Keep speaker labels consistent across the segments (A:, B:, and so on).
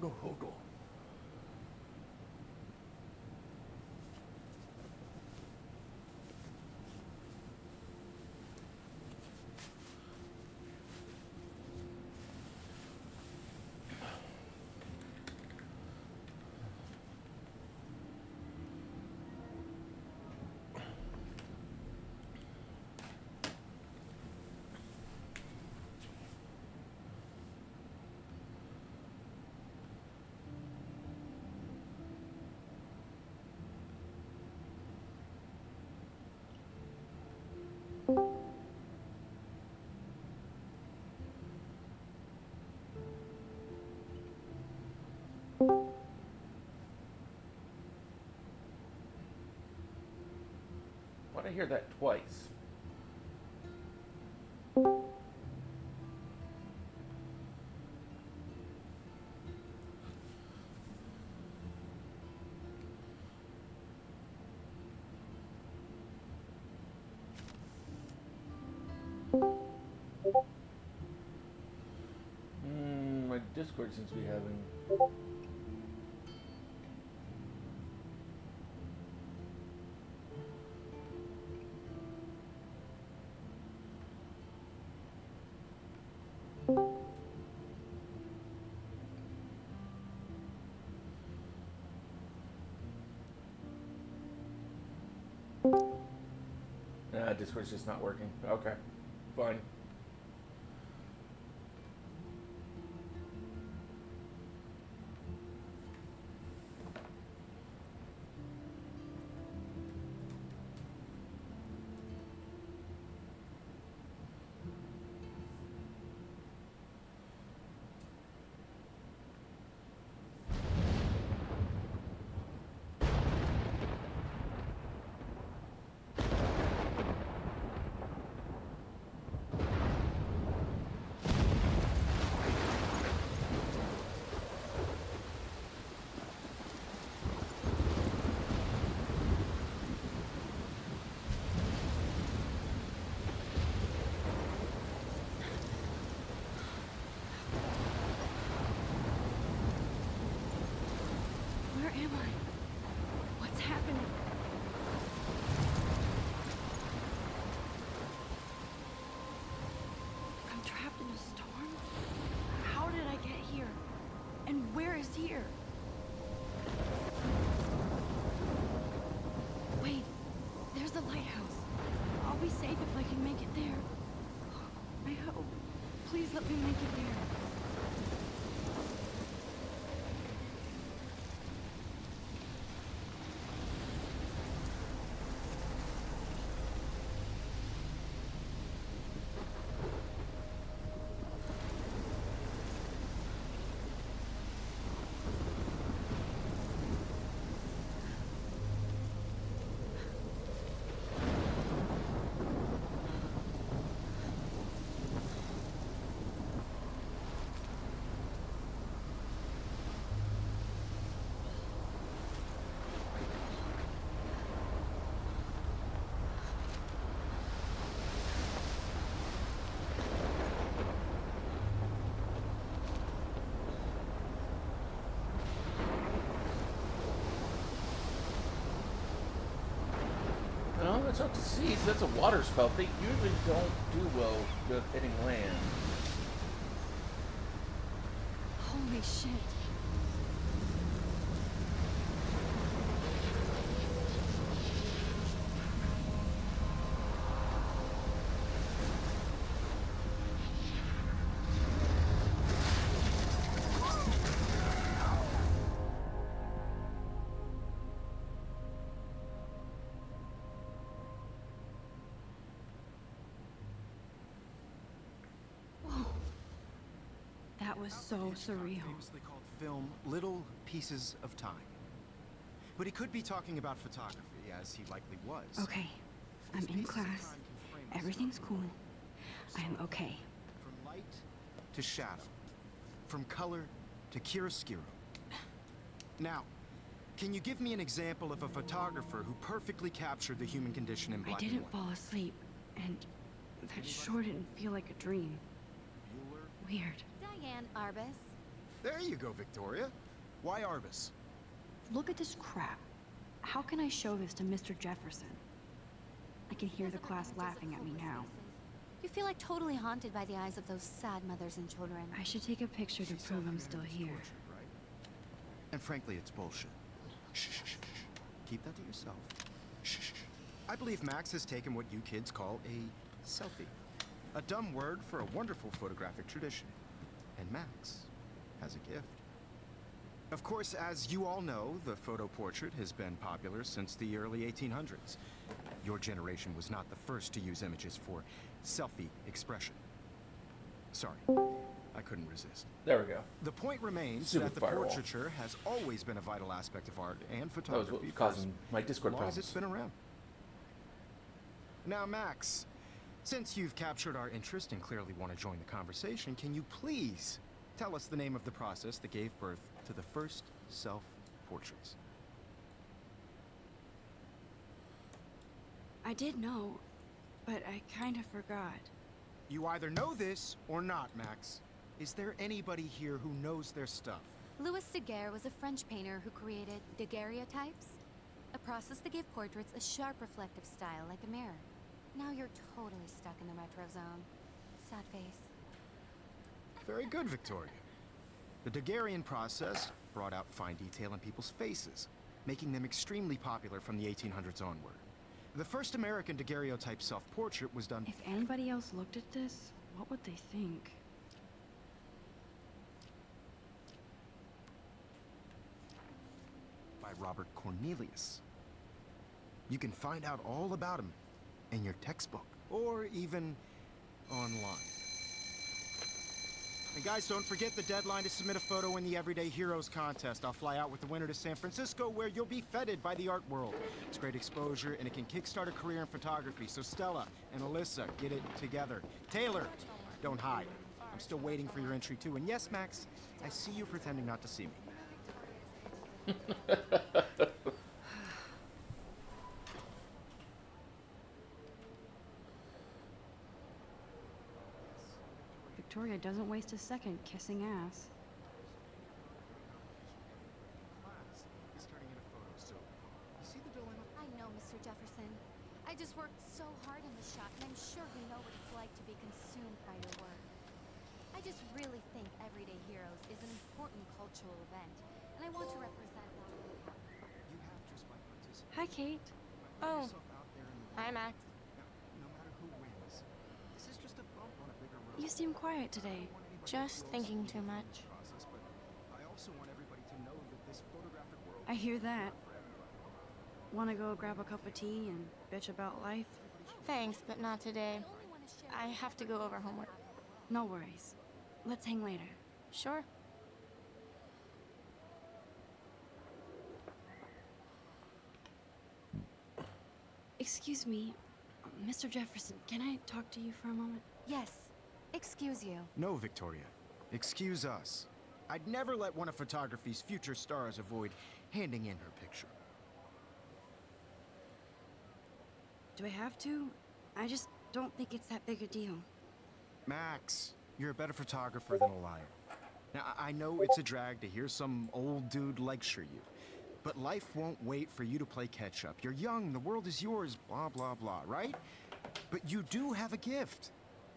A: Go, go, go. Why'd I hear that twice? My Discord seems to be having. Discord's just not working. Okay, fine.
B: Here. Wait, there's the lighthouse. I'll be safe if I can make it there. I hope. Please let me make it there.
A: No, that's up to sea. So that's a water spout. They usually don't do well with hitting land.
B: Holy shit. That was so surreal.
C: Famously called film Little Pieces of Time. But he could be talking about photography, as he likely was.
B: Okay, I'm in class. Everything's cool. I am okay.
C: From light to shadow. From color to chiaroscuro. Now, can you give me an example of a photographer who perfectly captured the human condition in black and white?
B: I didn't fall asleep, and that sure didn't feel like a dream. Weird.
D: Diane Arbus.
C: There you go, Victoria. Why Arbus?
B: Look at this crap. How can I show this to Mr. Jefferson? I can hear the class laughing at me now.
D: You feel like totally haunted by the eyes of those sad mothers and children.
B: I should take a picture to prove I'm still here.
C: Right? And frankly, it's bullshit. Shh, shh, shh, shh. Keep that to yourself. Shh, shh, shh. I believe Max has taken what you kids call a selfie. A dumb word for a wonderful photographic tradition. And Max has a gift. Of course, as you all know, the photo portrait has been popular since the early 1800s. Your generation was not the first to use images for selfie expression. Sorry, I couldn't resist.
A: There we go.
C: The point remains
A: Stupid
C: that the
A: firewall.
C: portraiture has always been a vital aspect of art and
A: That was
C: photography
A: what was
C: for
A: causing my Discord
C: as long as it's
A: problems.
C: been around. Now, Max, since you've captured our interest and clearly want to join the conversation, can you please tell us the name of the process that gave birth to the first self-portraits?
B: I did know, but I kind of forgot.
C: You either know this or not, Max. Is there anybody here who knows their stuff?
D: Louis Daguerre was a French painter who created daguerreotypes, a process that gave portraits a sharp reflective style like a mirror. Now you're totally stuck in the retro zone. Sad face.
C: Very good, Victoria. The Daguerrean process brought out fine detail in people's faces, making them extremely popular from the 1800s onward. The first American daguerreotype self-portrait was done
B: If anybody else looked at this, what would they think?
C: by Robert Cornelius. You can find out all about him in your textbook, or even online. And guys, don't forget the deadline to submit a photo in the Everyday Heroes contest. I'll fly out with the winner to San Francisco, where you'll be feted by the art world. It's great exposure, and it can kickstart a career in photography. So Stella and Alyssa, get it together. Taylor, don't hide. I'm still waiting for your entry too. And yes, Max, I see you pretending not to see me.
B: Victoria doesn't waste a second kissing ass.
C: Class is turning in a photo, so you see the dilemma?
D: I know, Mr. Jefferson. I just worked so hard in the shop, and I'm sure you know what it's like to be consumed by your work. I just really think Everyday Heroes is an important cultural event, and I want to represent that.
C: You have just by participating.
B: Hi, Kate.
D: Oh.
C: yourself out there in the
D: Hi,
C: world.
D: Max.
C: Now, no matter who wins, this is just a bump on a bigger road.
B: You seem quiet today.
D: Just thinking too much.
C: Process, but I also want everybody to know that this photographic world
B: I hear that. Wanna go grab a cup of tea and bitch about life?
D: Thanks, but not today. I have to go over homework.
B: No worries. Let's hang later.
D: Sure.
B: Excuse me, Mr. Jefferson, can I talk to you for a moment?
D: Yes. Excuse you.
C: No, Victoria. Excuse us. I'd never let one of photography's future stars avoid handing in her picture.
B: Do I have to? I just don't think it's that big a deal.
C: Max, you're a better photographer than a liar. Now, I know it's a drag to hear some old dude lecture you, but life won't wait for you to play catch up. You're young, the world is yours, blah, blah, blah, right? But you do have a gift.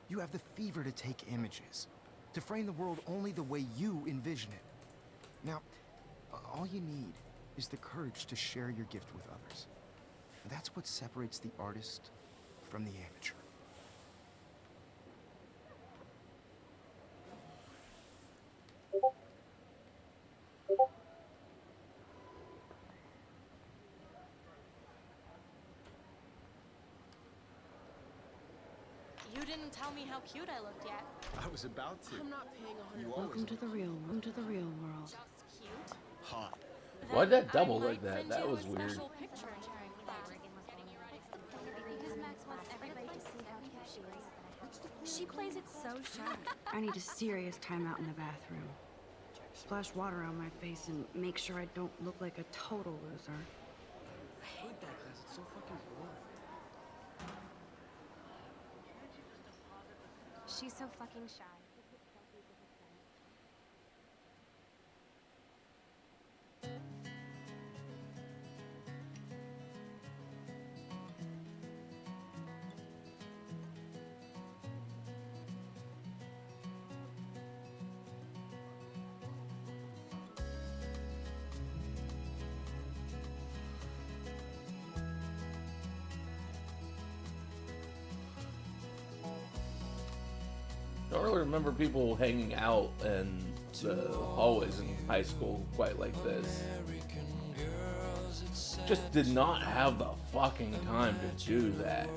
C: You have the fever to take images, to frame the world only the way you envision it. Now, all you need is the courage to share your gift with others. That's what separates the artist from the amateur.
E: You didn't tell me how cute I looked yet.
C: I was about to.
E: I'm not paying 100.
C: You always
B: Welcome to the real world.
E: Just cute.
C: hot.
A: Why'd that
E: Then
A: double
E: I
A: like
E: might
A: that?
E: send
A: That
E: you
A: was
E: a
A: weird.
E: special picture.
D: Because Max wants everybody to see how cute she is. She plays it so sharp.
B: I need a serious timeout in the bathroom. Splash water on my face and make sure I don't look like a total loser.
F: I hate that class. It's so fucking boring.
E: She's so fucking shy.
A: don't really remember people hanging out in the hallways in high school quite like this. Just did not have the fucking time to do that.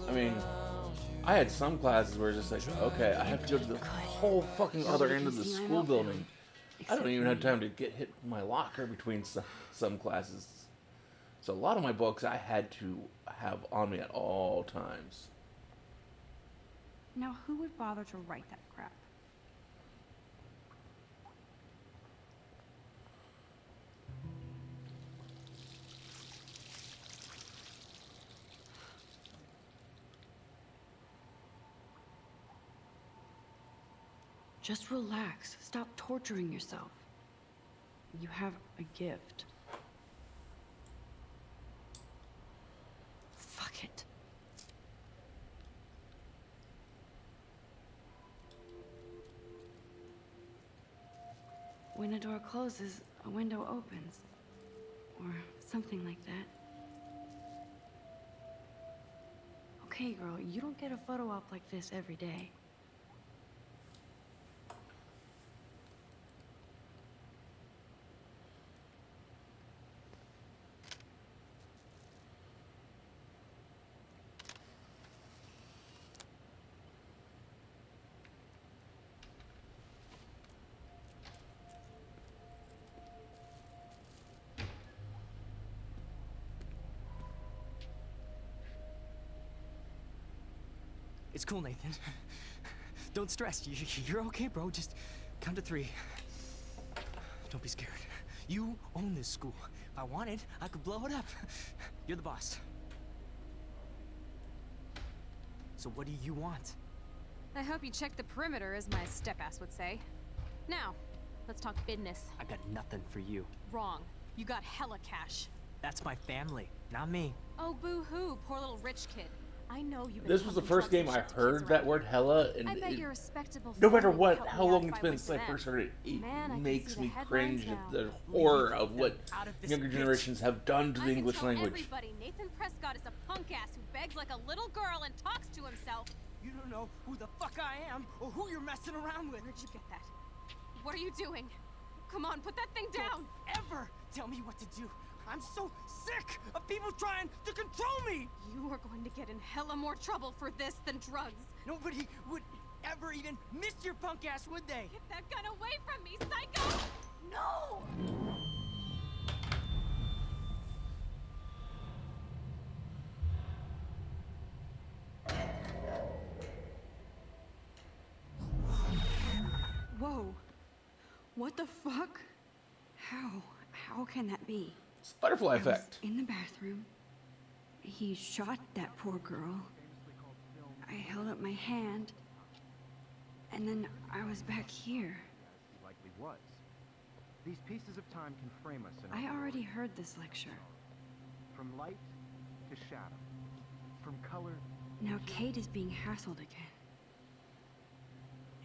A: I mean, I had some classes where it's just like, okay, I have to go to the whole fucking other end of the school building. I don't even have time to get hit with my locker between some classes. So a lot of my books I had to have on me at all times.
B: Now, who would bother to write that crap? Just relax. Stop torturing yourself. You have a gift. Fuck it. When a door closes, a window opens. Or something like that. Okay, girl, you don't get a photo op like this every day.
F: It's cool, Nathan. Don't stress. You're okay, bro. Just count to 3. Don't be scared. You own this school. If I wanted, I could blow it up. You're the boss. So what do you want?
G: I hope you checked the perimeter, as my step-ass would say. Now, let's talk business.
F: I got nothing for you.
G: Wrong. You got hella cash.
F: That's my family, not me.
G: Oh, boo-hoo, poor little rich kid. I know you've been
A: This was the
G: pumping
A: first
G: drugs
A: game
G: and
A: I
G: shit to
A: heard
G: kids
A: that
G: around
A: word
G: here.
A: hella, and
G: I bet
A: it,
G: you're a respectable
A: no matter
G: family
A: what,
G: helped
A: how
G: me out
A: long
G: if
A: it's
G: I
A: been
G: went
A: since
G: to
A: I
G: them.
A: first heard it, it
G: Man, I can
A: makes
G: see the
A: me
G: headlines
A: cringe
G: now.
A: at the horror of what
F: Out of this
A: younger
F: bitch.
A: generations have done to
G: I
A: the
G: can
A: English
G: tell
A: language.
G: everybody Nathan Prescott is a punk ass who begs like a little girl and talks to himself.
F: You don't know who the fuck I am or who you're messing around with.
G: Where'd you get that? What are you doing? Come on, put that thing down.
F: Don't ever tell me what to do. I'm so sick of people trying to control me.
G: You are going to get in hella more trouble for this than drugs.
F: Nobody would ever even miss your punk ass, would they?
G: Get that gun away from me, psycho! No!
B: Whoa. What the fuck? How can that be?
A: It's the butterfly
B: I was
A: effect.
B: in the bathroom. He shot that poor girl. I held up my hand. And then I was back here.
C: He likely was. These pieces of time can frame us in
B: I
C: our
B: already
C: world.
B: heard this lecture.
C: From light to shadow. From color.
B: Now Kate is being hassled again.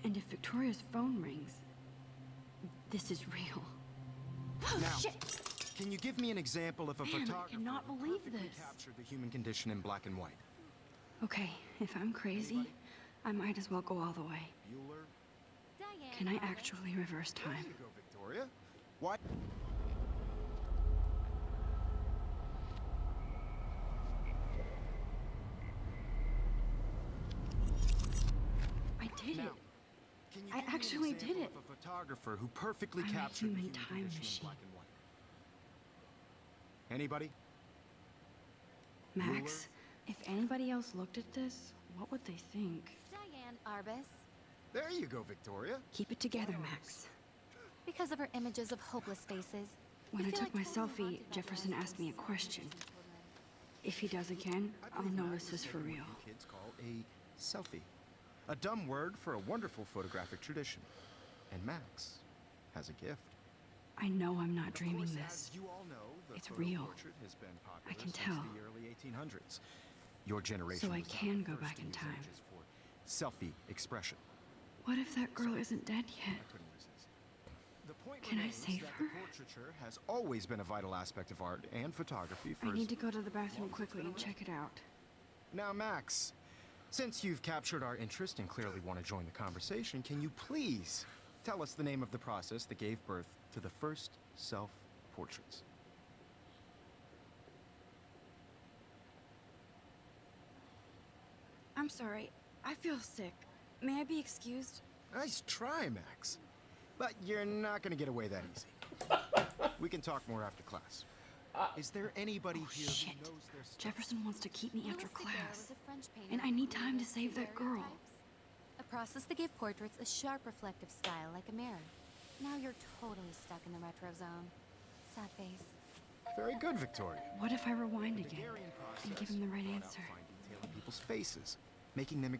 B: And if Victoria's phone rings, this is real.
C: Now,
B: Shit!
C: can you give me an example of a
B: Man, I
C: photographer
B: cannot
C: who
B: believe
C: perfectly
B: this.
C: captured the human condition in black and white?
B: Okay, if I'm crazy, I might as well go all the way.
C: Bueller?
D: Diane
B: Can I
D: Arbus.
B: actually reverse
C: There
B: time?
C: you go, Victoria. What?
B: I did
C: Now,
B: it!
C: can you
B: I
C: give me an
B: actually did
C: example
B: it.
C: of a photographer who perfectly
B: I'm a
C: captured the
B: human
C: human
B: time
C: condition
B: machine.
C: in black and white? Anybody?
B: Max, if anybody else looked at this, what would they think?
D: Diane Arbus.
C: There you go, Victoria.
B: Keep it together, Max.
D: Because of her images of hopeless faces.
B: When I
D: feel
B: took my
D: totally
B: selfie,
D: haunted by
B: Jefferson
D: those
B: asked me a
D: so
B: question.
D: many children.
B: If he does again,
C: I
B: I'll
C: believe
B: know
C: Max
B: this is for
C: what
B: real.
C: you kids call a selfie. A dumb word for a wonderful photographic tradition. And Max has a gift.
B: I know I'm not
C: Of
B: dreaming
C: course,
B: this.
C: as you all know, the
B: It's
C: photo
B: real.
C: portrait has been popular
B: I can
C: since
B: tell.
C: the early 1800s. Your generation
B: So I
C: was not
B: can
C: the
B: go
C: first
B: back
C: to
B: in
C: use
B: time.
C: images for selfie expression.
B: What if that girl isn't dead yet?
C: I couldn't resist. The point
B: Can I
C: remains
B: save
C: that
B: her?
C: the portraiture has always been a vital aspect of art and photography for
B: I need to go to the bathroom quickly and check it out.
C: Now, Max, since you've captured our interest and clearly want to join the conversation, can you please tell us the name of the process that gave birth to the first self-portraits?
B: I'm sorry. I feel sick. May I be excused?
C: Nice try, Max. But you're not going to get away that easy. We can talk more after class. Is there anybody here
B: Shit.
C: who knows their stuff?
B: Jefferson wants to keep me after
D: Louis Daguerre
B: class.
D: was a French painter
B: And I
D: who
B: need time to
D: created
B: save that girl.
D: daguerreotypes, a process that gave portraits a sharp reflective style like a mirror. Now you're totally stuck in the retro zone. Sad face.
C: Very good, Victoria.
B: What if I rewind again
C: Daguerrean
B: and give
C: process
B: him the right
C: brought out
B: answer?
C: fine detail in people's faces, making them.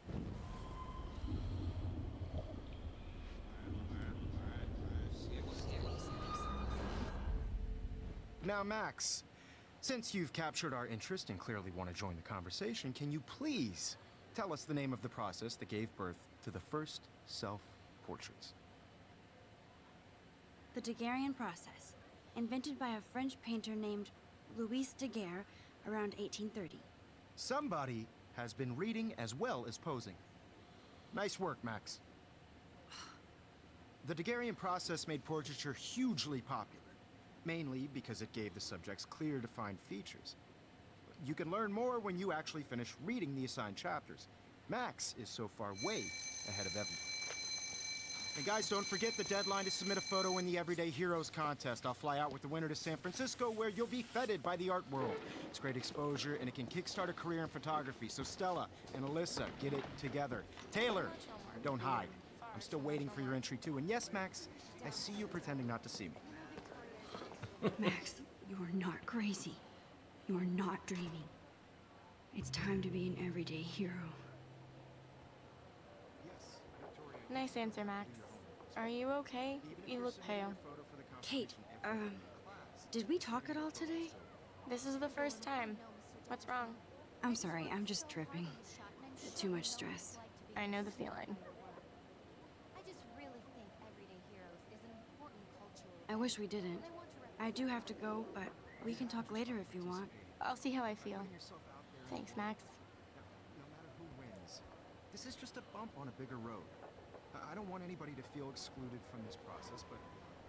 C: Now, Max, since you've captured our interest and clearly want to join the conversation, can you please tell us the name of the process that gave birth to the first self-portraits?
B: The Daguerrean process, invented by a French painter named Louis Daguerre around 1830.
C: Somebody has been reading as well as posing. Nice work, Max. The Daguerrean process made portraiture hugely popular, mainly because it gave the subjects clear, defined features. You can learn more when you actually finish reading the assigned chapters. Max is so far way ahead of everyone. And guys, don't forget the deadline to submit a photo in the Everyday Heroes contest. I'll fly out with the winner to San Francisco, where you'll be feted by the art world. It's great exposure, and it can kickstart a career in photography. So Stella and Alyssa, get it together. Taylor, don't hide. I'm still waiting for your entry too. And yes, Max, I see you pretending not to see me.
B: Max, you are not crazy. You are not dreaming. It's time to be an everyday hero.
E: Nice answer, Max. Are you okay? You look pale.
B: Kate, did we talk at all today?
E: This is the first time. What's wrong?
B: I'm sorry, I'm just tripping. Too much stress.
E: I know the feeling.
D: I just really think Everyday Heroes is an important cultural
B: I wish we didn't.
D: and I want to
B: I do have to go, but we can talk later if you want.
E: I'll see how I feel. Thanks, Max.
C: No matter who wins, this is just a bump on a bigger road. I don't want anybody to feel excluded from this process, but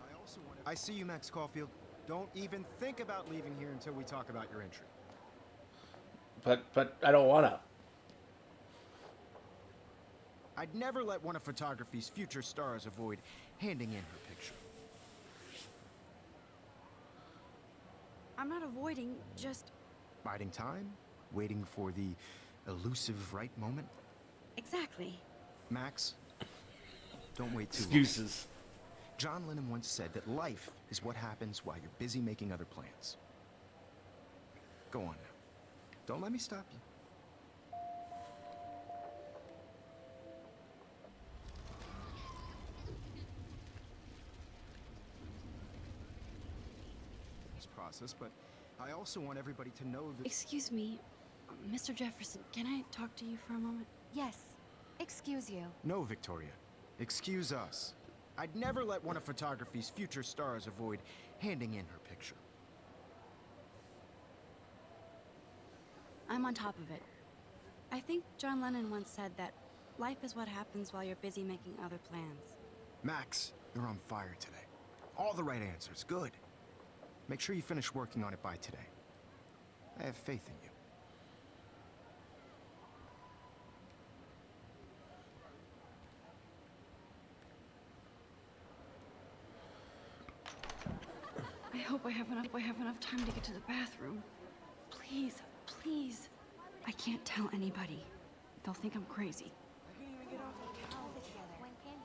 C: I also want to... I see you, Max Caulfield. Don't even think about leaving here until we talk about your entry.
A: But I don't wanna.
C: I'd never let one of photography's future stars avoid handing in her picture.
B: I'm not avoiding, just...
C: Biding time, waiting for the elusive right moment.
B: Exactly.
C: Max, don't wait too long.
A: Excuses.
C: John Lennon once said that life is what happens while you're busy making other plans. Go on now. Don't let me stop you. This process, but I also want everybody to know that...
B: Excuse me, Mr. Jefferson, can I talk to you for a moment?
D: Yes. Excuse you.
C: No, Victoria. Excuse us. I'd never let one of photography's future stars avoid handing in her picture.
B: I'm on top of it. I think John Lennon once said that life is what happens while you're busy making other plans.
C: Max, you're on fire today. All the right answers. Good. Make sure you finish working on it by today. I have faith in you.
B: I hope I have enough time to get to the bathroom. Please, please. I can't tell anybody. They'll think I'm crazy.
D: When can you?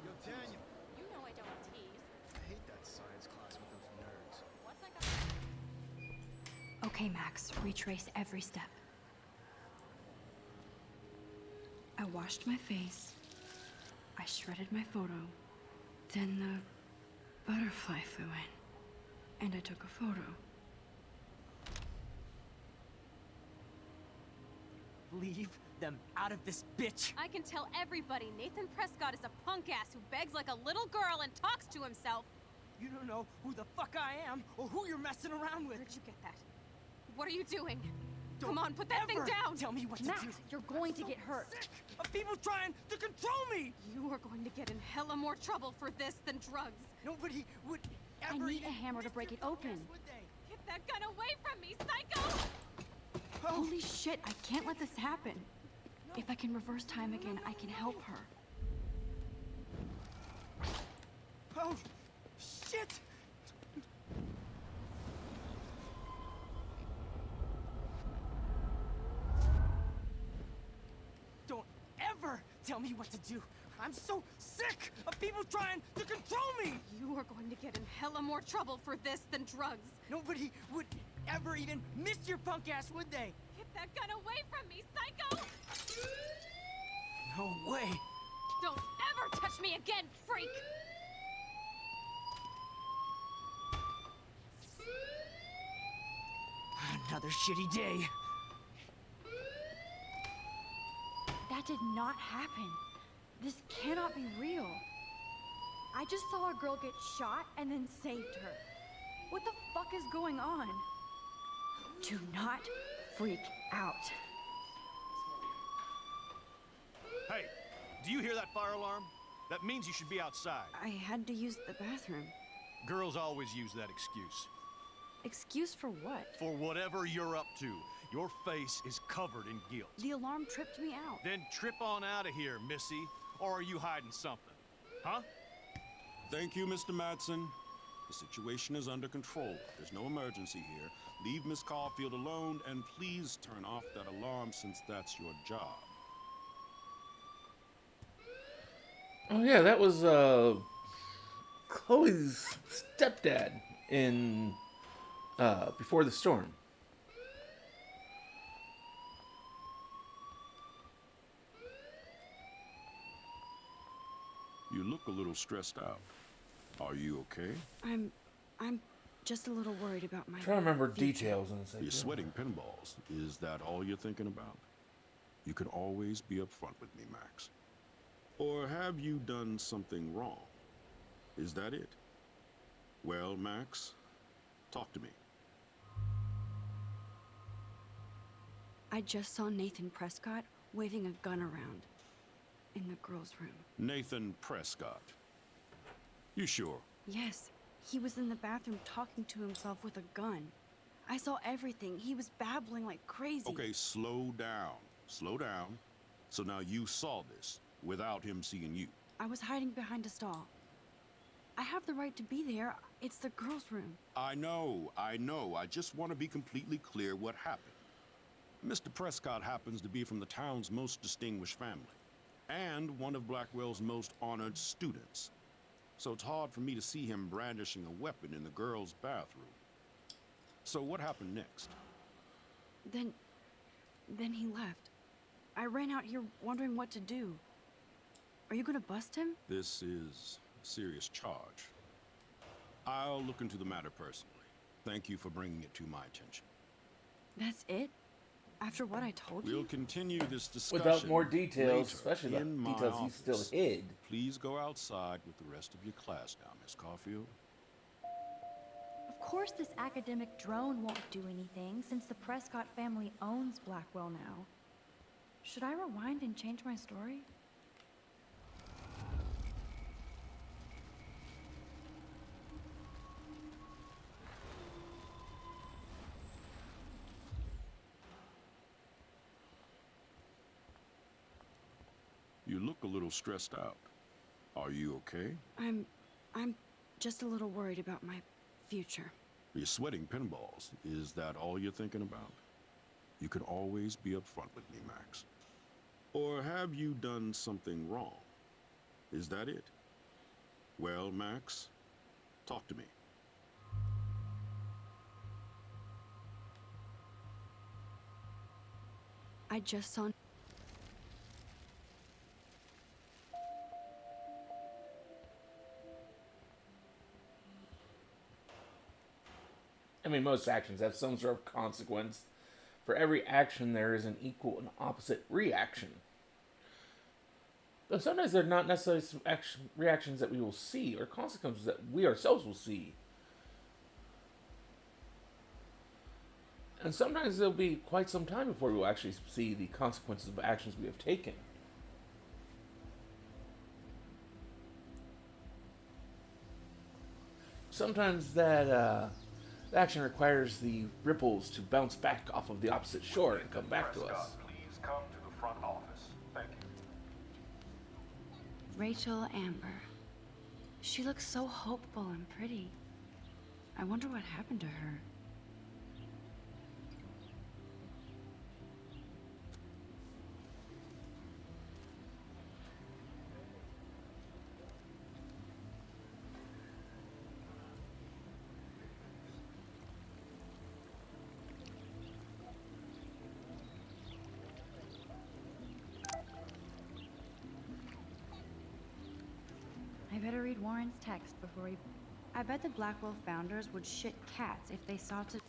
C: Yo, Daniel.
E: You know I don't tease.
C: I hate that science class with those nerds.
E: What's that got?
B: Okay, Max, retrace every step. I washed my face. I shredded my photo. Then the butterfly flew in. And I took a photo.
F: Leave them out of this bitch.
G: I can tell everybody Nathan Prescott is a punk ass who begs like a little girl and talks to himself.
F: You don't know who the fuck I am or who you're messing around with.
G: Where'd you get that? What are you doing?
F: Don't
G: Come on, put that thing
F: ever
G: down!
F: Tell me what to
B: Max,
F: do.
B: you're going
F: I'm
B: to
F: so
B: get hurt.
F: Sick of people trying to control me.
G: You are going to get in hella more trouble for this than drugs.
F: Nobody would
B: I
F: ever
B: need a
F: even
B: hammer to
F: miss
B: break
F: your
B: it open.
F: podcast, would they?
G: Get that gun away from me, psycho!
F: Oh,
B: Holy shit, I can't let this happen. If I can reverse time again, I can help her.
F: oh, shit! Don't ever tell me what to do. I'm so sick of people trying to control me.
G: You are going to get in hella more trouble for this than drugs.
F: Nobody would ever even miss your punk ass, would they?
G: Get that gun away from me, psycho!
F: No way.
G: Don't ever touch me again, freak!
F: Another shitty day.
B: That did not happen. This cannot be real. I just saw a girl get shot and then saved her. What the fuck is going on? Do not freak out.
C: Hey, do you hear that fire alarm? That means you should be outside.
B: I had to use the bathroom.
C: Girls always use that excuse.
B: Excuse for what?
C: For whatever you're up to, your face is covered in guilt.
B: The alarm tripped me out.
C: Then trip on out of here, Missy. Or are you hiding something? Huh?
H: Thank you, Mr. Madsen. The situation is under control. There's no emergency here. Leave Miss Caulfield alone, and please turn off that alarm since that's your job.
A: Oh yeah, that was Chloe's stepdad in Before the Storm.
H: You look a little stressed out. Are you okay?
B: I'm just a little worried about my
A: Trying to remember
B: future.
A: details and say.
H: You're sweating pinballs. Is that all you're thinking about? You can always be upfront with me, Max. Or have you done something wrong? Is that it? Well, Max, talk to me.
B: I just saw Nathan Prescott waving a gun around in the girls' room.
H: Nathan Prescott. You sure?
B: Yes, he was in the bathroom talking to himself with a gun. I saw everything. He was babbling like crazy.
H: Okay, slow down. Slow down. So now you saw this without him seeing you.
B: I was hiding behind a stall. I have the right to be there. It's the girls' room.
H: I know. I just want to be completely clear what happened. Mr. Prescott happens to be from the town's most distinguished family, and one of Blackwell's most honored students. So it's hard for me to see him brandishing a weapon in the girls' bathroom. So what happened next?
B: Then he left. I ran out here wondering what to do. Are you gonna bust him?
H: This is a serious charge. I'll look into the matter personally. Thank you for bringing it to my attention.
B: That's it? After what I told
H: We'll
B: you?
H: continue this discussion
A: Without more details,
H: later
A: especially the
H: in my
A: details he still
H: office.
A: hid.
H: Please go outside with the rest of your class now, Miss Caulfield.
I: Of course this academic drone won't do anything, since the Prescott family owns Blackwell now. Should I rewind and change my story?
H: You look a little stressed out. Are you okay?
B: I'm just a little worried about my future.
H: You're sweating pinballs. Is that all you're thinking about? You can always be upfront with me, Max. Or have you done something wrong? Is that it? Well, Max, talk to me.
B: I just saw
A: I mean, most actions have some sort of consequence. For every action, there is an equal and opposite reaction. Though sometimes they're not necessarily reactions that we will see or consequences that we ourselves will see. And sometimes there'll be quite some time before we will actually see the consequences of actions we have taken. Sometimes that action requires the ripples to bounce back off of the opposite shore and come back to us.
J: Please come to the front office. Thank you.
I: Rachel Amber. She looks so hopeful and pretty. I wonder what happened to her. I better read Warren's text before we... I bet the Blackwell founders would shit cats if they saw to...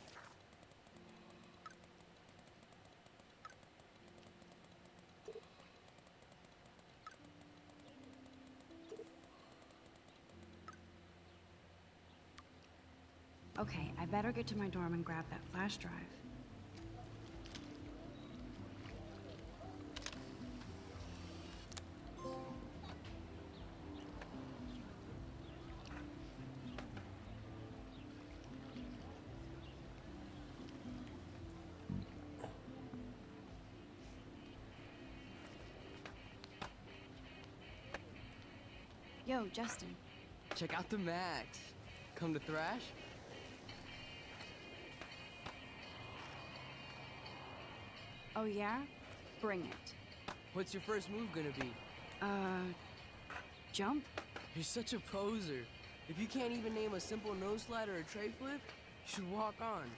I: Okay, I better get to my dorm and grab that flash drive. Yo, Justin.
F: Check out the Max. Come to thrash?
I: Oh yeah? Bring it.
F: What's your first move gonna be?
I: Jump?
F: You're such a poser. If you can't even name a simple nose slide or a tray flip, you should walk on.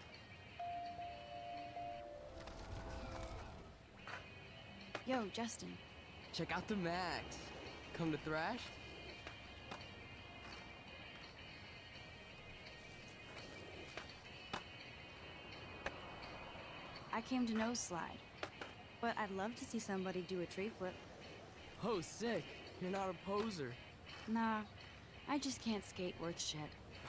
I: Yo, Justin.
F: Check out the Max. Come to thrash?
I: I came to nose slide. But I'd love to see somebody do a tree flip.
F: Oh, sick. You're not a poser.
I: Nah, I just can't skate worth shit.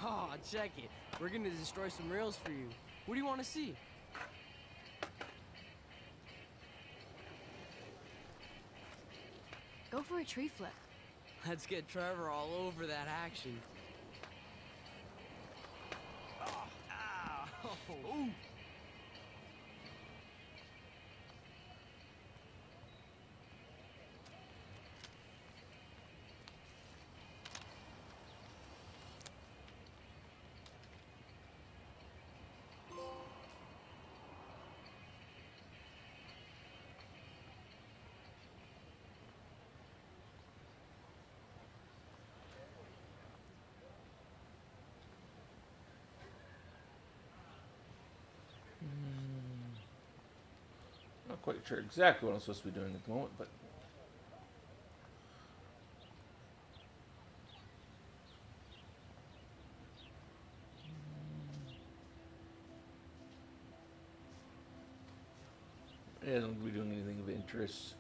F: Oh, check it. We're gonna destroy some rails for you. What do you want to see?
I: Go for a tree flip.
F: Let's get Trevor all over that action. Oh, ow. Ooh.
A: Not quite sure exactly what I'm supposed to be doing at the moment, but I don't going to be doing anything of interest.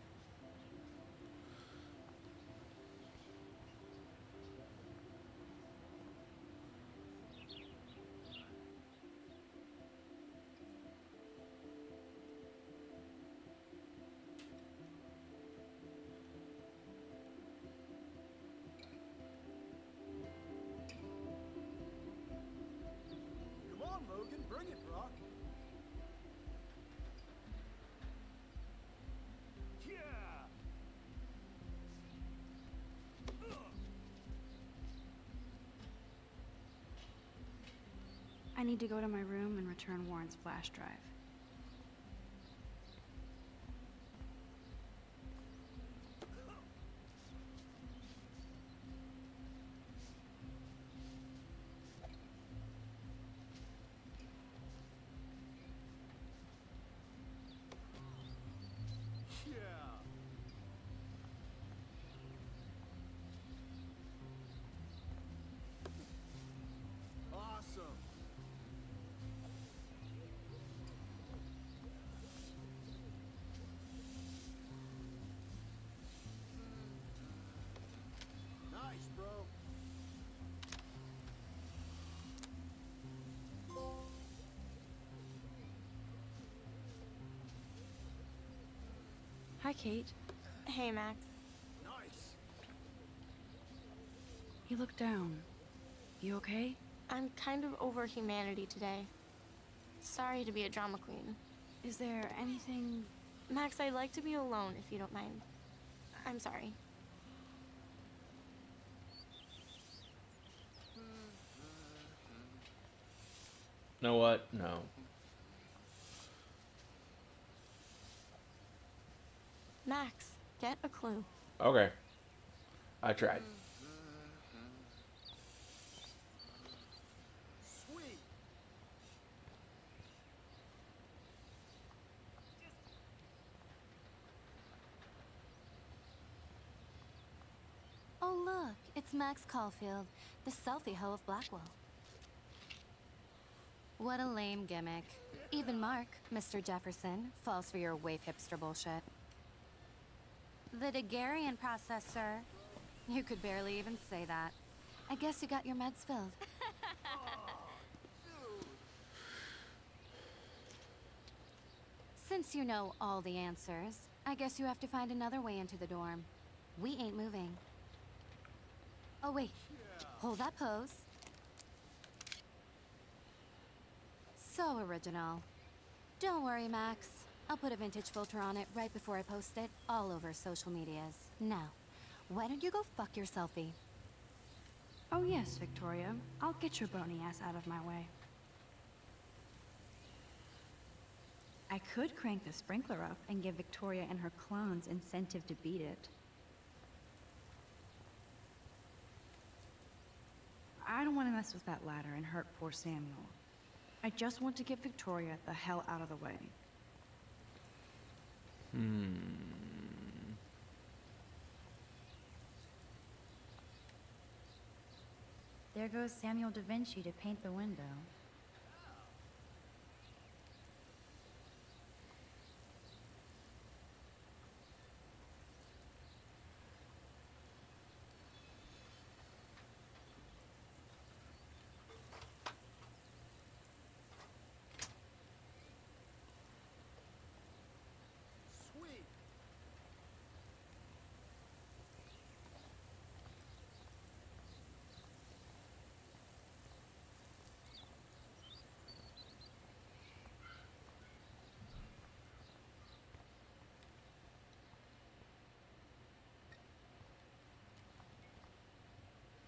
C: Come on, Logan, bring it, Brock. Yeah.
I: I need to go to my room and return Warren's flash drive.
C: Yeah. Awesome.
I: Hi, Kate.
E: Hey, Max.
I: You look down. You okay?
E: I'm kind of over humanity today. Sorry to be a drama queen.
I: Is there anything...
E: Max, I'd like to be alone if you don't mind. I'm sorry.
A: Know what? No.
E: Max, get a clue.
A: Okay. I tried.
D: Oh look, it's Max Caulfield, the selfie hoe of Blackwell. What a lame gimmick. Even Mark, Mr. Jefferson, falls for your wave hipster bullshit. The Daguerrean process, sir. You could barely even say that. I guess you got your meds filled. Since you know all the answers, I guess you have to find another way into the dorm. We ain't moving. Oh wait, hold that pose. So original. Don't worry, Max. I'll put a vintage filter on it right before I post it all over social medias. Now, why don't you go fuck your selfie?
I: Oh yes, Victoria. I'll get your bony ass out of my way. I could crank the sprinkler up and give Victoria and her clones incentive to beat it. I don't want to mess with that ladder and hurt poor Samuel. I just want to get Victoria the hell out of the way. There goes Samuel da Vinci to paint the window.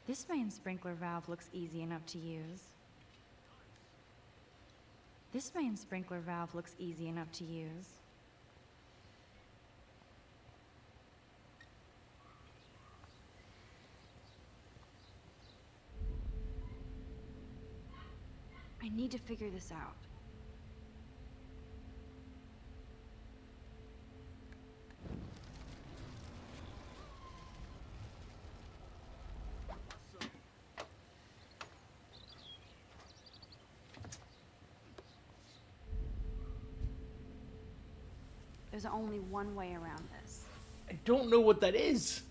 I: This main sprinkler valve looks easy enough to use. This main sprinkler valve looks easy enough to use. I need to figure this out. There's only one way around this.
A: I don't know what that is.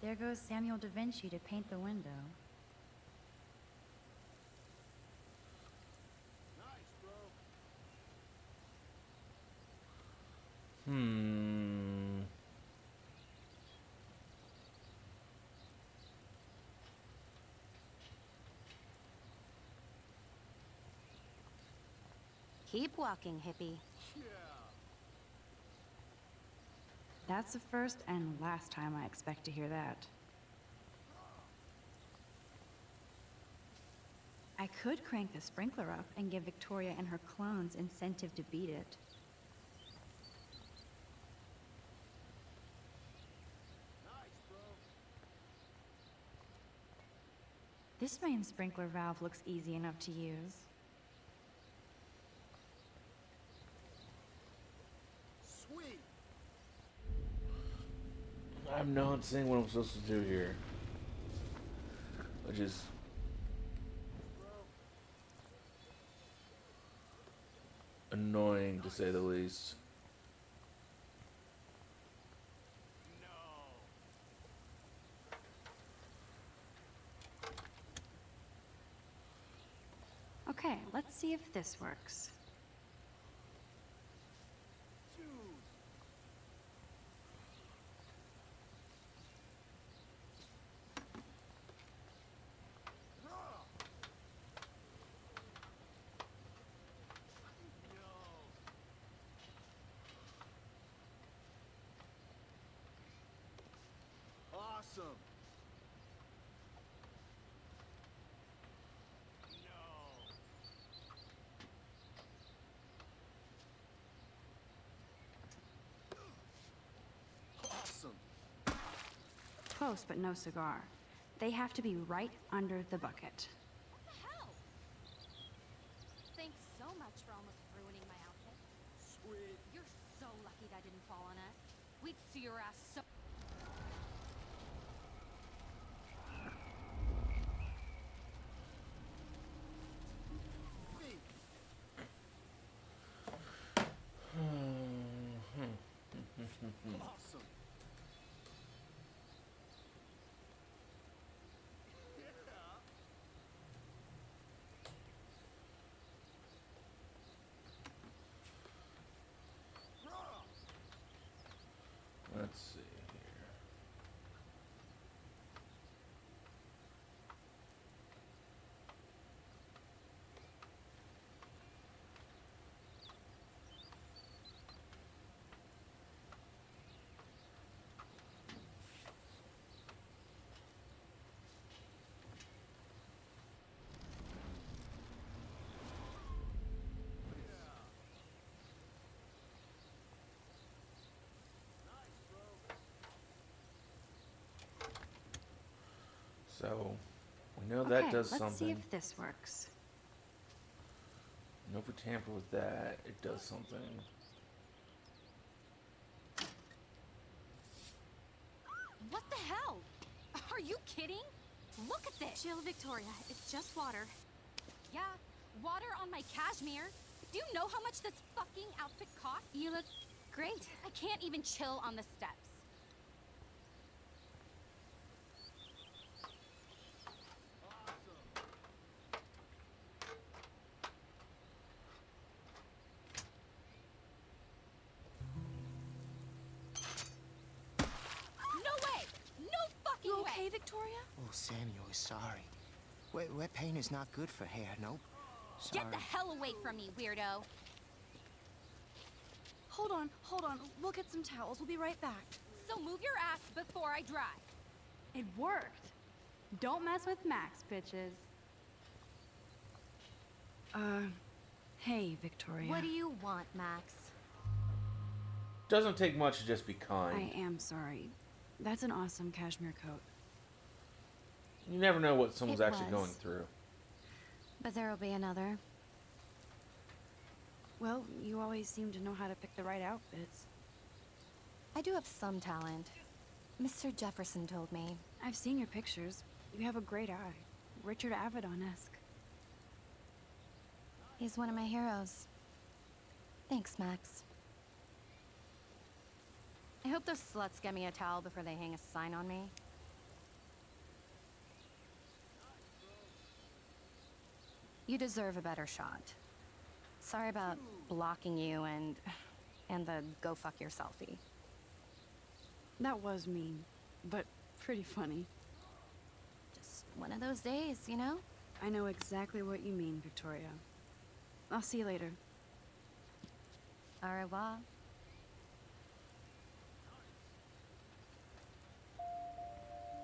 I: There goes Samuel da Vinci to paint the window.
D: Keep walking, hippie.
I: That's the first and last time I expect to hear that. I could crank the sprinkler up and give Victoria and her clones incentive to beat it. This main sprinkler valve looks easy enough to use.
C: Sweet.
A: I'm not seeing what I'm supposed to do here. Which is annoying to say the least.
I: Okay, let's see if this works.
C: Awesome. Awesome.
I: Close, but no cigar. They have to be right under the bucket.
D: What the hell? Thanks so much for almost ruining my outfit.
C: Sweet.
D: You're so lucky that didn't fall on us. We'd see your ass so...
C: Awesome.
A: Let's see here. So, we know that
I: Okay,
A: does
I: let's
A: something.
I: see if this works.
A: No, if we tamper with that, it does something.
D: What the hell? Are you kidding? Look at this!
G: Chill, Victoria. It's just water.
D: Yeah, water on my cashmere. Do you know how much this fucking outfit costs?
G: You look great.
D: I can't even chill on the steps. No way! No fucking
F: You
D: way!
F: okay, Victoria?
K: Oh, Samuel is sorry. Wet paint is not good for hair, nope. Sorry.
D: Get the hell away from me, weirdo!
I: Hold on. We'll get some towels. We'll be right back.
D: So move your ass before I dry.
I: It worked. Don't mess with Max, bitches. Hey, Victoria.
D: What do you want, Max?
A: Doesn't take much to just be kind.
I: I am sorry. That's an awesome cashmere coat.
A: You never know what someone's
D: It
A: actually
D: was.
A: going through.
D: But there'll be another.
I: Well, you always seem to know how to pick the right outfits.
D: I do have some talent. Mr. Jefferson told me.
I: I've seen your pictures. You have a great eye. Richard Avedon-esque.
D: He's one of my heroes. Thanks, Max. I hope those sluts get me a towel before they hang a sign on me. You deserve a better shot. Sorry about blocking you and the go fuck your selfie.
I: That was mean, but pretty funny.
D: Just one of those days, you know?
I: I know exactly what you mean, Victoria. I'll see you later.
D: Au revoir.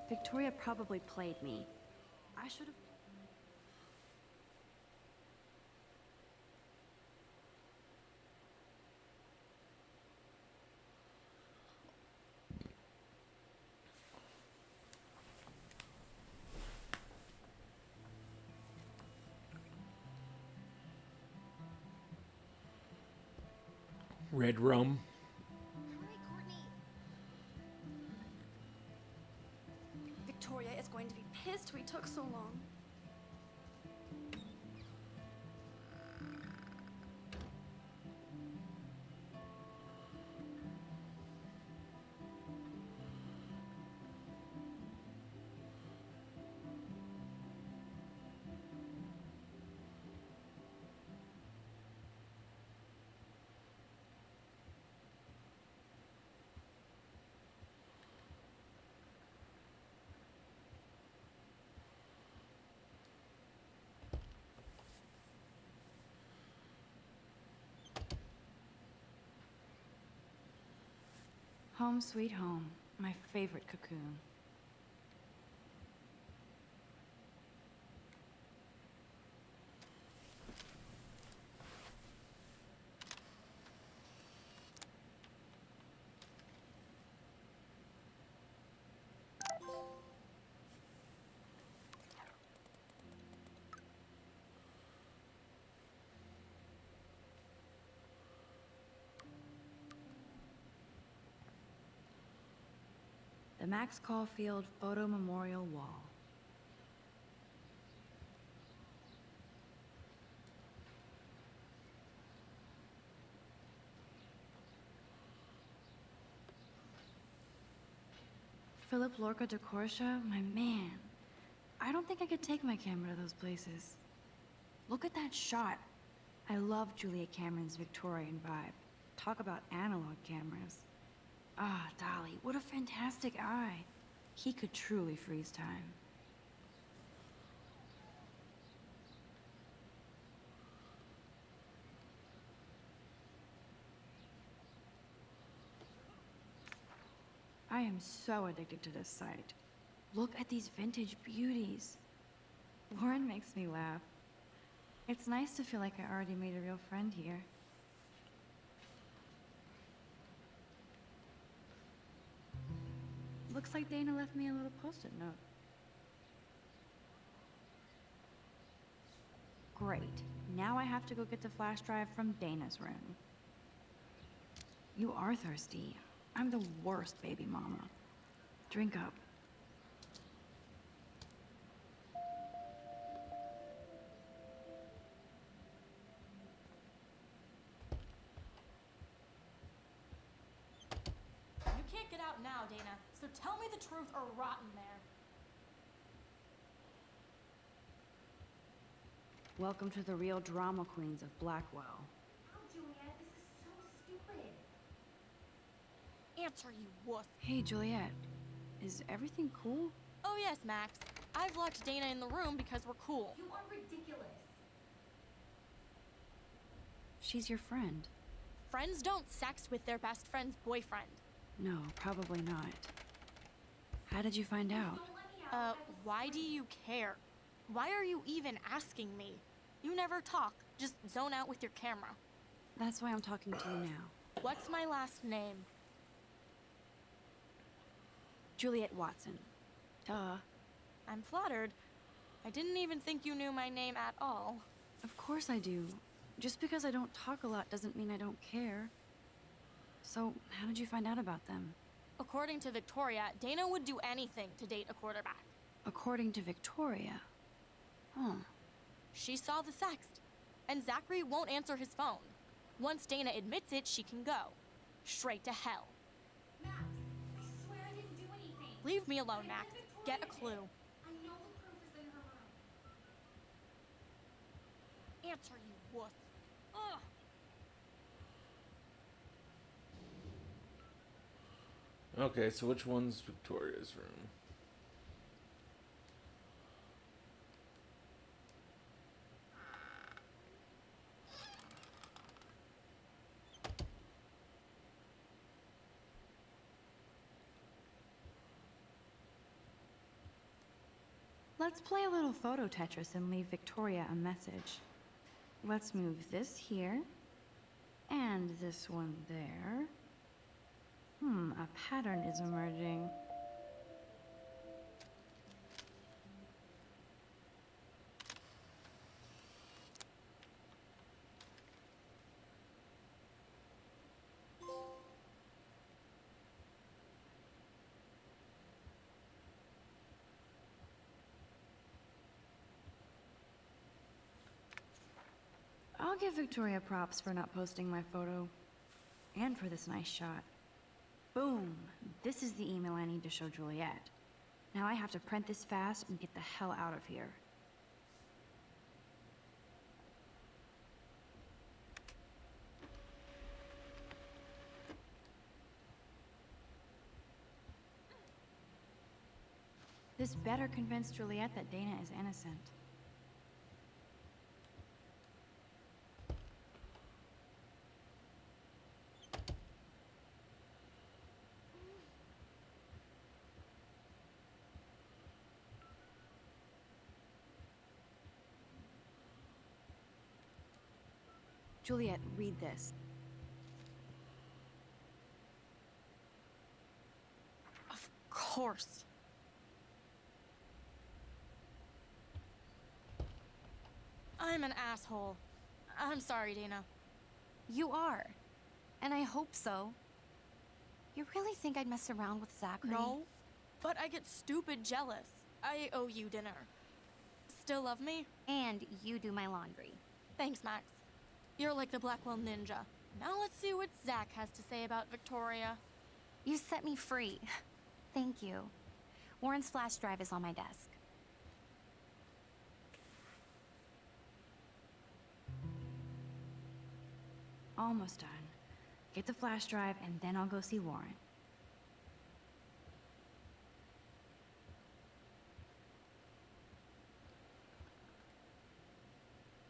I: Victoria probably played me. I should have...
A: Red rum.
D: Hurry, Courtney.
I: Victoria is going to be pissed we took so long. Home sweet home, my favorite cocoon. The Max Caulfield Photo Memorial Wall. Philip Lorca de Corsia, my man. I don't think I could take my camera to those places. Look at that shot. I love Julia Cameron's Victorian vibe. Talk about analog cameras. Ah, Dolly, what a fantastic eye. He could truly freeze time. I am so addicted to this site. Look at these vintage beauties. Lauren makes me laugh. It's nice to feel like I already made a real friend here. Looks like Dana left me a little post-it note. Great. Now I have to go get the flash drive from Dana's room. You are thirsty. I'm the worst baby mama. Drink up.
E: You can't get out now, Dana, so tell me the truth or rot in there.
I: Welcome to the real drama queens of Blackwell.
D: Oh, Juliet, this is so stupid.
E: Answer, you wuss.
I: Hey, Juliet. Is everything cool?
E: Oh yes, Max. I've locked Dana in the room because we're cool.
D: You are ridiculous.
I: She's your friend.
E: Friends don't sex with their best friend's boyfriend.
I: No, probably not. How did you find out?
D: Don't let me out.
E: Why do you care? Why are you even asking me? You never talk, just zone out with your camera.
I: That's why I'm talking to you now.
E: What's my last name?
I: Juliet Watson. Duh.
E: I'm flattered. I didn't even think you knew my name at all.
I: Of course I do. Just because I don't talk a lot doesn't mean I don't care. So, how did you find out about them?
E: According to Victoria, Dana would do anything to date a quarterback.
I: According to Victoria. Huh.
E: She saw the sext, and Zachary won't answer his phone. Once Dana admits it, she can go. Straight to hell.
D: Max, I swear I didn't do anything.
E: Leave me alone, Max. Get a clue.
D: I know the proof is in her room.
E: Answer, you wuss. Ugh.
A: Okay, so which one's Victoria's room?
I: Let's play a little photo Tetris and leave Victoria a message. Let's move this here, and this one there. A pattern is emerging. I'll give Victoria props for not posting my photo. And for this nice shot. Boom! This is the email I need to show Juliet. Now I have to print this fast and get the hell out of here. This better convince Juliet that Dana is innocent. Juliet, read this.
E: Of course. I'm an asshole. I'm sorry, Dana.
D: You are. And I hope so. You really think I'd mess around with Zachary?
E: No, but I get stupid jealous. I owe you dinner. Still love me?
D: And you do my laundry.
E: Thanks, Max. You're like the Blackwell Ninja. Now let's see what Zach has to say about Victoria.
D: You set me free. Thank you. Warren's flash drive is on my desk.
I: Almost done. Get the flash drive and then I'll go see Warren.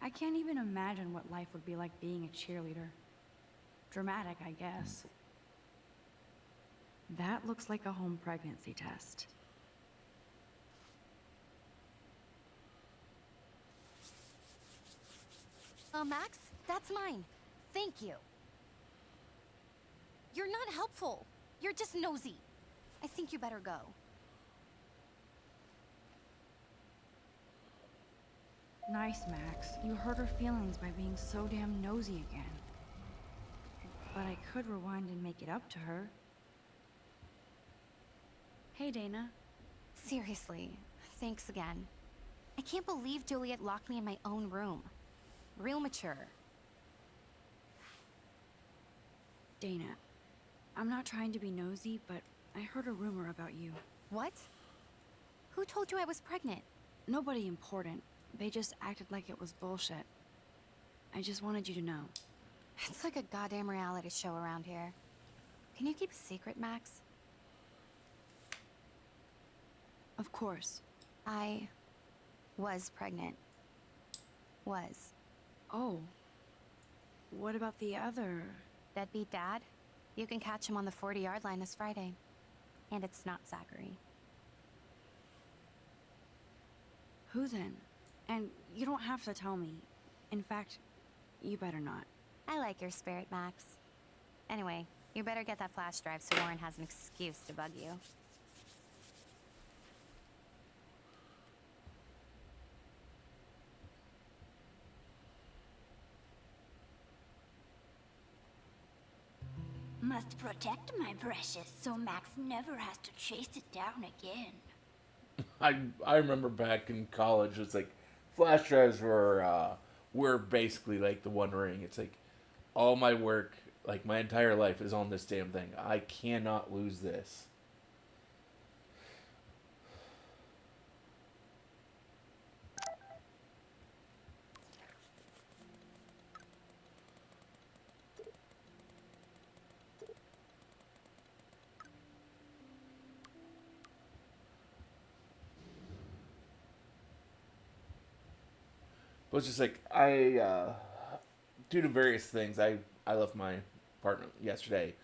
I: I can't even imagine what life would be like being a cheerleader. Dramatic, I guess. That looks like a home pregnancy test.
D: Max, that's mine. Thank you. You're not helpful. You're just nosy. I think you better go.
I: Nice, Max. You hurt her feelings by being so damn nosy again. But I could rewind and make it up to her. Hey, Dana.
D: Seriously, thanks again. I can't believe Juliet locked me in my own room. Real mature.
I: Dana, I'm not trying to be nosy, but I heard a rumor about you.
D: What? Who told you I was pregnant?
I: Nobody important. They just acted like it was bullshit. I just wanted you to know.
D: It's like a goddamn reality show around here. Can you keep a secret, Max?
I: Of course.
D: I was pregnant. Was.
I: Oh. What about the other?
D: Deadbeat dad? You can catch him on the 40-yard line this Friday. And it's not Zachary.
I: Who then? And you don't have to tell me. In fact, you better not.
D: I like your spirit, Max. Anyway, you better get that flash drive so Warren has an excuse to bug you.
L: Must protect my precious so Max never has to chase it down again.
A: I remember back in college, it's like flash drives were basically like the One Ring. It's like all my work, like my entire life, is on this damn thing. I cannot lose this. But it's just like due to various things, I left my apartment yesterday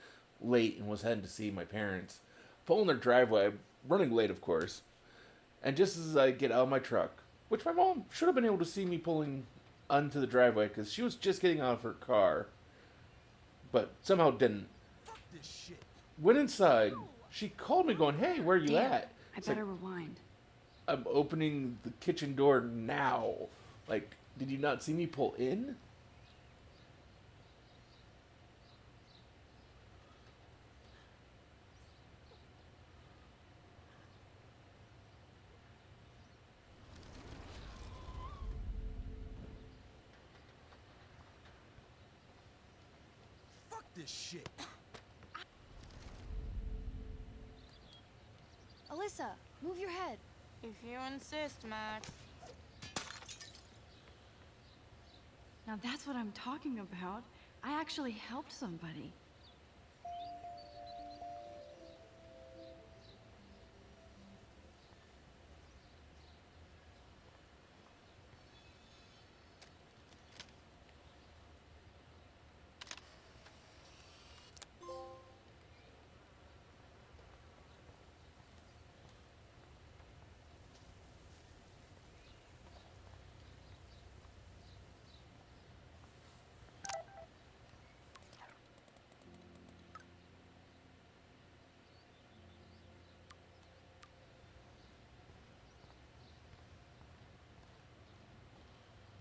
A: late and was heading to see my parents. Pulling their driveway, running late of course, and just as I get out of my truck, which my mom should have been able to see me pulling onto the driveway because she was just getting out of her car, but somehow didn't.
C: Fuck this shit.
A: Went inside. She called me going, "Hey, where are you
I: Damn,
A: at?"
I: I
A: It's
I: better
A: like,
I: rewind.
A: I'm opening the kitchen door now. Like, did you not see me pull in?
C: this shit.
B: Alyssa, move your head.
E: If you insist, Max.
I: Now that's what I'm talking about. I actually helped somebody.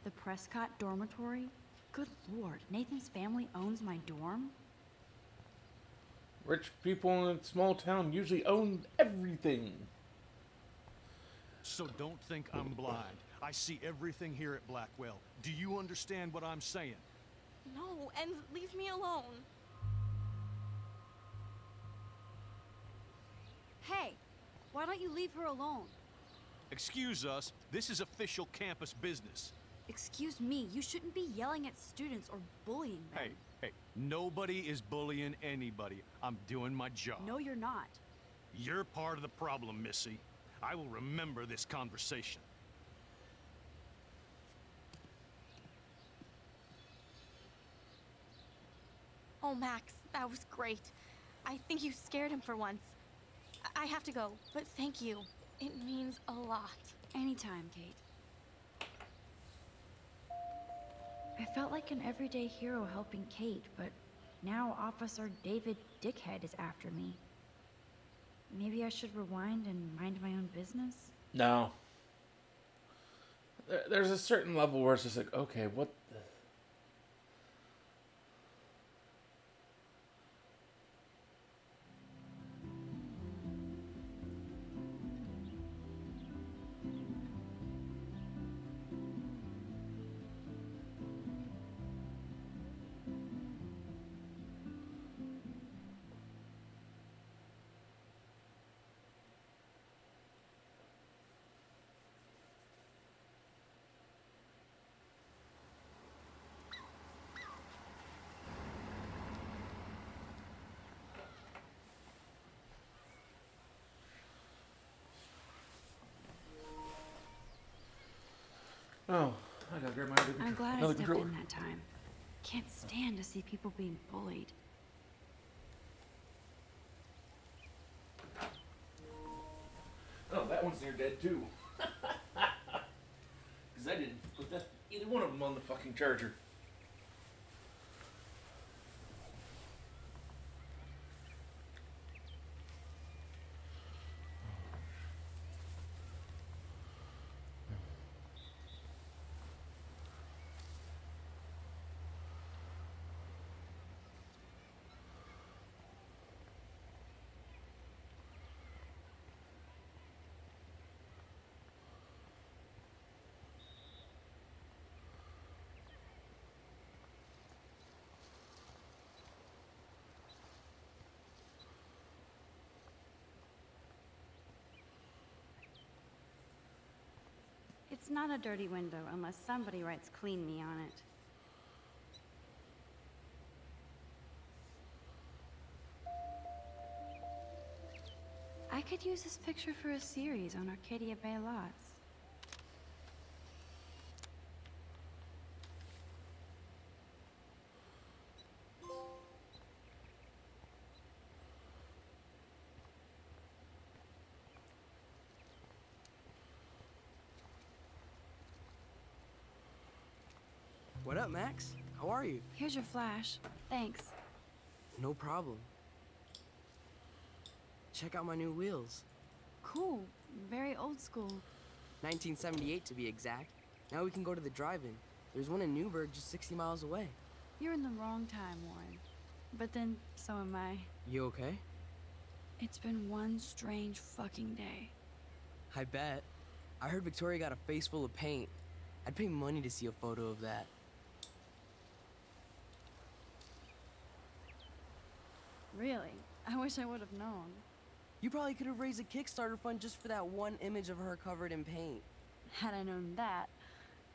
I: The Prescott dormitory? Good lord, Nathan's family owns my dorm?
A: Rich people in a small town usually own everything.
M: So don't think I'm blind. I see everything here at Blackwell. Do you understand what I'm saying?
E: No, and leave me alone.
B: Hey, why don't you leave her alone?
M: Excuse us, this is official campus business.
B: Excuse me, you shouldn't be yelling at students or bullying them.
M: Hey, nobody is bullying anybody. I'm doing my job.
B: No, you're not.
M: You're part of the problem, Missy. I will remember this conversation.
E: Oh, Max, that was great. I think you scared him for once. I have to go, but thank you. It means a lot.
I: Anytime, Kate. I felt like an everyday hero helping Kate, but now Officer David Dickhead is after me. Maybe I should rewind and mind my own business?
A: No. There's a certain level where it's just like, okay, what the... Oh, I gotta grab my other
I: I'm glad I
A: another
I: stepped
A: controller.
I: in that time. Can't stand to see people being bullied.
A: Oh, that one's near dead too. Because I didn't put either one of them on the fucking charger.
I: It's not a dirty window unless somebody writes "clean me" on it. I could use this picture for a series on Arcadia Bay lots.
F: What up, Max? How are you?
I: Here's your flash. Thanks.
F: No problem. Check out my new wheels.
I: Cool. Very old school.
F: 1978 to be exact. Now we can go to the drive-in. There's one in Newburgh just 60 miles away.
I: You're in the wrong time, Warren. But then, so am I.
F: You okay?
I: It's been one strange fucking day.
F: I bet. I heard Victoria got a face full of paint. I'd pay money to see a photo of that.
B: Really? I wish I would have known.
N: You probably could have raised a Kickstarter fund just for that one image of her covered in paint.
B: Had I known that.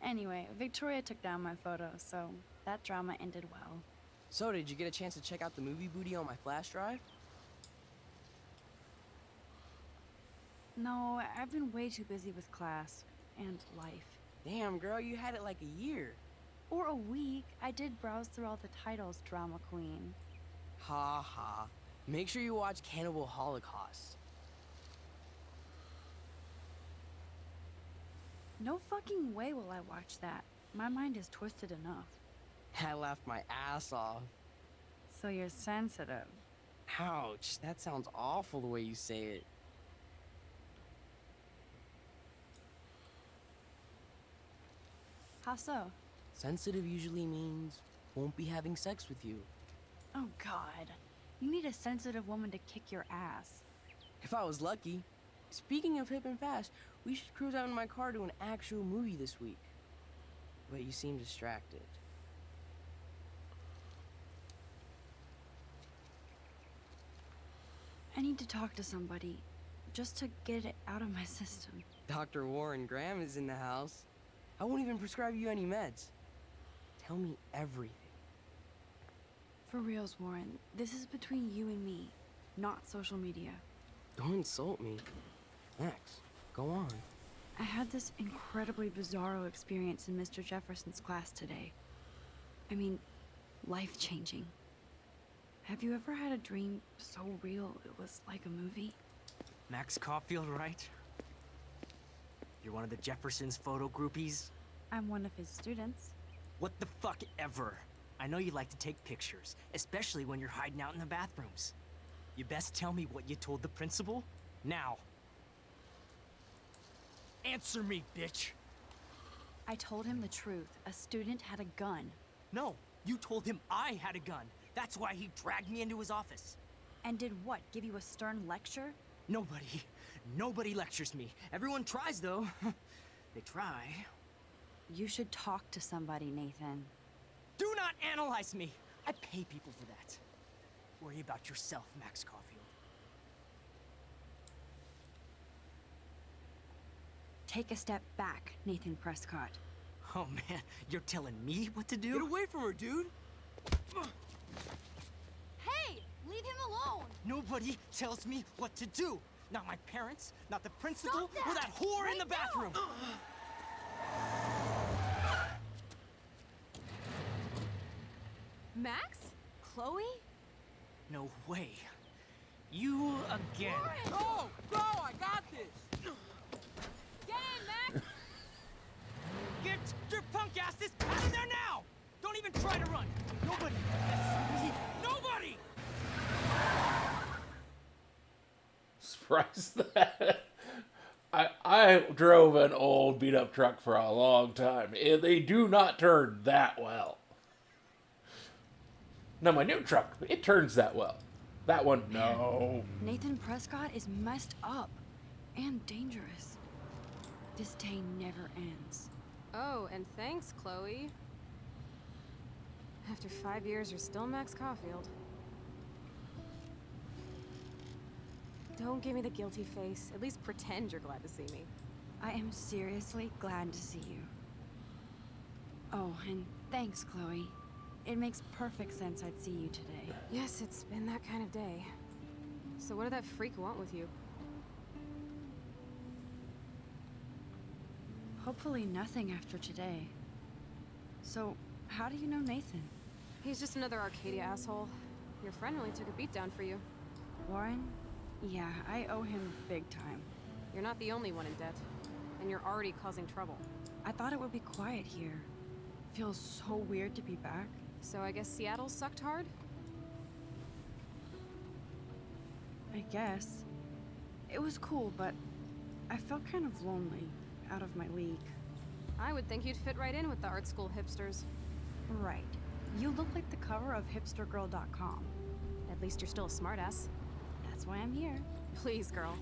B: Anyway, Victoria took down my photo, so that drama ended well.
N: So, did you get a chance to check out the movie booty on my flash drive?
B: No, I've been way too busy with class and life.
N: Damn, girl, you had it like a year.
B: Or a week. I did browse through all the titles, drama queen.
N: Ha ha. Make sure you watch Cannibal Holocaust.
B: No fucking way will I watch that. My mind is twisted enough.
N: I laughed my ass off.
B: So you're sensitive.
N: Ouch, that sounds awful the way you say it.
B: How so?
N: Sensitive usually means won't be having sex with you.
B: Oh god. You need a sensitive woman to kick your ass.
N: If I was lucky. Speaking of hip and fast, we should cruise out in my car to an actual movie this week. But you seem distracted.
B: I need to talk to somebody, just to get it out of my system.
N: Dr. Warren Graham is in the house. I won't even prescribe you any meds. Tell me everything.
B: For reals, Warren, this is between you and me, not social media.
N: Don't insult me. Max, go on.
B: I had this incredibly bizarro experience in Mr. Jefferson's class today. I mean, life-changing. Have you ever had a dream so real it was like a movie?
F: Max Caulfield, right? You're one of the Jefferson's photo groupies?
B: I'm one of his students.
F: What the fuck ever? I know you like to take pictures, especially when you're hiding out in the bathrooms. You best tell me what you told the principal, now. Answer me, bitch!
B: I told him the truth. A student had a gun.
F: No, you told him I had a gun. That's why he dragged me into his office.
B: And did what, give you a stern lecture?
F: Nobody lectures me. Everyone tries, though. They try.
B: You should talk to somebody, Nathan.
F: Do not analyze me! I pay people for that. Worry about yourself, Max Caulfield.
B: Take a step back, Nathan Prescott.
F: Oh man, you're telling me what to do?
N: Get away from her, dude!
D: Hey! Leave him alone!
F: Nobody tells me what to do. Not my parents, not the principal,
D: Stop that!
F: or that whore
D: Right
F: in the bathroom.
G: Max? Chloe?
F: No way. You again.
N: Go! Go! I got this!
G: Get in, Max!
F: Get your punk asses out of there now! Don't even try to run. Nobody. Nobody!
A: Surprised that. I drove an old beat up truck for a long time, and they do not turn that well. Now my new truck, it turns that well. That one, no.
B: Nathan Prescott is messed up and dangerous. This day never ends.
G: Oh, and thanks, Chloe. After 5 years, you're still Max Caulfield. Don't give me the guilty face. At least pretend you're glad to see me.
B: I am seriously glad to see you. Oh, and thanks, Chloe. It makes perfect sense I'd see you today.
G: Yes, it's been that kind of day. So what did that freak want with you?
B: Hopefully nothing after today. So, how do you know Nathan?
G: He's just another Arcadia asshole. Your friend really took a beat down for you.
B: Warren? Yeah, I owe him big time.
G: You're not the only one in debt. And you're already causing trouble.
B: I thought it would be quiet here. Feels so weird to be back.
G: So I guess Seattle sucked hard?
B: I guess. It was cool, but I felt kind of lonely, out of my league.
G: I would think you'd fit right in with the art school hipsters.
B: Right. You look like the cover of hipstergirl.com.
G: At least you're still a smartass.
B: That's why I'm here.
G: Please, girl.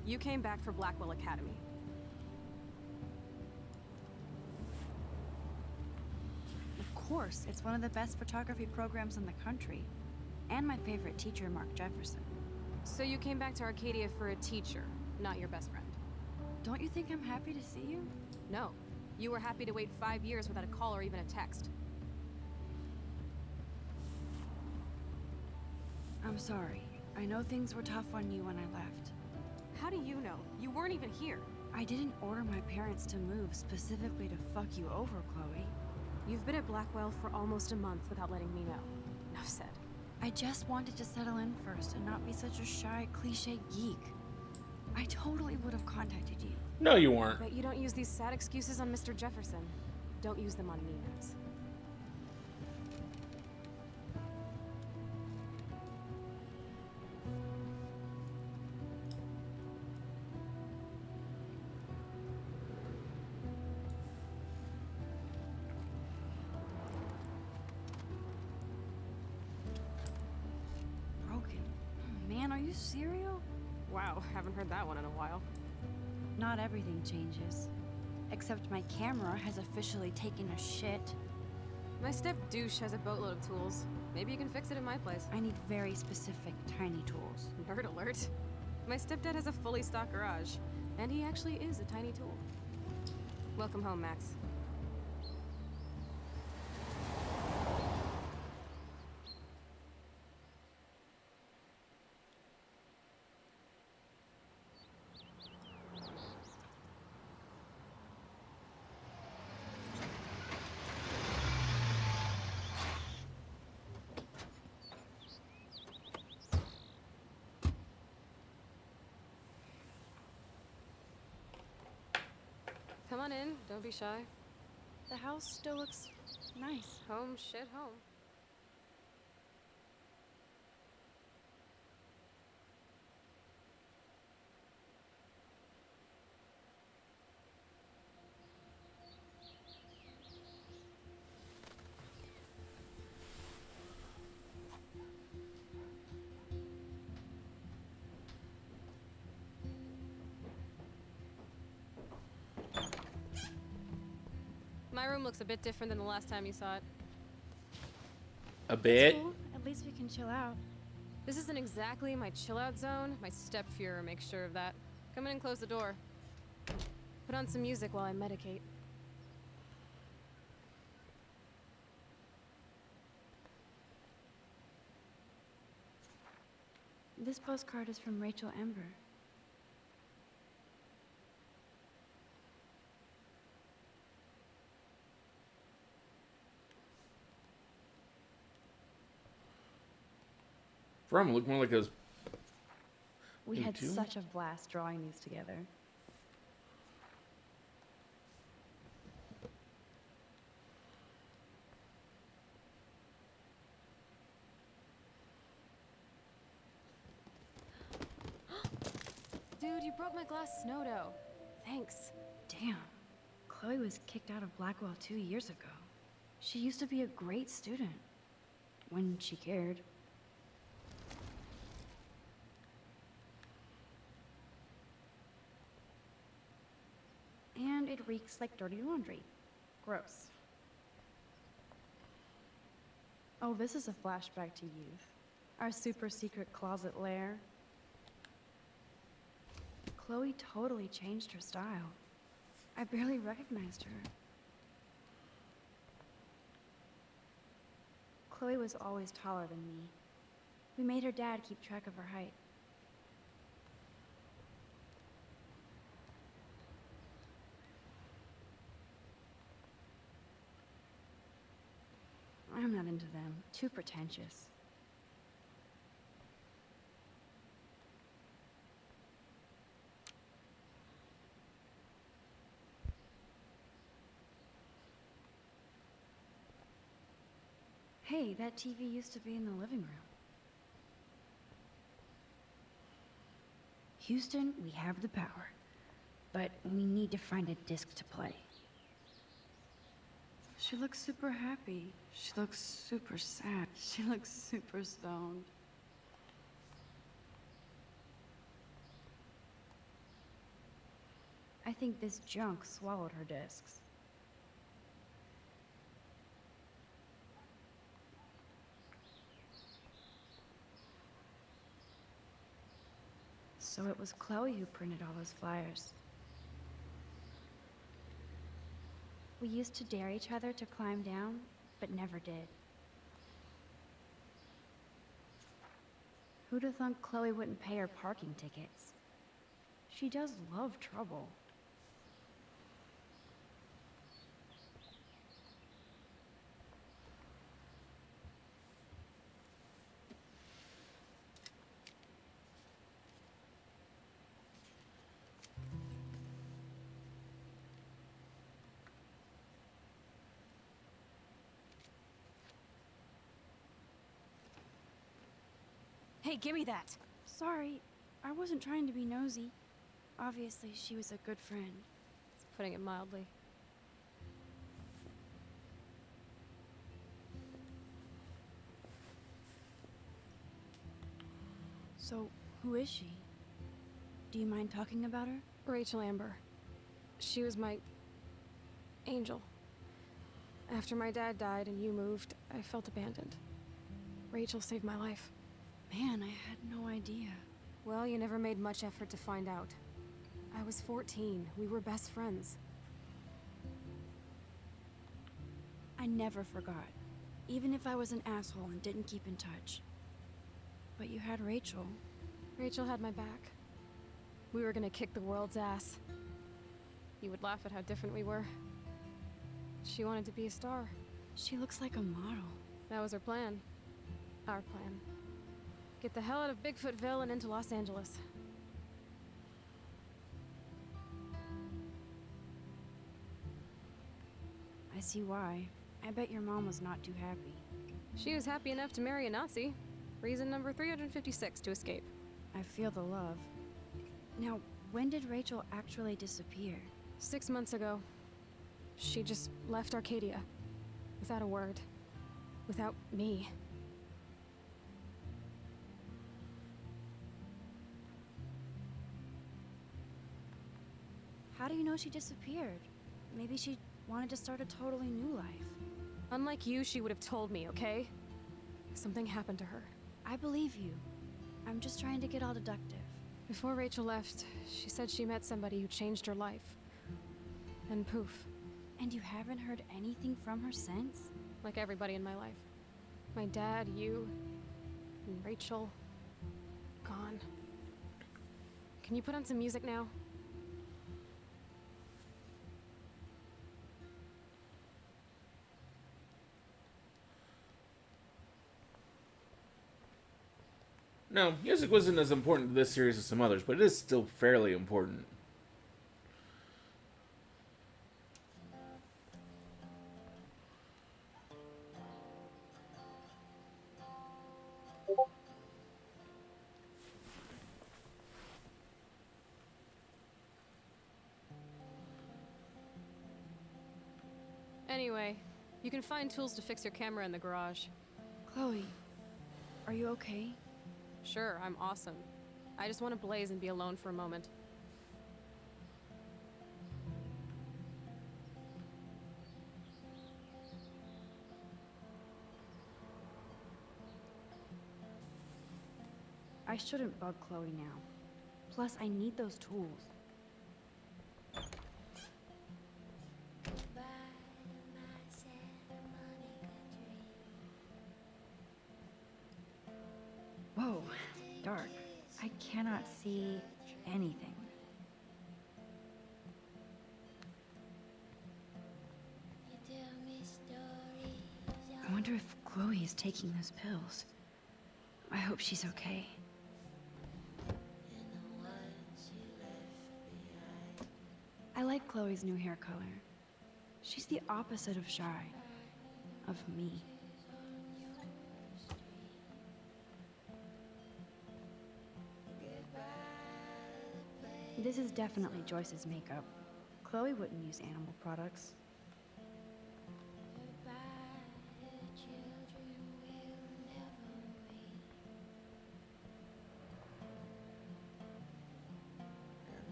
G: You came back for Blackwell Academy.
B: Of course, it's one of the best photography programs in the country.
I: And my favorite teacher, Mark Jefferson.
G: So you came back to Arcadia for a teacher, not your best friend.
I: Don't you think I'm happy to see you?
G: No. You were happy to wait 5 years without a call or even a text.
I: I'm sorry. I know things were tough on you when I left.
G: How do you know? You weren't even here.
I: I didn't order my parents to move specifically to fuck you over, Chloe.
G: You've been at Blackwell for almost a month without letting me know. Enough said.
I: I just wanted to settle in first and not be such a shy, cliche geek. I totally would have contacted you.
A: No, you weren't.
G: But you don't use these sad excuses on Mr. Jefferson. Don't use them on me, Max.
I: Broken. Man, are you serial?
G: Wow, haven't heard that one in a while.
I: Not everything changes. Except my camera has officially taken a shit.
G: My step douche has a boatload of tools. Maybe you can fix it in my place.
I: I need very specific, tiny tools.
G: Nerd alert. My stepdad has a fully stocked garage, and he actually is a tiny tool. Welcome home, Max. Come on in, don't be shy.
I: The house still looks nice.
G: Home, shit, home. My room looks a bit different than the last time you saw it.
A: A bit?
I: Cool. At least we can chill out.
G: This isn't exactly my chill-out zone. My step-Fuhrer makes sure of that. Come in and close the door. Put on some music while I medicate.
I: This postcard is from Rachel Ember.
A: From look more like those.
I: We had
A: too?
I: such a blast drawing these together.
G: Dude, you broke my glass snow dough. Thanks.
I: Damn. Chloe was kicked out of Blackwell 2 years ago. She used to be a great student. When she cared. And it reeks like dirty laundry. Gross. Oh, this is a flashback to youth. Our super secret closet lair. Chloe totally changed her style. I barely recognized her. Chloe was always taller than me. We made her dad keep track of her height. I'm not into them. Too pretentious. Hey, that TV used to be in the living room. Houston, we have the power, but we need to find a disc to play. She looks super happy. She looks super sad. She looks super stoned. I think this junk swallowed her discs. So it was Chloe who printed all those flyers. We used to dare each other to climb down, but never did. Who'd have thought Chloe wouldn't pay her parking tickets? She does love trouble.
E: Hey, give me that.
I: Sorry, I wasn't trying to be nosy. Obviously, she was a good friend.
G: It's putting it mildly.
I: So, who is she? Do you mind talking about her?
G: Rachel Amber. She was my angel. After my dad died and you moved, I felt abandoned. Rachel saved my life.
I: Man, I had no idea.
G: Well, you never made much effort to find out. I was 14. We were best friends.
I: I never forgot. Even if I was an asshole and didn't keep in touch. But you had Rachel.
G: Rachel had my back. We were gonna kick the world's ass. You would laugh at how different we were. She wanted to be a star.
I: She looks like a model.
G: That was her plan. Our plan. Get the hell out of Bigfootville and into Los Angeles.
I: I see why. I bet your mom was not too happy.
G: She was happy enough to marry a Nazi. Reason number 356 to escape.
I: I feel the love. Now, when did Rachel actually disappear?
G: 6 months ago. She just left Arcadia. Without a word. Without me.
I: How do you know she disappeared? Maybe she wanted to start a totally new life.
G: Unlike you, she would have told me, okay? Something happened to her.
I: I believe you. I'm just trying to get all deductive.
G: Before Rachel left, she said she met somebody who changed her life. And poof.
I: And you haven't heard anything from her since?
G: Like everybody in my life. My dad, you, and Rachel. Gone. Can you put on some music now?
A: Now, music wasn't as important to this series as some others, but it is still fairly important.
G: Anyway, you can find tools to fix your camera in the garage.
I: Chloe, are you okay?
G: Sure, I'm awesome. I just want to blaze and be alone for a moment.
I: I shouldn't bug Chloe now. Plus, I need those tools. Whoa, dark. I cannot see anything. I wonder if Chloe is taking those pills. I hope she's okay. I like Chloe's new hair color. She's the opposite of shy. Of me. This is definitely Joyce's makeup. Chloe wouldn't use animal products.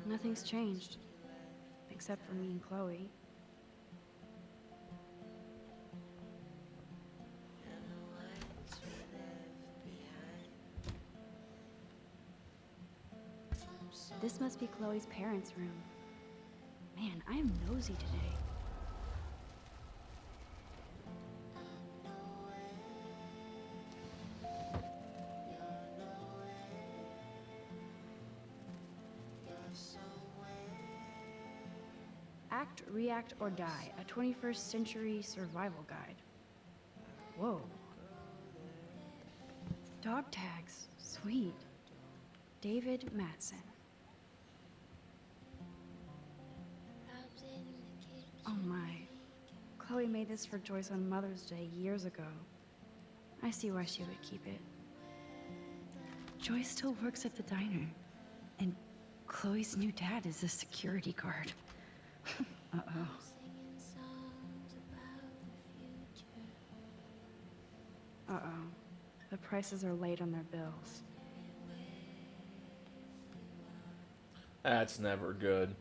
I: Nothing's changed. Except for me and Chloe. This must be Chloe's parents' room. Man, I am nosy today. Act, React, or Die, a 21st Century Survival Guide. Whoa. Dog tags, sweet. David Matson. Oh my. Chloe made this for Joyce on Mother's Day years ago. I see why she would keep it. Joyce still works at the diner. And Chloe's new dad is a security guard. Uh-oh. Uh-oh. The prices are late on their bills.
A: That's never good.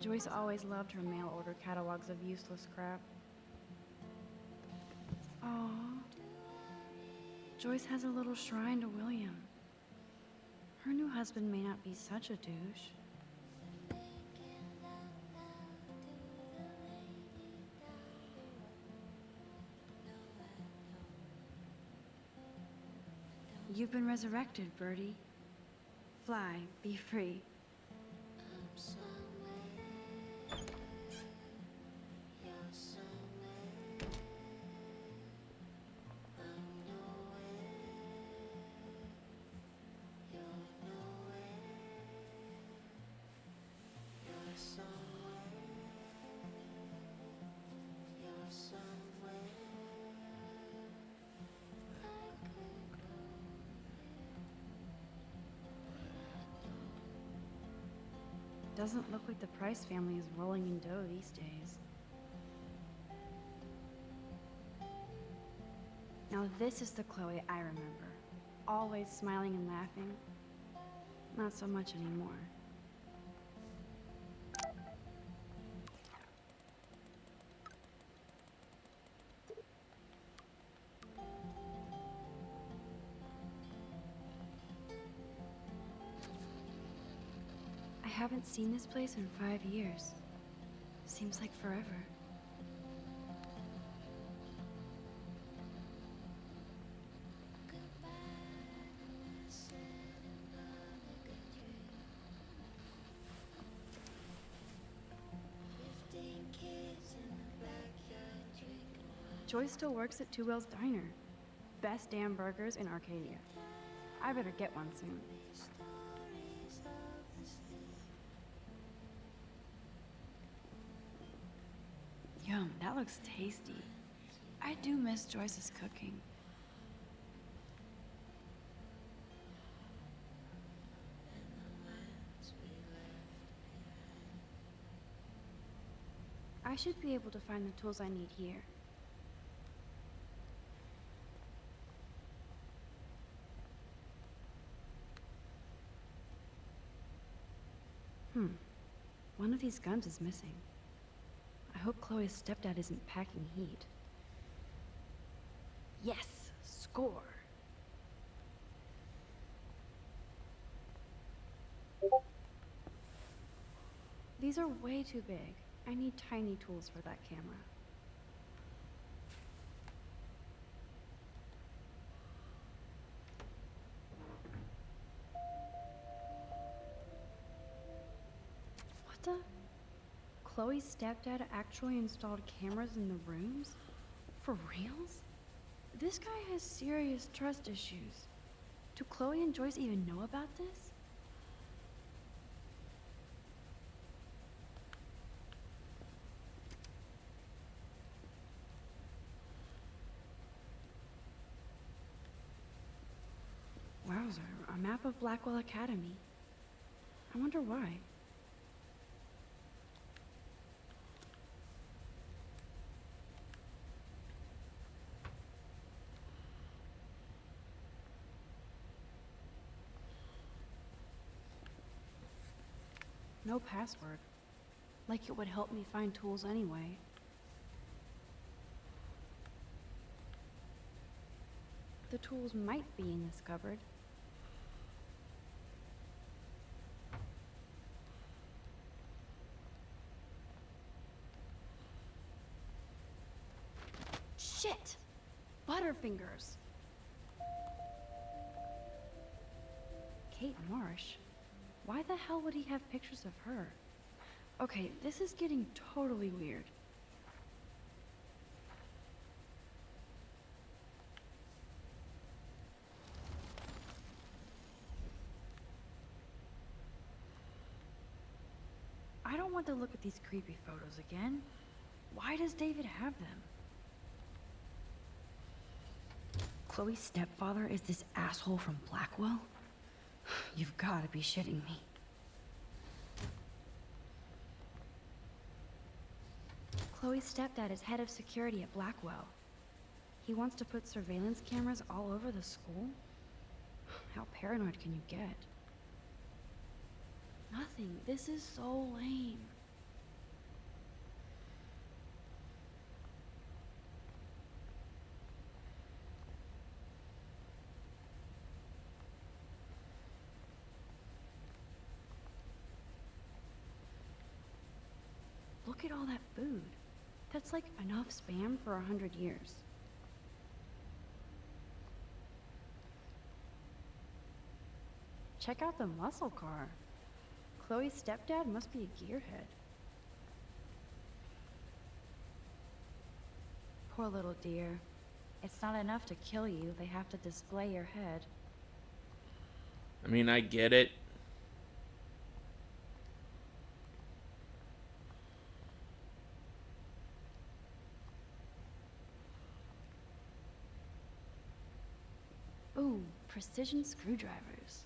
I: Joyce always loved her mail order catalogs of useless crap. Aww. Joyce has a little shrine to William. Her new husband may not be such a douche. You've been resurrected, Birdie. Fly, be free. Doesn't look like the Price family is rolling in dough these days. Now this is the Chloe I remember. Always smiling and laughing. Not so much anymore. I haven't seen this place in 5 years. Seems like forever. Joyce still works at Two Whales Diner. Best damn burgers in Arcadia. I better get one soon. Yum, that looks tasty. I do miss Joyce's cooking. I should be able to find the tools I need here. One of these guns is missing. I hope Chloe's stepdad isn't packing heat. Yes! Score! These are way too big. I need tiny tools for that camera. What the? Chloe's stepdad actually installed cameras in the rooms? For reals? This guy has serious trust issues. Do Chloe and Joyce even know about this? Wowzer, a map of Blackwell Academy. I wonder why. No password. Like it would help me find tools anyway. The tools might be in this cupboard. Shit! Butterfingers! Kate Marsh? Why the hell would he have pictures of her? Okay, this is getting totally weird. I don't want to look at these creepy photos again. Why does David have them? Chloe's stepfather is this asshole from Blackwell? You've got to be shitting me. Chloe's stepdad is head of security at Blackwell. He wants to put surveillance cameras all over the school? How paranoid can you get? Nothing. This is so lame. Look at all that food. That's like enough spam for 100 years. Check out the muscle car. Chloe's stepdad must be a gearhead. Poor little dear. It's not enough to kill you, they have to display your head.
A: I mean, I get it.
I: Ooh, precision screwdrivers.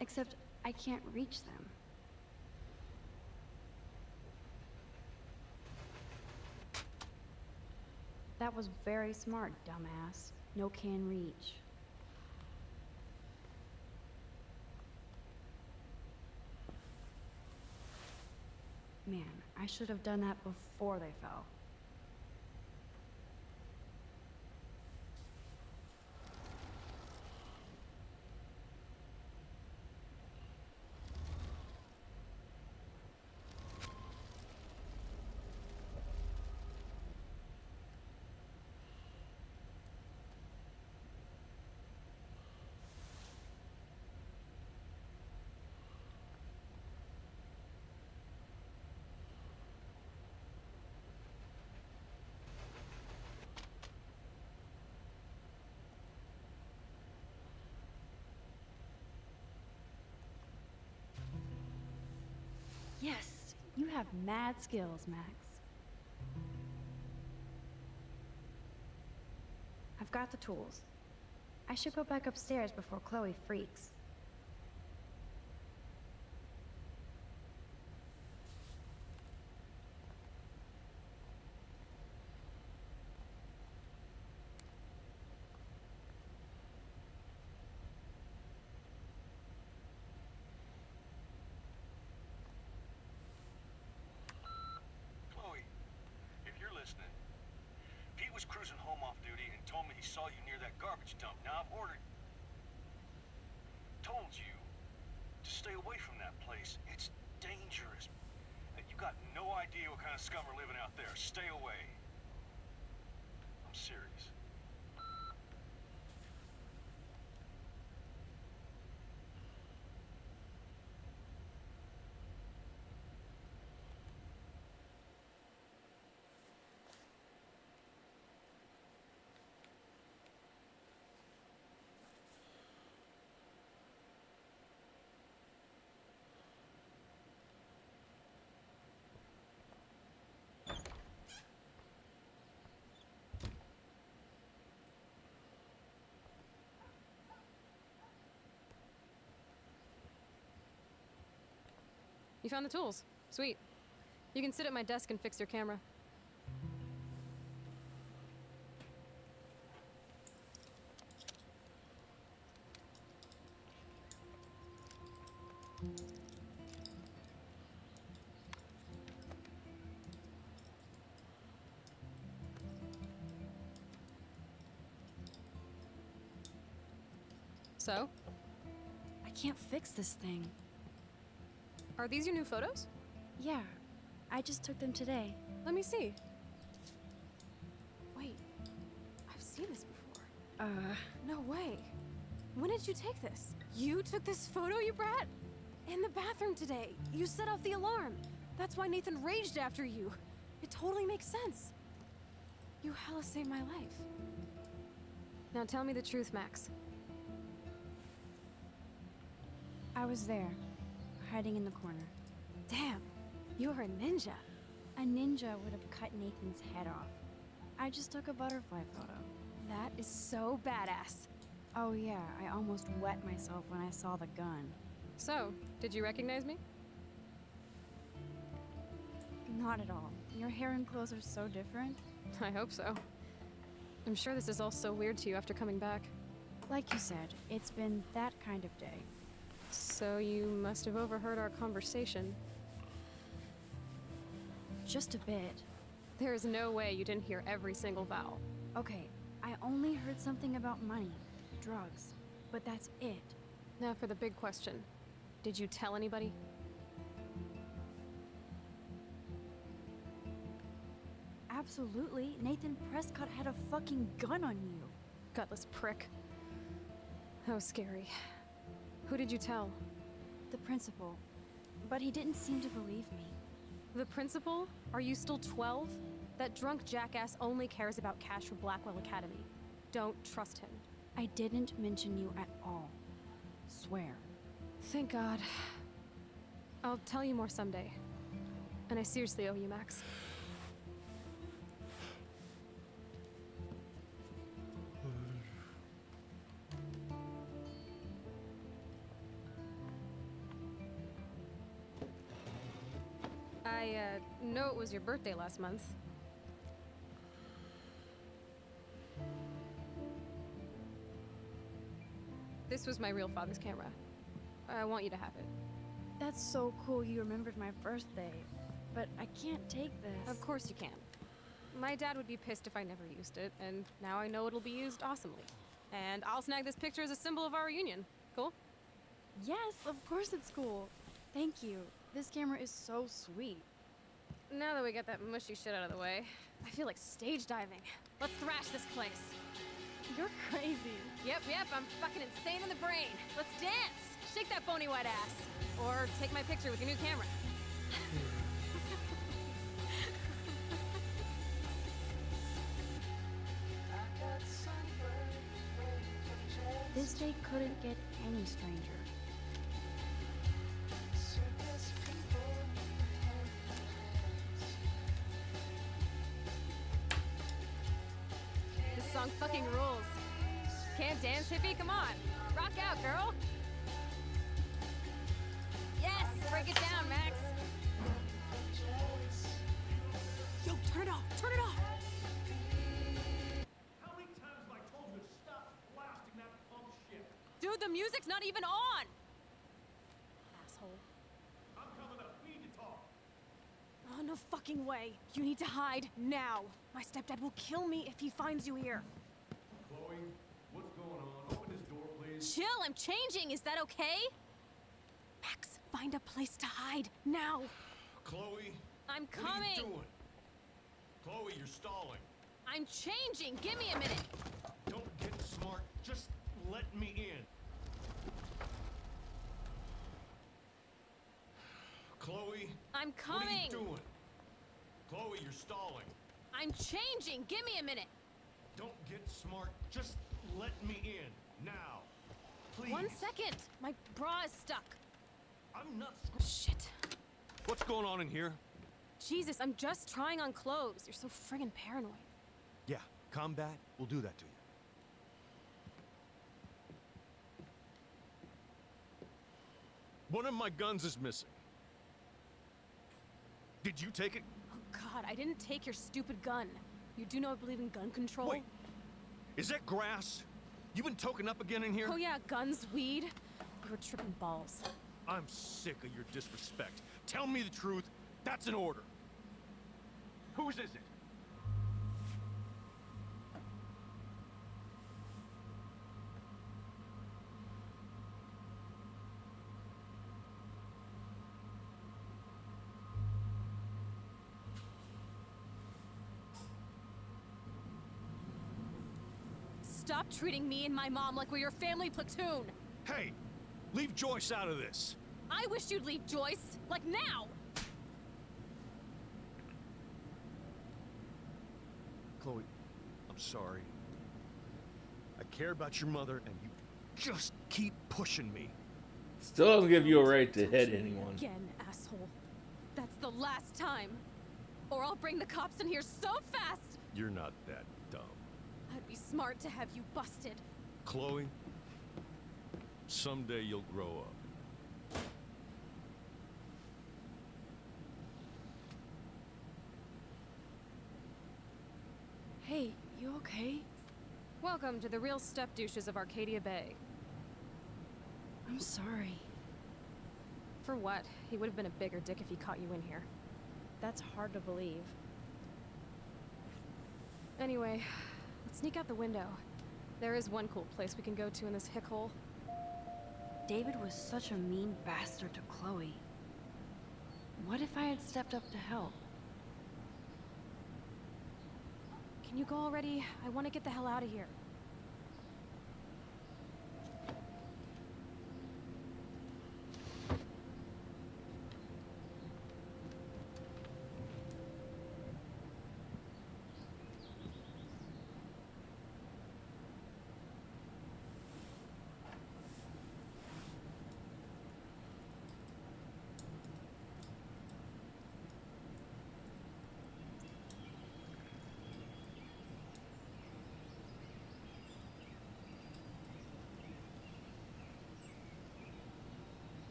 I: Except I can't reach them. That was very smart, dumbass. No can reach. Man, I should have done that before they fell. Yes, you have mad skills, Max. I've got the tools. I should go back upstairs before Chloe freaks.
M: Was cruising home off duty and told me he saw you near that garbage dump. Now I've told you to stay away from that place. It's dangerous. You got no idea what kind of scum are living out there. Stay away. I'm serious.
G: You found the tools. Sweet. You can sit at my desk and fix your camera. So?
I: I can't fix this thing.
G: Are these your new photos?
I: Yeah, I just took them today.
G: Let me see. Wait, I've seen this before. No way. When did you take this? You took this photo, you brat? In the bathroom today. You set off the alarm. That's why Nathan raged after you. It totally makes sense. You hella saved my life. Now tell me the truth, Max.
I: I was there, hiding in the corner.
G: Damn, you're a ninja.
I: A ninja would have cut Nathan's head off. I just took a butterfly photo.
G: That is so badass.
I: Oh yeah, I almost wet myself when I saw the gun.
G: So, did you recognize me?
I: Not at all. Your hair and clothes are so different.
G: I hope so. I'm sure this is all so weird to you after coming back.
I: Like you said, it's been that kind of day.
G: So you must have overheard our conversation.
I: Just a bit.
G: There is no way you didn't hear every single vowel.
I: Okay, I only heard something about money, drugs, but that's it.
G: Now for the big question. Did you tell anybody?
I: Absolutely. Nathan Prescott had a fucking gun on you.
G: Gutless prick. That was scary. Who did you tell?
I: The principal. But he didn't seem to believe me.
G: The principal? Are you still 12? That drunk jackass only cares about cash for Blackwell Academy. Don't trust him.
I: I didn't mention you at all. Swear.
G: Thank God. I'll tell you more someday. And I seriously owe you, Max. I know it was your birthday last month. This was my real father's camera. I want you to have it.
I: That's so cool you remembered my birthday. But I can't take this.
G: Of course you can. My dad would be pissed if I never used it, and now I know it'll be used awesomely. And I'll snag this picture as a symbol of our reunion. Cool?
I: Yes, of course it's cool. Thank you. This camera is so sweet.
G: Now that we got that mushy shit out of the way, I feel like stage diving. Let's thrash this place.
I: You're crazy.
G: Yep, I'm fucking insane in the brain. Let's dance! Shake that bony white ass. Or take my picture with your new camera.
I: This day couldn't get any stranger.
G: This song fucking rules. Can't dance, hippie? Come on. Rock out, girl. Yes! Break it down, Max. Yo, turn it off! Turn it off!
M: How many times have I told you to stop blasting that pump shit?
G: Dude, the music's not even on! Asshole.
M: I'm coming up. We need to talk.
G: Oh, no fucking way. You need to hide now. My stepdad will kill me if he finds you here.
M: Chloe, what's going on? Open this door, please.
G: Chill, I'm changing. Is that okay? Max, find a place to hide now.
H: Chloe,
G: I'm
H: what are
G: coming.
H: you doing? Chloe, you're stalling.
G: I'm changing. Give me a minute.
H: Don't get smart. Just let me in. Chloe,
G: I'm coming.
H: what are you doing? Chloe, you're stalling.
G: I'm changing. Give me a minute.
H: Don't get smart. Just let me in. Now. Please.
G: 1 second. My bra is stuck.
H: I'm not...
G: Shit.
H: What's going on in here?
G: Jesus, I'm just trying on clothes. You're so friggin' paranoid.
H: Yeah, combat will do that to you. One of my guns is missing. Did you take it?
G: Oh God, I didn't take your stupid gun. You do know I believe in gun control?
H: Wait, is that grass? You been token up again in here?
G: Oh yeah, guns, weed. You were tripping balls.
H: I'm sick of your disrespect. Tell me the truth. That's an order. Whose is it?
G: stop treating me and my mom like we're your family platoon?
O: Hey, leave Joyce out of this.
G: I wish you'd leave Joyce, like now!
O: Chloe, I'm sorry. I care about your mother, and you just keep pushing me.
A: Still doesn't give you a right to hit anyone.
G: Again, asshole. That's the last time. Or I'll bring the cops in here so fast!
O: You're not that dumb.
G: I'd be smart to have you busted.
O: Chloe, someday you'll grow up.
G: Hey, you okay? Welcome to the real step douches of Arcadia Bay. I'm sorry. For what? He would have been a bigger dick if he caught you in here. That's hard to believe. Anyway, let's sneak out the window. There is one cool place we can go to in this hick hole.
I: David was such a mean bastard to Chloe. What if I had stepped up to help?
G: Can you go already? I want to get the hell out of here.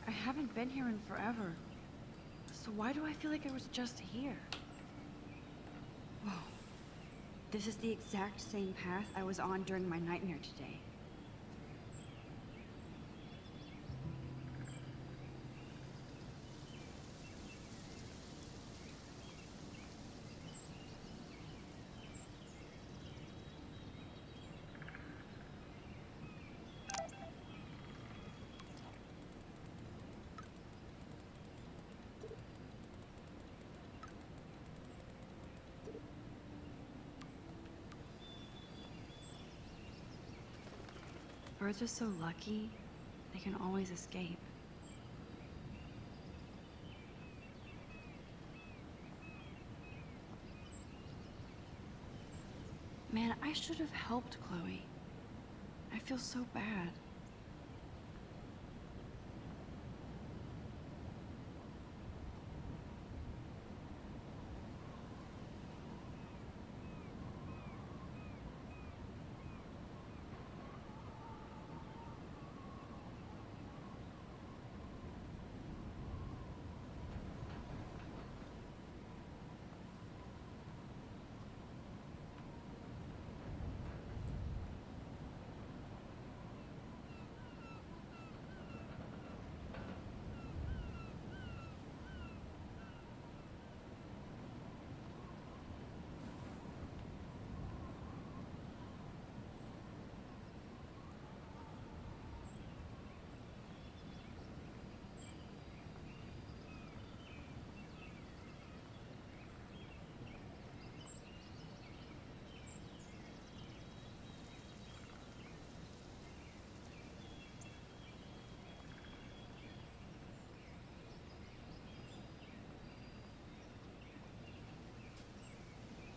I: I haven't been here in forever. So why do I feel like I was just here? Whoa. This is the exact same path I was on during my nightmare today. Birds are so lucky, they can always escape. Man, I should have helped Chloe. I feel so bad.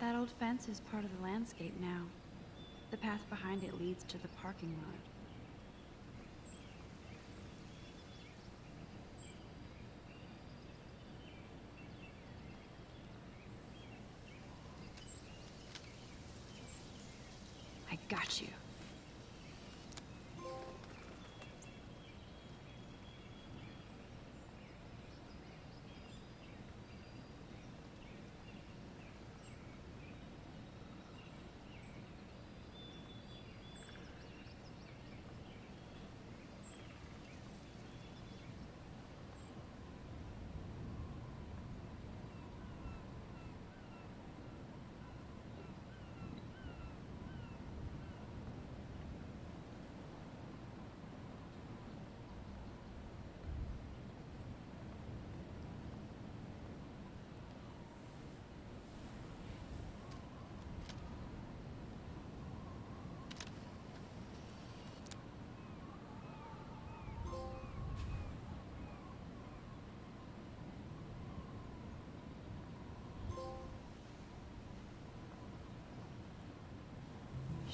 I: That old fence is part of the landscape now. The path behind it leads to the parking lot. I got you.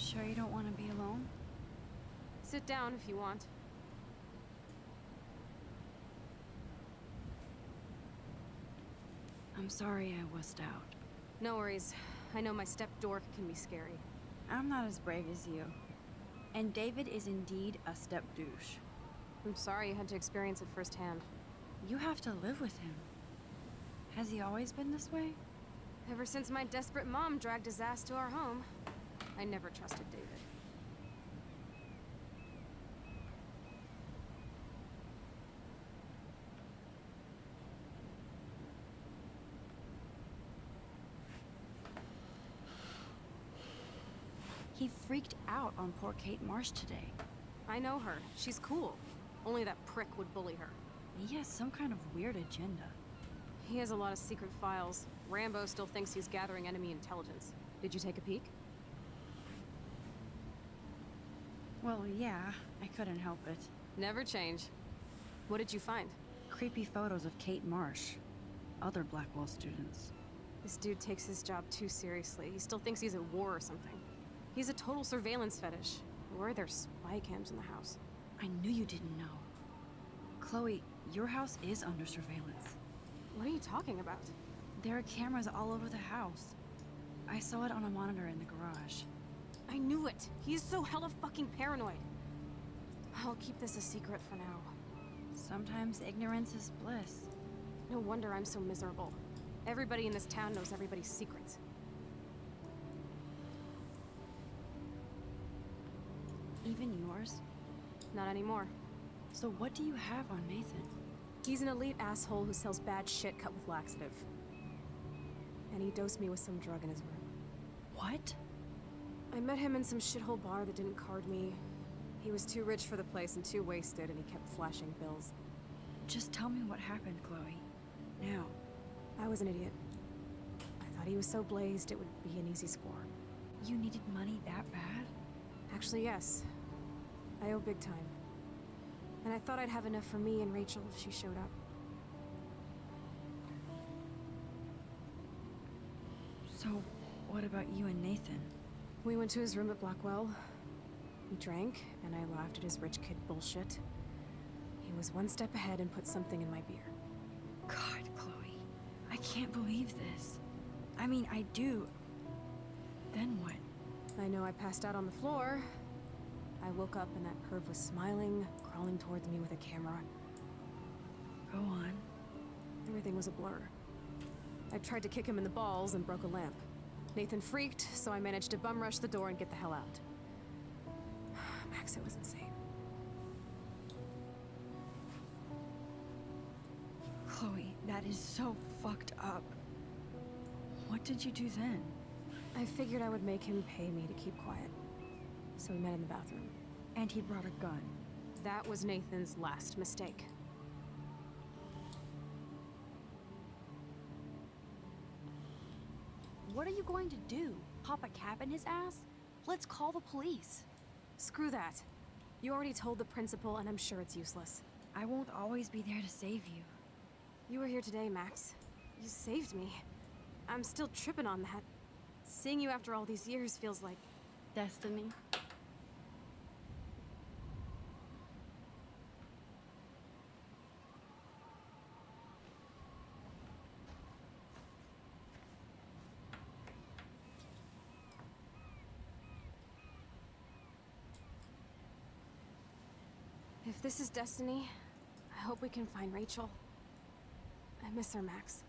I: Sure you don't want to be alone?
G: Sit down if you want.
I: I'm sorry I wussed out.
G: No worries. I know my step dork can be scary.
I: I'm not as brave as you. And David is indeed a step douche.
G: I'm sorry you had to experience it firsthand.
I: You have to live with him. Has he always been this way?
G: Ever since my desperate mom dragged his ass to our home, I never trusted David.
I: He freaked out on poor Kate Marsh today.
G: I know her. She's cool. Only that prick would bully her.
I: He has some kind of weird agenda.
G: He has a lot of secret files. Rambo still thinks he's gathering enemy intelligence. Did you take a peek?
I: Well, yeah, I couldn't help it.
G: Never change. What did you find?
I: Creepy photos of Kate Marsh. Other Blackwell students.
G: This dude takes his job too seriously. He still thinks he's at war or something. He's a total surveillance fetish. Where are there spy cams in the house?
I: I knew you didn't know. Chloe, your house is under surveillance.
G: What are you talking about?
I: There are cameras all over the house. I saw it on a monitor in the garage.
G: I knew it! He's so hella fucking paranoid. I'll keep this a secret for now.
I: Sometimes ignorance is bliss.
G: No wonder I'm so miserable. Everybody in this town knows everybody's secrets.
I: Even yours?
G: Not anymore.
I: So what do you have on Nathan?
G: He's an elite asshole who sells bad shit cut with laxative. And he dosed me with some drug in his room.
I: What?
G: I met him in some shithole bar that didn't card me. He was too rich for the place and too wasted, and he kept flashing bills.
I: Just tell me what happened, Chloe. Now.
G: I was an idiot. I thought he was so blazed it would be an easy score.
I: You needed money that bad?
G: Actually, yes. I owe big time. And I thought I'd have enough for me and Rachel if she showed up.
I: So, what about you and Nathan?
G: We went to his room at Blackwell. We drank, and I laughed at his rich kid bullshit. He was one step ahead and put something in my beer.
I: God, Chloe. I can't believe this. I mean, I do. Then what?
G: I know I passed out on the floor. I woke up and that perv was smiling, crawling towards me with a camera.
I: Go on.
G: Everything was a blur. I tried to kick him in the balls and broke a lamp. Nathan freaked, so I managed to bum rush the door and get the hell out. Max, it was insane.
I: Chloe, that is so fucked up. What did you do then?
G: I figured I would make him pay me to keep quiet. So we met in the bathroom.
I: And he brought a gun.
G: That was Nathan's last mistake.
I: What are you going to do? Pop a cap in his ass? Let's call the police.
G: Screw that. You already told the principal, and I'm sure it's useless.
I: I won't always be there to save you.
G: You were here today, Max. You saved me. I'm still tripping on that. Seeing you after all these years feels like...
I: destiny.
G: If this is destiny, I hope we can find Rachel. I miss her, Max.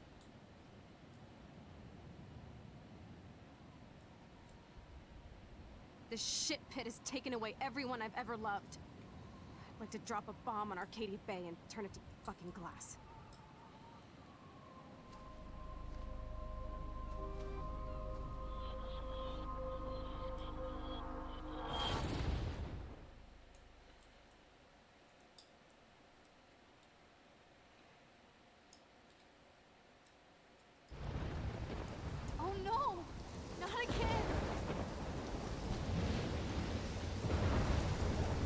G: This shit pit has taken away everyone I've ever loved. I'd like to drop a bomb on Arcadia Bay and turn it to fucking glass.
B: Oh no! Not again!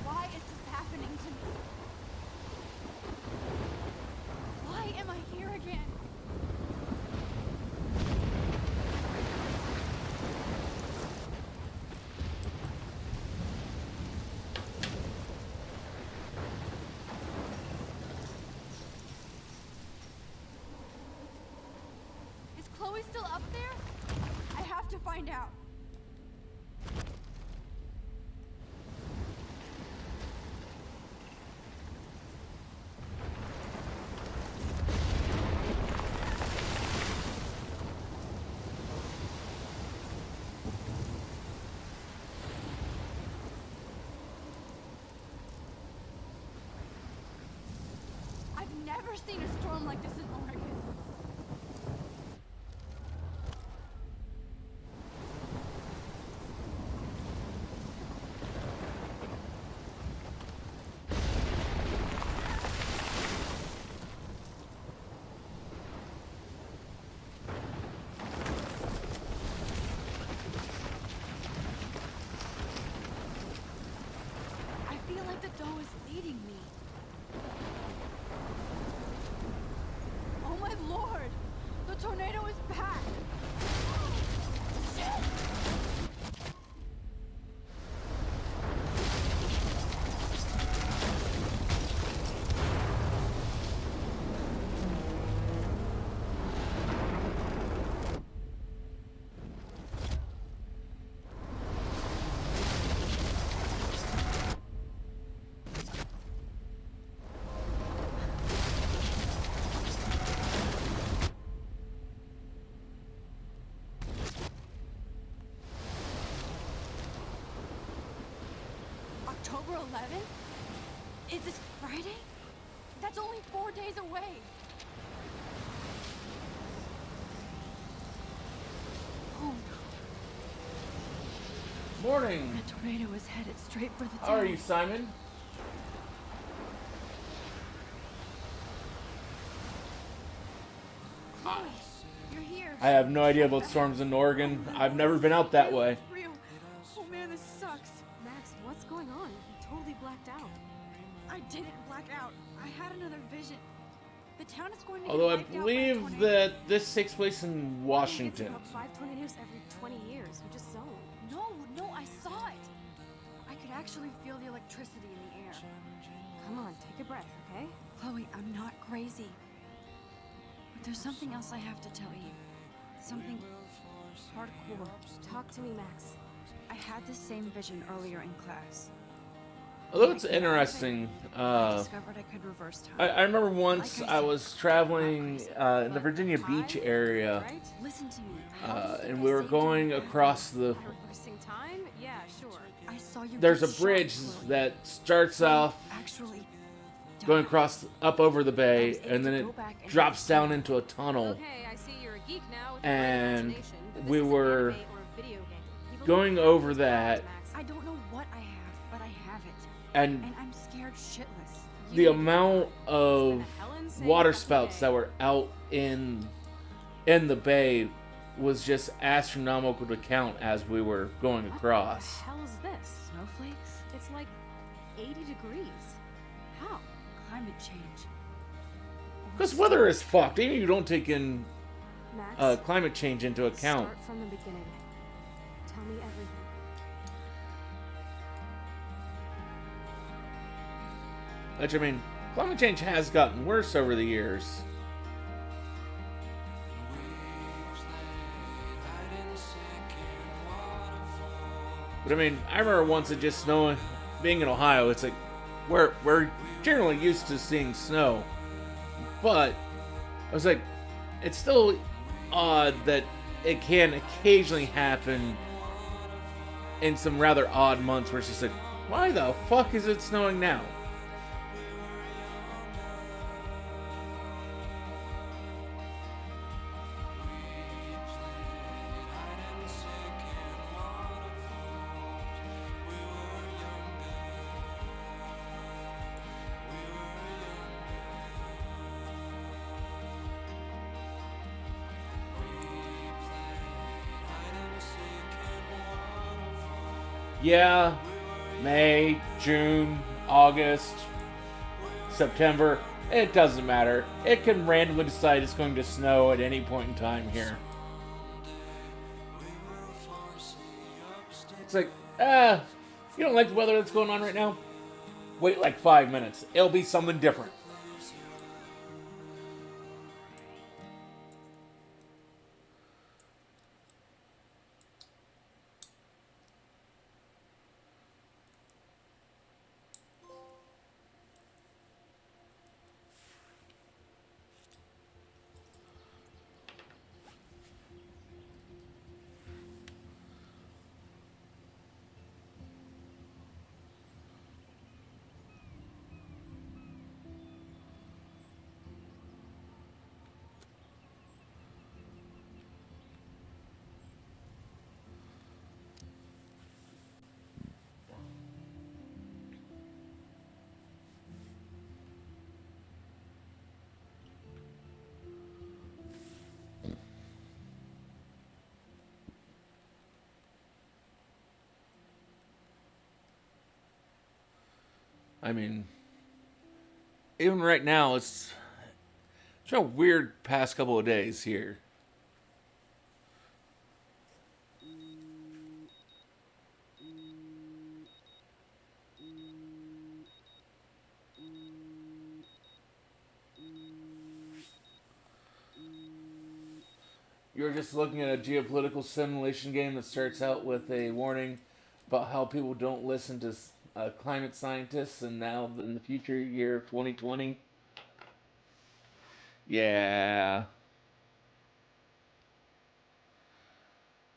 B: Why is this happening to me? Why am I here again? Chloe still up there? I have to find out. I've never seen a storm like this in Oregon. I feel like the dough is leading me. Oh my lord! The tornado is back! Shit! October 11th? Is this Friday? That's only 4 days away. Oh no.
A: Morning.
B: The tornado is headed straight for the town.
A: How are you, Simon?
B: Chloe, you're here.
A: I have no idea about storms in Oregon. I've never been out that way.
G: Real. Oh man, this sucks. Max, what's going on? You totally blacked out.
B: I didn't black out. I had another vision. The town is going to
A: Although I
B: get wiped out by a
A: believe
B: tornado.
A: that this takes place in
G: You get
A: Washington.
G: about 5 tornadoes every 20 years. You just zoned.
B: No, I saw it. I could actually feel the electricity in the air.
G: Come on, take a breath, okay?
B: Chloe, I'm not crazy. But there's something else I have to tell you. Something hardcore.
G: Talk to me, Max.
B: I had the same vision earlier in class.
A: Although it's interesting,
B: I discovered I could reverse time.
A: I remember once
B: Like
A: I was traveling in the Virginia Beach area,
B: Listen to me.
A: and we were going across the.
G: Reversing time? Yeah, sure.
B: I saw you.
A: There's a
B: get shot,
A: bridge
B: Chloe.
A: that starts off
B: Actually,
A: going across up over the bay, and then it drops down into a tunnel.
G: Okay, I see you're a geek now with your
A: And
G: imagination, but
A: we
G: this is an
A: were
G: anime or a video game. People
A: going
G: don't
A: over
G: use
A: that,
G: Max.
B: I don't know what I have, but I have it.
A: and
B: I'm scared shitless.
A: the amount of
G: hell insane
A: water
G: fucking
A: spouts
G: day.
A: that were out in the bay was just astronomical to count as we were going across.
G: What the hell is this?
B: Snowflakes?
G: It's like 80 degrees. How?
B: Climate change.
A: Because weather is fucked. Even if you don't take in
G: Max,
A: climate change into account.
G: start from the beginning. Tell me everything.
A: Which, I mean, climate change has gotten worse over the years. But I mean, I remember once it just snowing, being in Ohio, it's like, we're generally used to seeing snow. But, I was like, it's still odd that it can occasionally happen in some rather odd months where it's just like, why the fuck is it snowing now? Yeah, May, June, August, September, it doesn't matter. It can randomly decide it's going to snow at any point in time here. It's like, you don't like the weather that's going on right now? Wait like 5 minutes. It'll be something different. I mean, even right now, it's a weird past couple of days here. You're just looking at a geopolitical simulation game that starts out with a warning about how people don't listen to climate scientists, and now in the future year of 2020. Yeah.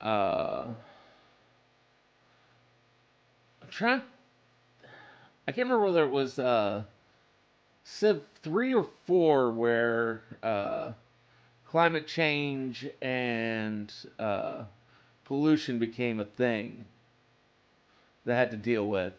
A: I'm trying. I can't remember whether it was Civ 3 or 4 where climate change and pollution became a thing that I had to deal with.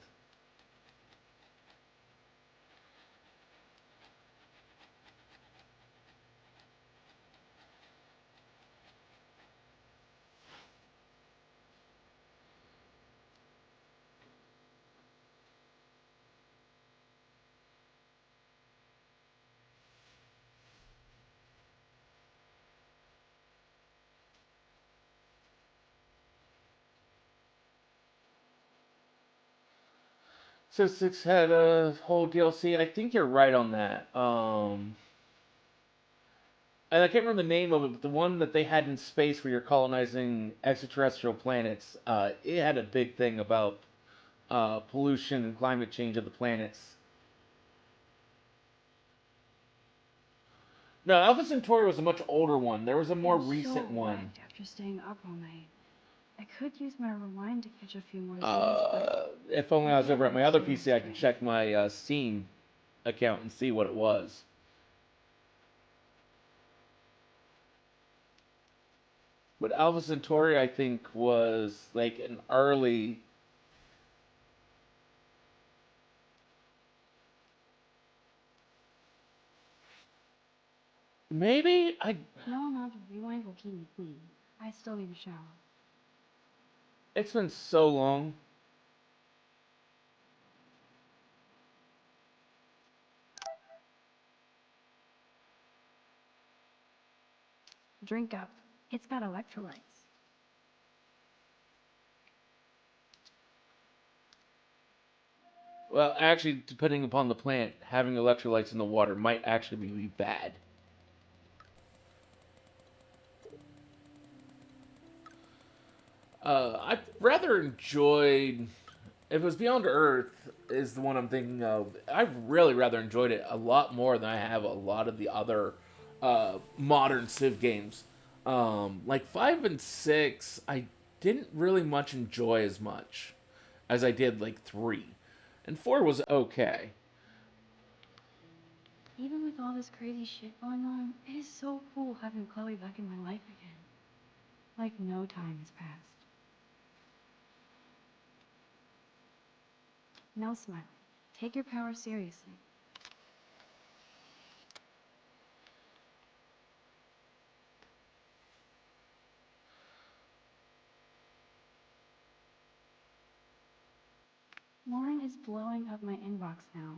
A: So 6 had a whole DLC. I think you're right on that. And I can't remember the name of it, but the one that they had in space where you're colonizing extraterrestrial planets, it had a big thing about pollution and climate change of the planets. No, Alpha Centauri was a much older one. There was a more recent one.
I: After staying up all night, I could use my rewind to catch a few more days, but
A: If only I was over at my other PC, I could check my Steam account and see what it was. But Alpha Centauri, I think, was like an early. Maybe I.
I: no amount of rewind will keep me clean. I still need a shower.
A: It's been so long.
I: Drink up. It's got electrolytes.
A: Well, actually, depending upon the plant, having electrolytes in the water might actually be bad. I rather enjoyed. If it was Beyond Earth, is the one I'm thinking of. I really rather enjoyed it a lot more than I have a lot of the other modern Civ games. Like 5 and 6, I didn't really much enjoy as much as I did like 3, and 4 was okay.
I: Even with all this crazy shit going on, it is so cool having Chloe back in my life again. Like no time has passed. No, Smiley. Take your power seriously. Lauren is blowing up my inbox now.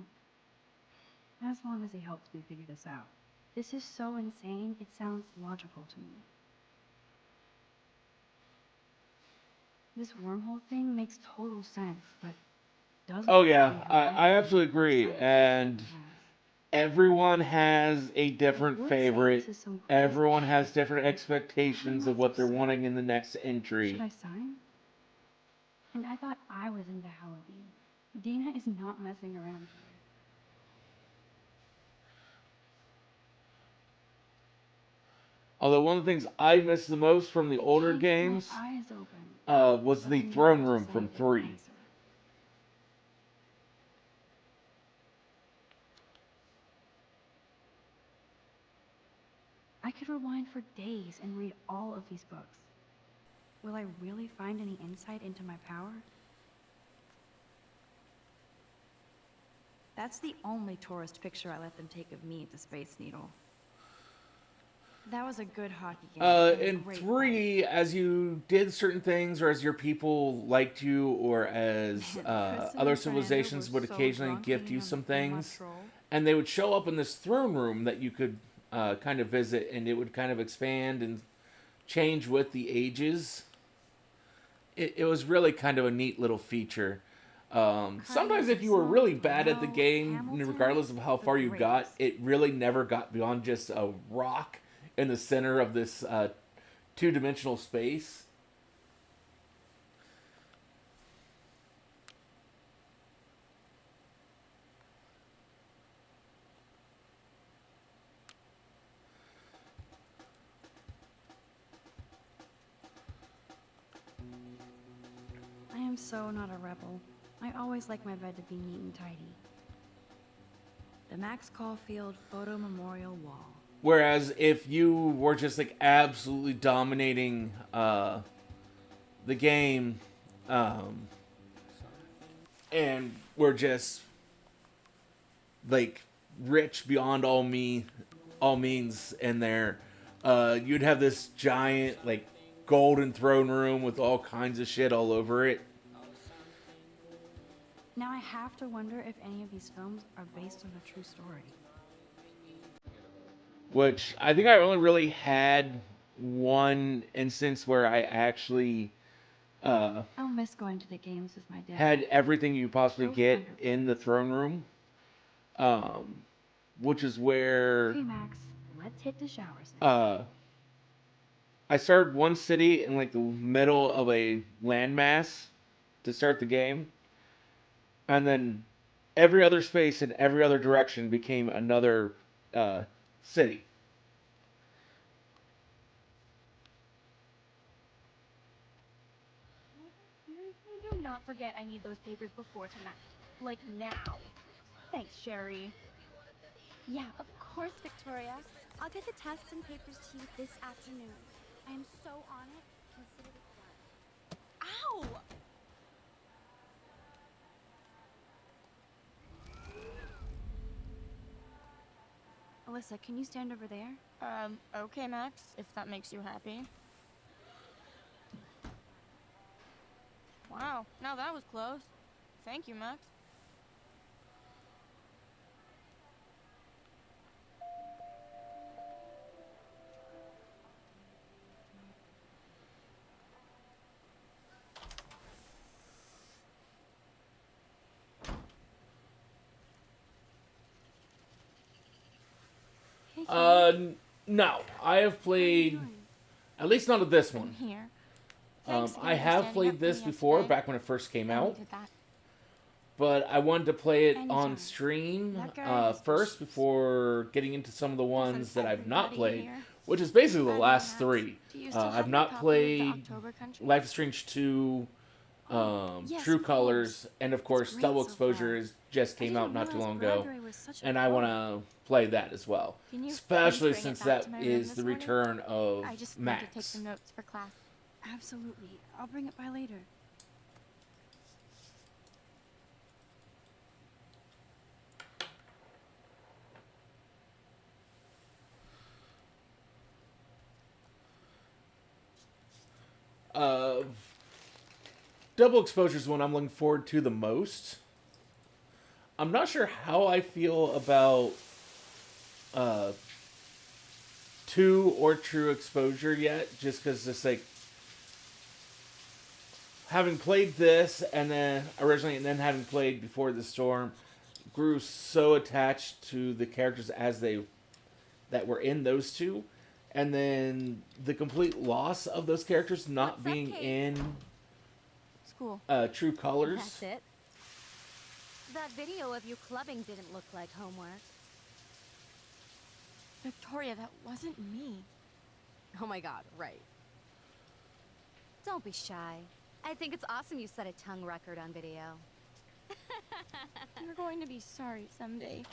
I: As long as he helps me figure this out. This is so insane, it sounds logical to me. This wormhole thing makes total sense, but doesn't.
A: Oh yeah, I absolutely agree. And everyone has a different favorite. Everyone has different expectations of what they're wanting in the next entry.
I: Should I sign? And I thought I was into Halloween. Dina is not messing around here.
A: Although one of the things I miss the most from the older games was the throne room from 3.
I: I could rewind for days and read all of these books. Will I really find any insight into my power?
B: That's the only tourist picture I let them take of me at the Space Needle.
I: That was a good hockey game. and a
A: In
I: great
A: 3, as you did certain things, or as your people liked you, or as
I: Kristen
A: other
I: and Fernando
A: civilizations
I: were
A: would
I: so
A: occasionally
I: drunk
A: gift
I: hanging
A: you
I: on
A: some
I: the Fremont
A: things,
I: Troll.
A: and they would show up in this throne room that you could kind of visit, and it would kind of expand and change with the ages. It was really kind of a neat little feature. Sometimes if you were really bad at the game, regardless of how far you got, it really never got beyond just a rock in the center of this two-dimensional space.
I: I am so not a rebel. I always like my bed to be neat and tidy. The Max Caulfield Photo Memorial Wall.
A: Whereas if you were just like absolutely dominating the game, and were just like rich beyond all means in there, you'd have this giant like golden throne room with all kinds of shit all over it.
I: Now I have to wonder if any of these films are based on a true story.
A: Which I think I only really had one instance where I actually
I: I'll miss going to the games with my dad.
A: had everything you possibly
I: So
A: get
I: wonderful.
A: in the throne room, which is where
I: Okay, Max, let's hit the showers now.
A: I started one city in like the middle of a landmass to start the game, and then every other space in every other direction became another city.
E: Do not forget I need those papers before tonight. Like now. Thanks, Sherry.
D: Yeah, of course, Victoria. I'll get the tests and papers to you this afternoon. I am so on it. Consider it done.
E: Ow!
I: Alyssa, can you stand over there?
E: Okay, Max, if that makes you happy. Wow, now that was close. Thank you, Max.
A: No, I have played, at least not of this one.
E: Here. Thanks
A: I
E: again for
A: have
E: standing
A: played
E: up for
A: this
E: me
A: before,
E: yesterday.
A: back when it first came
E: I
A: out.
E: needed that.
A: But I wanted to play it on
E: Anytime.
A: stream
E: That guy is
A: first before getting into some of the ones that I've not
E: everybody
A: played,
E: here.
A: which is basically the
E: By the way,
A: last
E: Max,
A: three.
E: do you still have
A: I've
E: my
A: not
E: copy of the
A: played
E: October Country?
A: Life is Strange 2,
E: yes,
A: True
E: of
A: Colors,
E: course.
A: and of course
E: great
A: Double
E: so
A: Exposure
E: far.
A: is just came out
E: didn't
A: not too
E: realize
A: long ago,
E: Bradbury was such a
A: and I
E: pro.
A: want to play that as well.
E: Can you
A: Especially
E: please bring it
A: since
E: back
A: that
E: to my room
A: is
E: this
A: the
E: morning?
A: return of
E: I just need
A: Max.
E: to take some notes for class.
I: Absolutely. I'll bring it by later.
A: Double Exposure is one I'm looking forward to the most. I'm not sure how I feel about 2 or True Exposure yet, just because it's like having played this and then originally, and then having played Before the Storm, grew so attached to the characters as that were in those two, and then the complete loss of those characters not being in
E: School.
A: True Colors.
D: That's it. That video of you clubbing didn't look like homework.
E: Victoria, that wasn't me.
G: Oh my god, right.
D: Don't be shy. I think it's awesome you set a tongue record on video.
E: You're going to be sorry someday.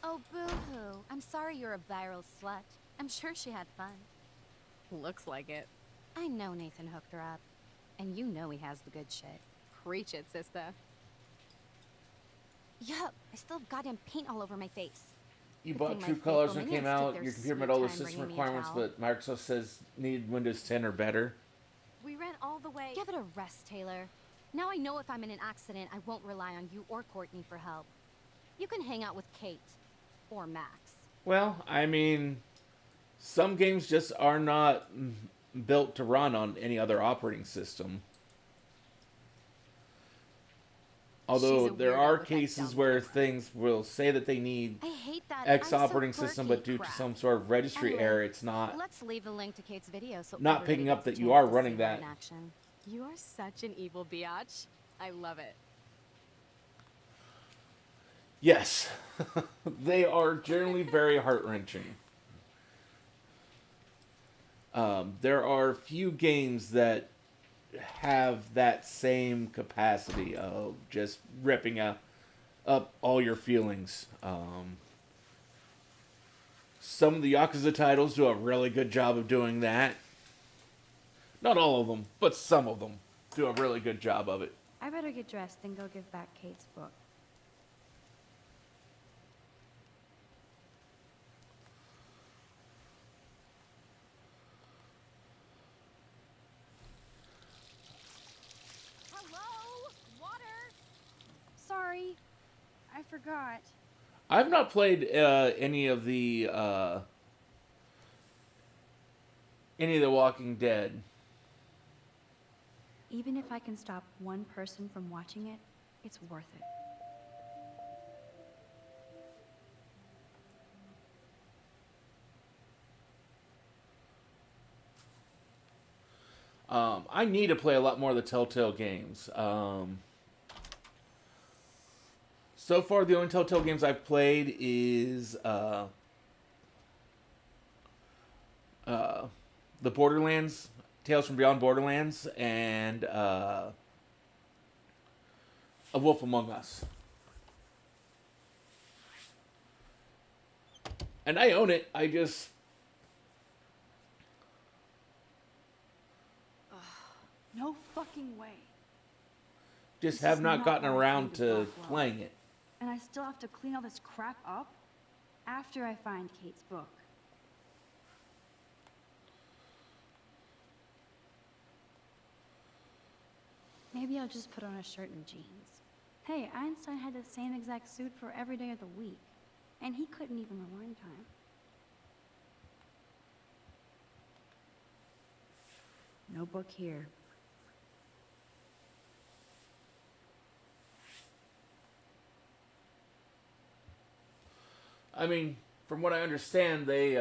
D: Oh, boo-hoo. I'm sorry you're a viral slut. I'm sure she had fun.
G: Looks like it.
D: I know Nathan hooked her up. And you know he has the good shit.
G: Preach it, sister.
D: Yup, I still have goddamn paint all over my face.
A: You
D: Good
A: bought
D: thing my
A: True
D: faithful
A: Colors when it came
D: minions took
A: out.
D: their
A: Your computer
D: sweet
A: met all the
D: time
A: system
D: bringing me a
A: requirements,
D: towel.
A: but Microsoft says needed Windows 10 or better.
G: We ran all the way.
D: Give it a rest, Taylor. Now I know if I'm in an accident, I won't rely on you or Courtney for help. You can hang out with Kate. Or Max.
A: Well, I mean, some games just are not built to run on any other operating system. Although there are cases where things will say that they need
D: I hate that
A: X
D: I'm so
A: operating system, but due
D: crap.
A: to some sort of registry
D: Anyway,
A: error, it's not
D: Let's leave a link to Kate's video so
A: not
D: everybody
A: picking up
D: gets
A: that
D: a
A: you
D: chance
A: are
D: to
A: running
D: see her
A: that.
D: in action.
G: You are such an evil biatch. I love it.
A: Yes, they are generally very heart-wrenching. There are few games that have that same capacity of just ripping up all your feelings. Some of the Yakuza titles do a really good job of doing that. Not all of them, but some of them do a really good job of it.
I: I better get dressed and go give back Kate's book.
G: Hello? Water?
I: Sorry, I forgot.
A: I've not played any of the Walking Dead.
I: Even if I can stop one person from watching it, it's worth it.
A: I need to play a lot more of the Telltale games. So far, the only Telltale games I've played is the Borderlands, Tales from Beyond Borderlands, and A Wolf Among Us. And I own it. I just...
I: No fucking way.
A: Just
I: This
A: have
I: is
A: not
I: not
A: gotten
I: what I
A: around
I: signed
A: to
I: up for.
A: playing it.
I: And I still have to clean all this crap up after I find Kate's book. Maybe I'll just put on a shirt and jeans. Hey, Einstein had the same exact suit for every day of the week, and he couldn't even rewind time. No book here.
A: I mean, from what I understand, they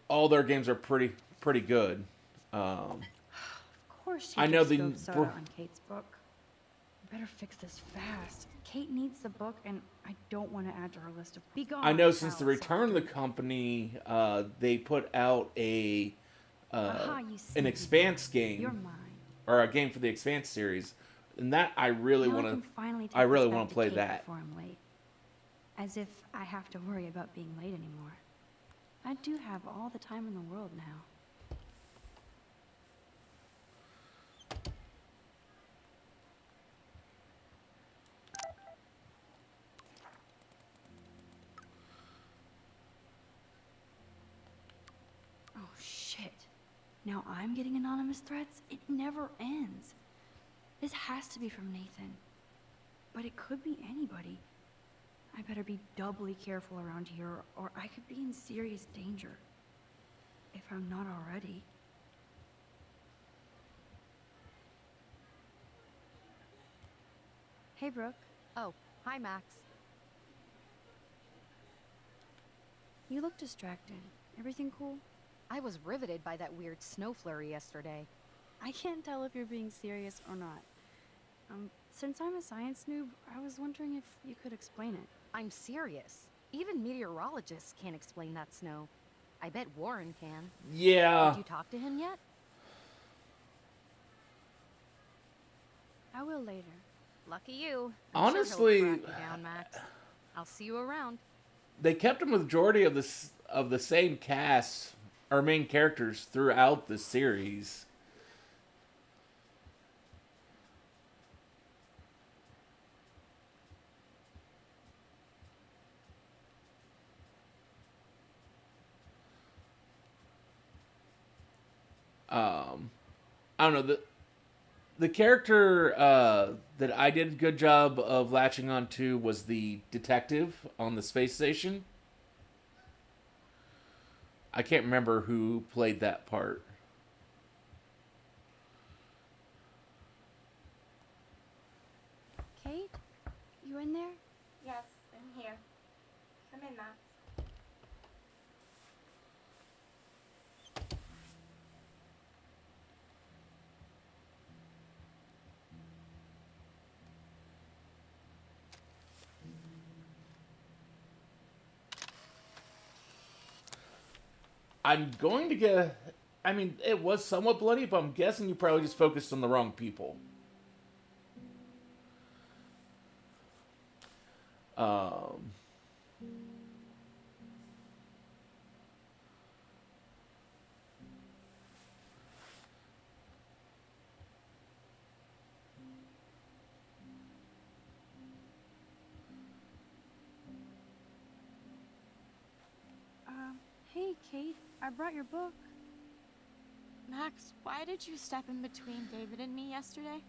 A: all their games are pretty good.
I: Of course she
A: I know
I: just
A: the
I: spilled soda on Kate's book. Better fix this fast. Kate needs the book, and I don't want to add to her list of be gone.
A: I know since the
I: Alice.
A: return of the company, they put out a
I: Aha, you
A: an
I: sneaky
A: Expanse
I: boy.
A: game,
I: You're mine.
A: or a game for the Expanse series, and that I really
I: Now I
A: want
I: can
A: to.
I: finally take
A: I really
I: this back
A: want to play
I: Kate
A: that.
I: before I'm late. As if I have to worry about being late anymore. I do have all the time in the world now. Oh shit. Now I'm getting anonymous threats? It never ends. This has to be from Nathan. But it could be anybody. I better be doubly careful around here, or I could be in serious danger. If I'm not already.
B: Hey, Brooke.
D: Oh, hi, Max.
B: You look distracted. Everything cool?
D: I was riveted by that weird snow flurry yesterday.
B: I can't tell if you're being serious or not. Since I'm a science noob, I was wondering if you could explain it.
D: I'm serious. Even meteorologists can't explain that snow. I bet Warren can.
A: Yeah.
D: Did you talk to him yet?
B: I will later.
D: Lucky you.
A: Honestly,
D: sure he'll track you down, Max. I'll see you around.
A: They kept a majority of the same cast or main characters throughout the series. I don't know, the character that I did a good job of latching onto was the detective on the space station. I can't remember who played that part.
B: Kate? You in there?
E: Yes, I'm here. Come in, Max.
A: I'm going to get... I mean, it was somewhat bloody, but I'm guessing you probably just focused on the wrong people.
B: Hey, Kate. I brought your book.
E: Max, why did you step in between David and me yesterday?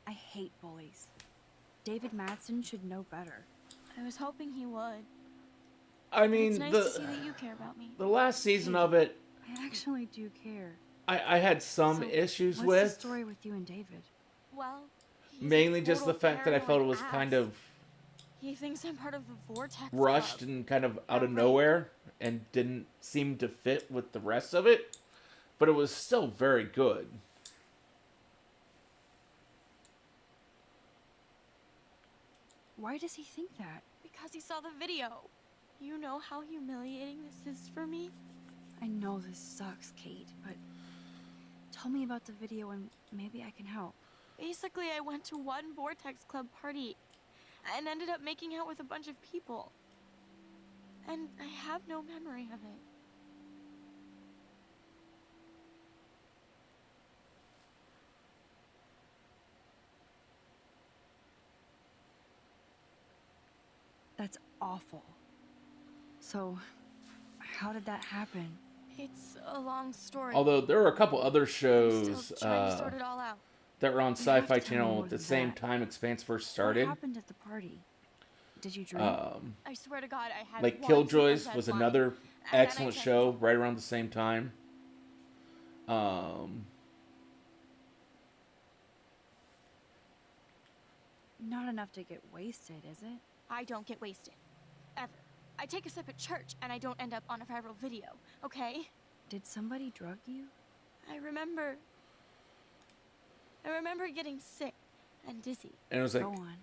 B: I hate bullies. David Madsen should know better.
E: I was hoping he would.
A: I mean,
E: It's nice to see that you care about me.
A: the last season of it,
B: I actually do care.
A: I had some
B: So,
A: issues
B: what's
A: with.
B: the story with you and David?
E: Well, he's a
A: Mainly just the
E: total
A: fact that I felt it
E: paranoid
A: was kind
E: ass.
A: of
E: He thinks I'm part of the Vortex
A: rushed
E: Club.
A: and kind of out of nowhere and didn't seem to fit with the rest of it. But it was still very good.
B: Why does he think that?
E: Because he saw the video. You know how humiliating this is for me?
B: I know this sucks, Kate, but tell me about the video and maybe I can help.
E: Basically, I went to one Vortex Club party and ended up making out with a bunch of people. And I have no memory of it.
B: That's awful. So, how did that happen?
E: It's a long story.
A: Although there were a couple other
E: I'm
A: shows
E: still trying to sort it all out.
A: that were on
B: You have
A: Sci-Fi
B: to tell me
A: Channel
B: more
A: at the
B: than
A: same
B: that.
A: time Expanse first
B: What
A: started.
B: happened at the party? Did you drink?
E: I swear to God, I had
A: Like
E: one super
A: Killjoys
E: red
A: was
E: wine,
A: another
E: and then I
A: excellent
E: checked
A: show
E: out.
A: right around the same time.
B: Not enough to get wasted, is it?
E: I don't get wasted. Ever. I take a sip at church and I don't end up on a viral video, okay?
B: Did somebody drug you?
E: I remember getting sick and dizzy.
A: And it was like,
B: Go on.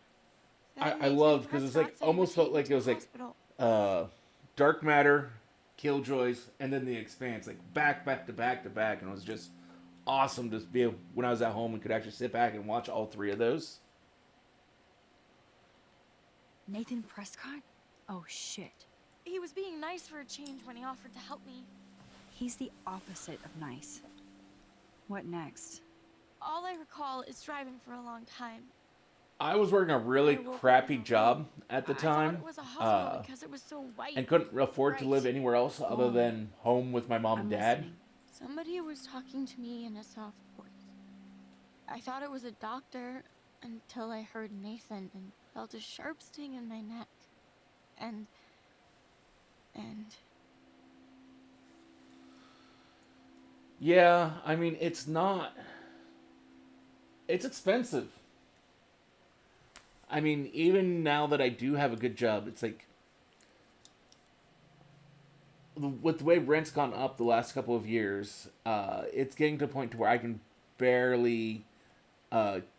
A: I
E: Then Nathan
A: loved because it was like
E: Prescott said he
A: almost
E: would
A: felt
E: take
A: like
E: me
A: it was
E: to the
A: like
E: hospital.
A: Dark Matter, Killjoys, and then The Expanse, like back to back, and it was just awesome to be when I was at home and could actually sit back and watch all three of those.
B: Nathan Prescott? Oh shit.
E: He was being nice for a change when he offered to help me.
B: He's the opposite of nice. What next?
E: All I recall is driving for a long time.
A: I was working a really
E: I woke up
A: crappy
E: in a
A: job at the
E: I
A: time,
E: thought it was a hospital because it was so white.
A: and couldn't afford to live
E: bright.
A: anywhere else other than home with my mom and dad.
E: Somebody was talking to me in a soft voice. I thought it was a doctor until I heard Nathan and felt a sharp sting in my neck. And
A: Yeah, I mean, it's not... It's expensive. I mean, even now that I do have a good job, it's like... With the way rent's gone up the last couple of years, it's getting to a point to where I can barely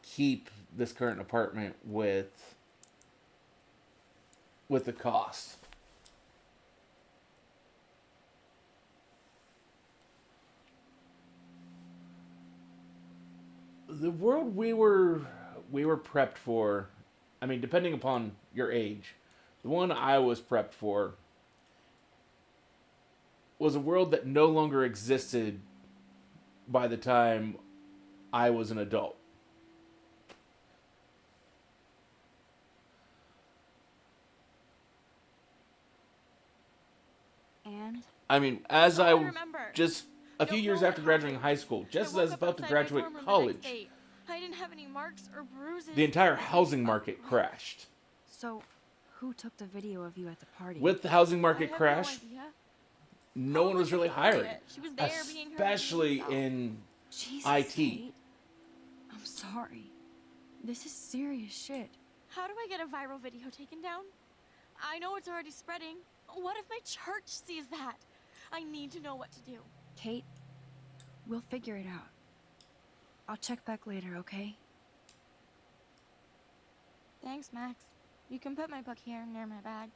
A: keep this current apartment with the cost. The world we were prepped for, I mean, depending upon your age, the one I was prepped for was a world that no longer existed by the time I was an adult. I mean, as I
E: remember.
A: just a few years after graduating high school, just as I was about to graduate college,
E: I didn't have any marks or bruises.
A: the entire housing market crashed.
I: So, who took the video of you at the party?
A: With the housing market
E: I
A: crash,
E: have no idea.
A: no one was really hiring,
E: She was there being her
A: especially
E: self.
A: in
I: Jesus,
A: IT.
I: Kate. I'm sorry. This is serious shit.
E: How do I get a viral video taken down? I know it's already spreading. What if my church sees that? I need to know what to do.
I: Kate, we'll figure it out. I'll check back later, okay?
E: Thanks, Max. You can put my book here near my bag.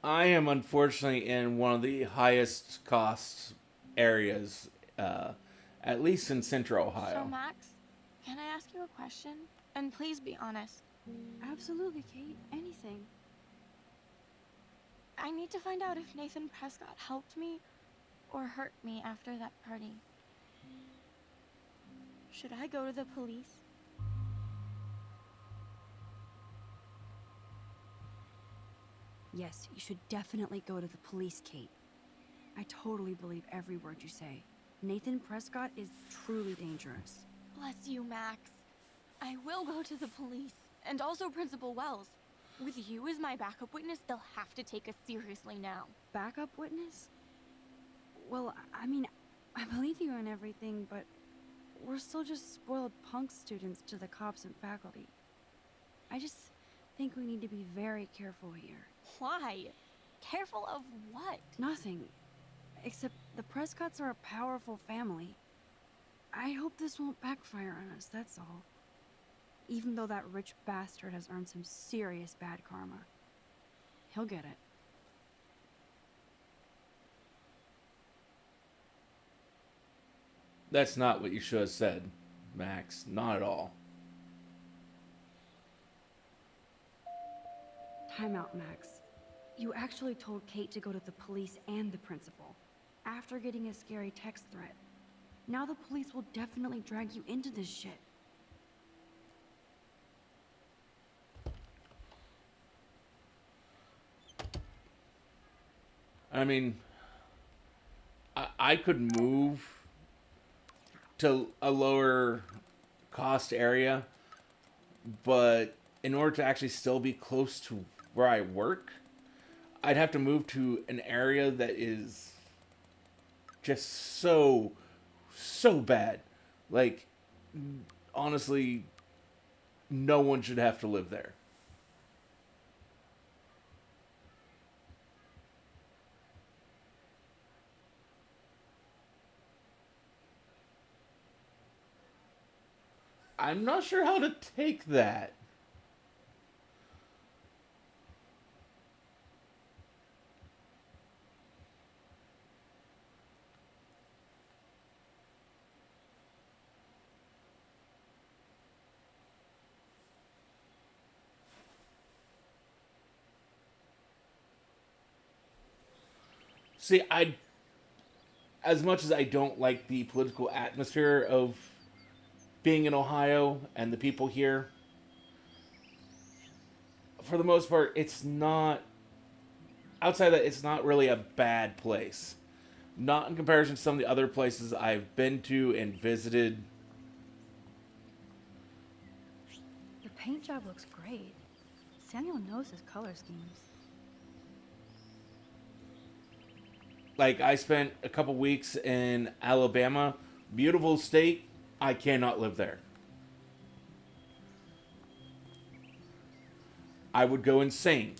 A: I am unfortunately in one of the highest cost areas, at least in Central Ohio.
E: So, Max, can I ask you a question? And please be honest.
I: Absolutely, Kate. Anything.
E: I need to find out if Nathan Prescott helped me or hurt me after that party. Should I go to the police?
I: Yes, you should definitely go to the police, Kate. I totally believe every word you say. Nathan Prescott is truly dangerous.
E: Bless you, Max. I will go to the police, and also Principal Wells. With you as my backup witness, they'll have to take us seriously now.
I: Backup witness? Well, I mean, I believe you and everything, but we're still just spoiled punk students to the cops and faculty. I just think we need to be very careful here.
E: Why? Careful of what?
I: Nothing. Except the Prescotts are a powerful family. I hope this won't backfire on us, that's all. Even though that rich bastard has earned some serious bad karma. He'll get it.
A: That's not what you should have said, Max. Not at all.
I: Time out, Max. You actually told Kate to go to the police and the principal, after getting a scary text threat. Now the police will definitely drag you into this shit.
A: I mean, I could move to a lower cost area, but in order to actually still be close to where I work, I'd have to move to an area that is just so bad. Like, honestly, no one should have to live there. I'm not sure how to take that. See, as much as I don't like the political atmosphere of being in Ohio and the people here, for the most part, it's not, outside of that, it's not really a bad place. Not in comparison to some of the other places I've been to and visited.
I: The paint job looks great. Samuel knows his color schemes.
A: Like, I spent a couple weeks in Alabama. Beautiful state. I cannot live there. I would go insane.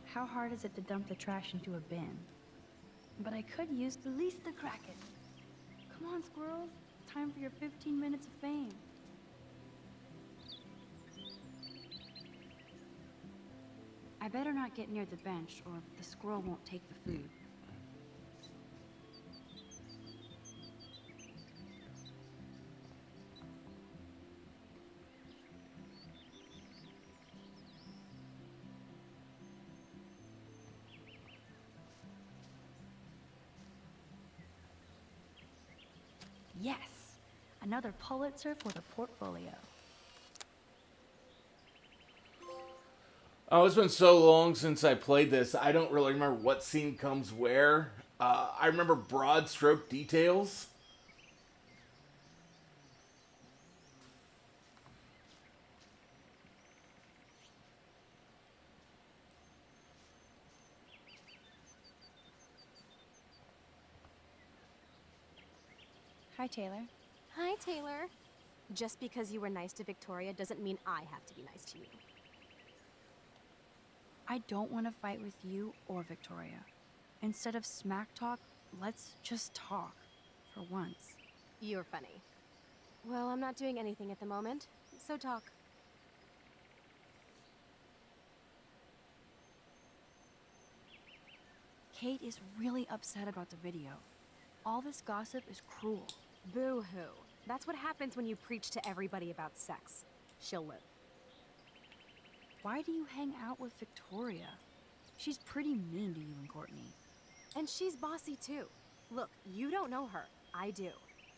I: How hard is it to dump the trash into a bin? But I could use the least to crack it. Come on, squirrels. Time for your 15 minutes of fame. I better not get near the bench, or the squirrel won't take the food. Yes, another Pulitzer for the portfolio.
A: Oh, it's been so long since I played this. I don't really remember what scene comes where. I remember broad stroke details.
B: Hi, Taylor.
G: Hi, Taylor. Just because you were nice to Victoria doesn't mean I have to be nice to you.
I: I don't want to fight with you or Victoria. Instead of smack talk, let's just talk. For once.
G: You're funny. Well, I'm not doing anything at the moment, so talk.
I: Kate is really upset about the video. All this gossip is cruel.
G: Boo-hoo. That's what happens when you preach to everybody about sex. She'll live.
I: Why do you hang out with Victoria? She's pretty mean to you and Courtney.
G: And she's bossy too. Look, you don't know her. I do.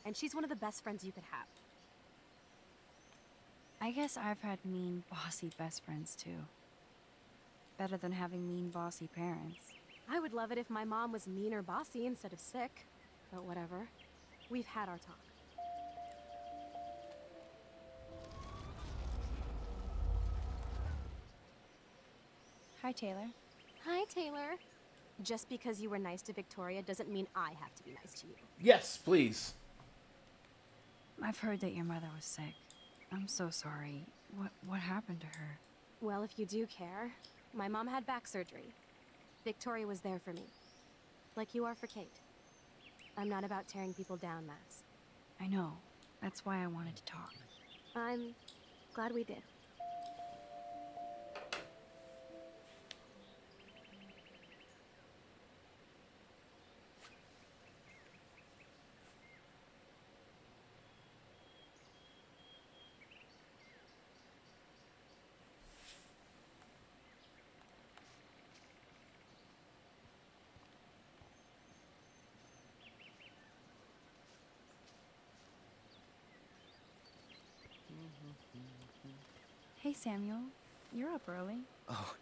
G: And she's one of the best friends you could have.
I: I guess I've had mean, bossy best friends too. Better than having mean, bossy parents.
G: I would love it if my mom was mean or bossy instead of sick. But whatever. We've had our talk.
B: Hi, Taylor.
G: Hi, Taylor. Just because you were nice to Victoria doesn't mean I have to be nice to you.
A: Yes, please.
I: I've heard that your mother was sick. I'm so sorry. What happened to her?
G: Well, if you do care, my mom had back surgery. Victoria was there for me. Like you are for Kate. I'm not about tearing people down, Max.
I: I know. That's why I wanted to talk.
G: I'm glad we did.
I: Hey, Samuel. You're up early.
K: Oh,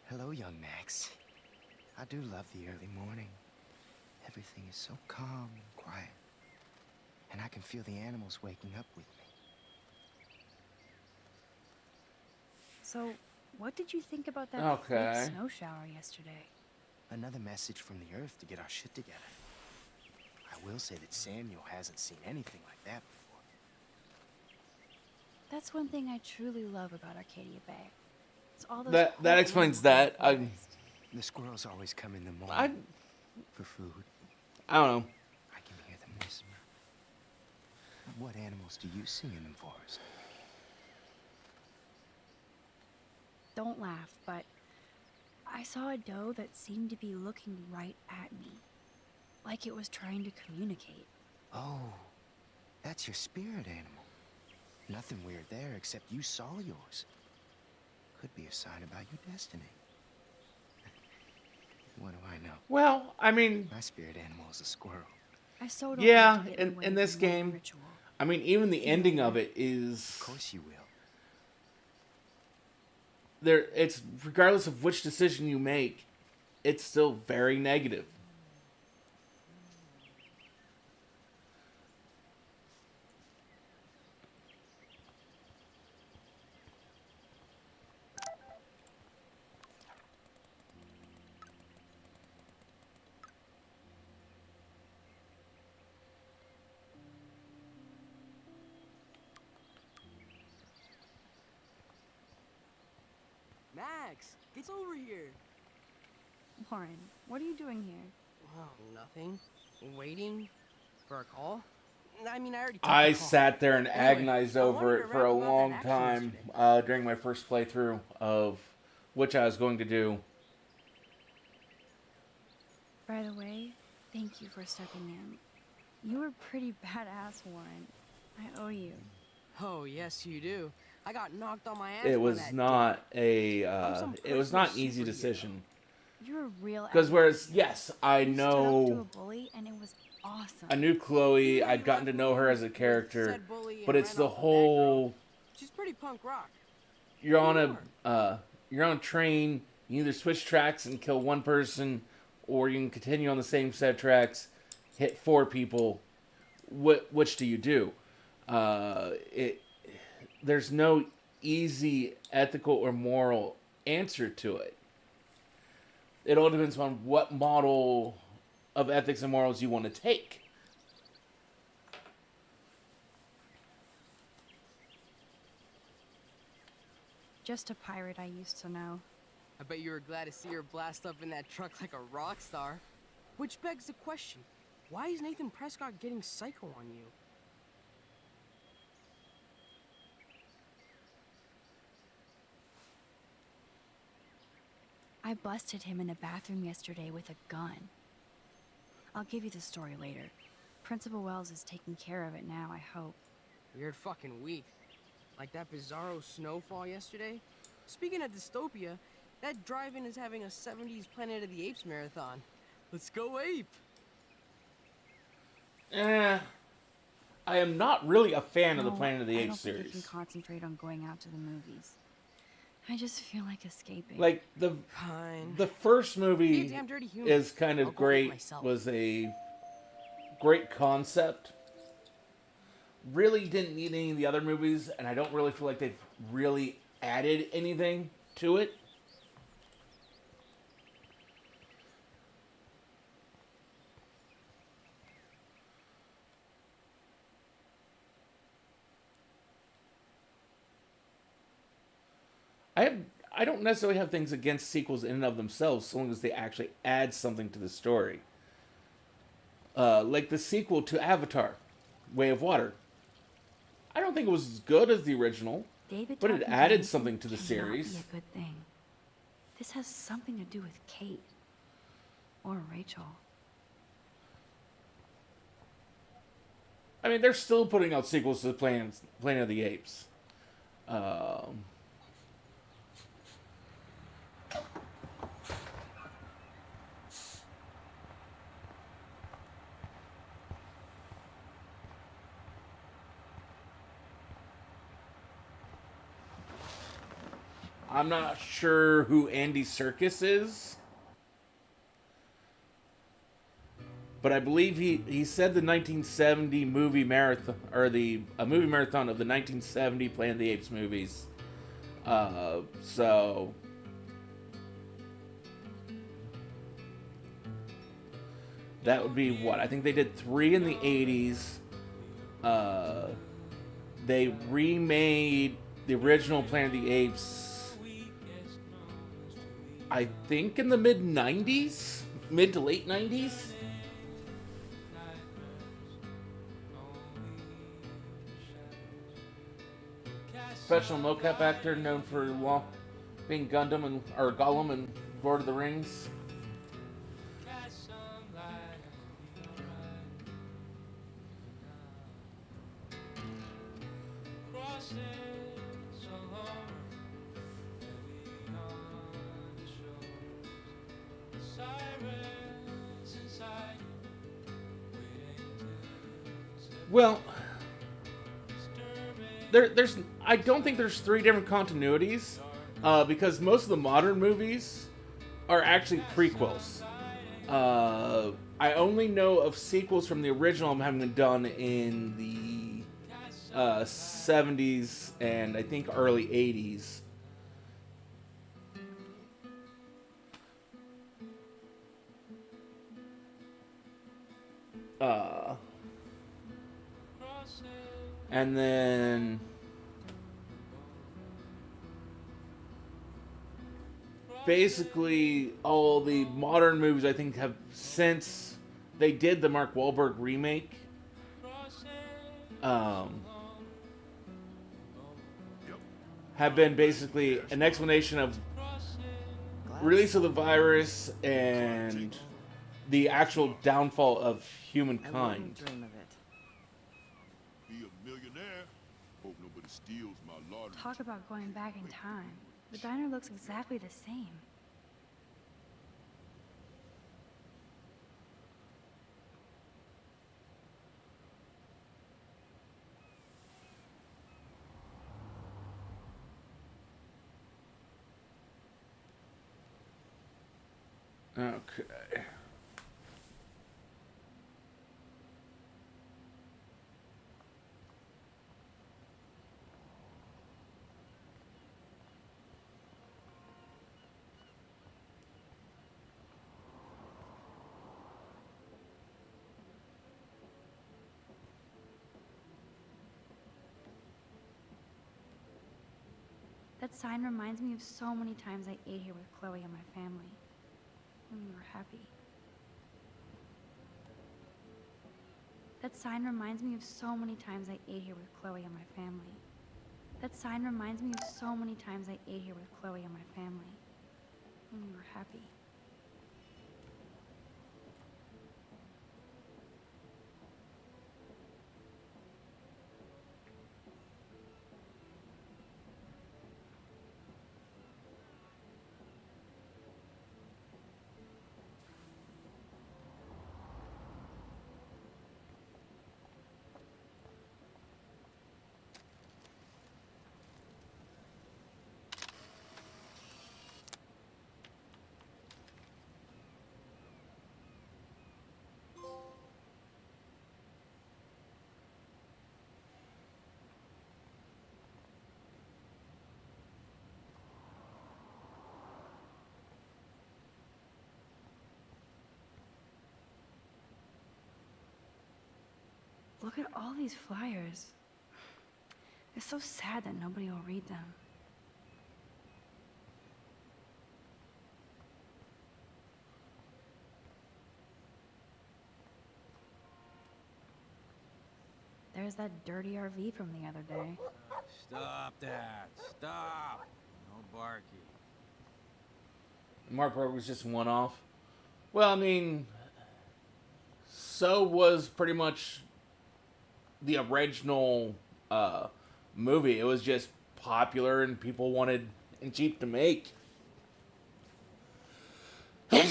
K: hello, young Max. I do love the early morning. Everything is so calm and quiet. And I can feel the animals waking up with me.
I: So, what did you think about that
A: Okay.
I: fake snow shower yesterday?
K: Another message from the Earth to get our shit together. I will say that Samuel hasn't seen anything like that before.
I: That's one thing I truly love about Arcadia Bay. It's all those
A: That
I: cool
A: explains
I: animals
A: that.
I: in the forest.
K: The squirrels always come in the morning for food.
A: I don't know.
K: I can hear them whisper. What animals do you see in the forest?
I: Don't laugh, but I saw a doe that seemed to be looking right at me. Like it was trying to communicate.
K: Oh, that's your spirit animal. Nothing weird there, except you saw yours. Could be a sign about your destiny. What do I know?
A: Well, I mean,
K: my spirit animal is a squirrel.
I: I so don't
A: yeah,
I: want to get
A: in this
I: from one
A: game,
I: ritual.
A: I mean, even the ending of it is.
K: Of course you will.
A: There, it's regardless of which decision you make, it's still very negative.
N: Max, get over here.
I: Warren, what are you doing here?
N: Oh, nothing. Waiting for a call. I mean, I already took
A: I
N: the call.
A: sat there and
N: Anyway,
A: agonized
N: I
A: over
N: wanted
A: it
N: to
A: for a
N: rap about that
A: long
N: action
A: time
N: yesterday.
A: during my first playthrough of which I was going to do.
I: By the way, thank you for stepping in. You were pretty badass, Warren. I owe you.
N: Oh, yes, you do. I got knocked on my ass.
A: It
N: by
A: was
N: that
A: not
N: dick.
A: a.
N: I'm some
A: It was
N: personal
A: not an easy
N: superhero.
A: decision.
I: You're a real
A: Because whereas
I: advocate.
A: yes, I
I: You stood up to a
A: know
I: bully, and it was
G: awesome.
A: I knew Chloe. I'd gotten to know her as a character, but it's the whole.
N: She's pretty punk rock.
A: You're on a train. You either switch tracks and kill one person, or you can continue on the same set of tracks, hit 4 people. Which do you do? There's no easy ethical or moral answer to it. It all depends on what model of ethics and morals you want to take.
I: Just a pirate I used to know.
N: I bet you were glad to see her blast up in that truck like a rock star. Which begs the question, why is Nathan Prescott getting psycho on you?
I: I busted him in a bathroom yesterday with a gun. I'll give you the story later. Principal Wells is taking care of it now, I hope.
N: Weird fucking week. Like that bizarro snowfall yesterday. Speaking of dystopia, that drive-in is having a 70s Planet of the Apes marathon. Let's go ape!
A: I am not really a fan of the Planet of the
I: I
A: Apes
I: don't think I
A: series.
I: can concentrate on going out to the movies. I just feel like escaping.
A: Like the first
I: Be a
A: movie
I: damn dirty human.
A: is kind
I: I'll
A: of
I: go with
A: great.
I: myself.
A: Was a great concept. Really didn't need any of the other movies, and I don't really feel like they've really added anything to it. I don't necessarily have things against sequels in and of themselves, so long as they actually add something to the story. Like the sequel to Avatar, Way of Water. I don't think it was as good as the original,
I: David
A: but it
I: talking to
A: added
I: Nathan
A: something to the
I: cannot
A: series.
I: Be a good thing. This has something to do with Kate or Rachel.
A: I mean, they're still putting out sequels to Planet of the Apes. I'm not sure who Andy Serkis is, but I believe he said the 1970 movie marathon, or a movie marathon of the 1970 Planet of the Apes movies. So that would be what? I think they did 3 in the 80s. They remade the original Planet of the Apes, I think in the mid-90s? Mid to late 90s? Professional mocap actor known for being Gollum in Lord of the Rings. Well, I don't think there's 3 different continuities, because most of the modern movies are actually prequels. I only know of sequels from the original having been done in the 70s and I think early 80s. And then basically all the modern movies I think have, since they did the Mark Wahlberg remake, have been basically an explanation of release of the virus and the actual downfall of humankind.
K: Dream of it.
H: Be a millionaire. Hope nobody steals my lottery.
I: Talk about going back in time. The diner looks exactly the same.
A: Okay.
I: That sign reminds me of so many times I ate here with Chloe and my family. When we were happy. That sign reminds me of so many times I ate here with Chloe and my family. That sign reminds me of so many times I ate here with Chloe and my family. When we were happy. Look at all these flyers. It's so sad that nobody will read them. There's that dirty RV from the other day.
P: Stop that. Stop. No barking.
A: Mark Burke was just one off. Well, I mean, so was pretty much the original movie. It was just popular and people wanted and cheap to make. I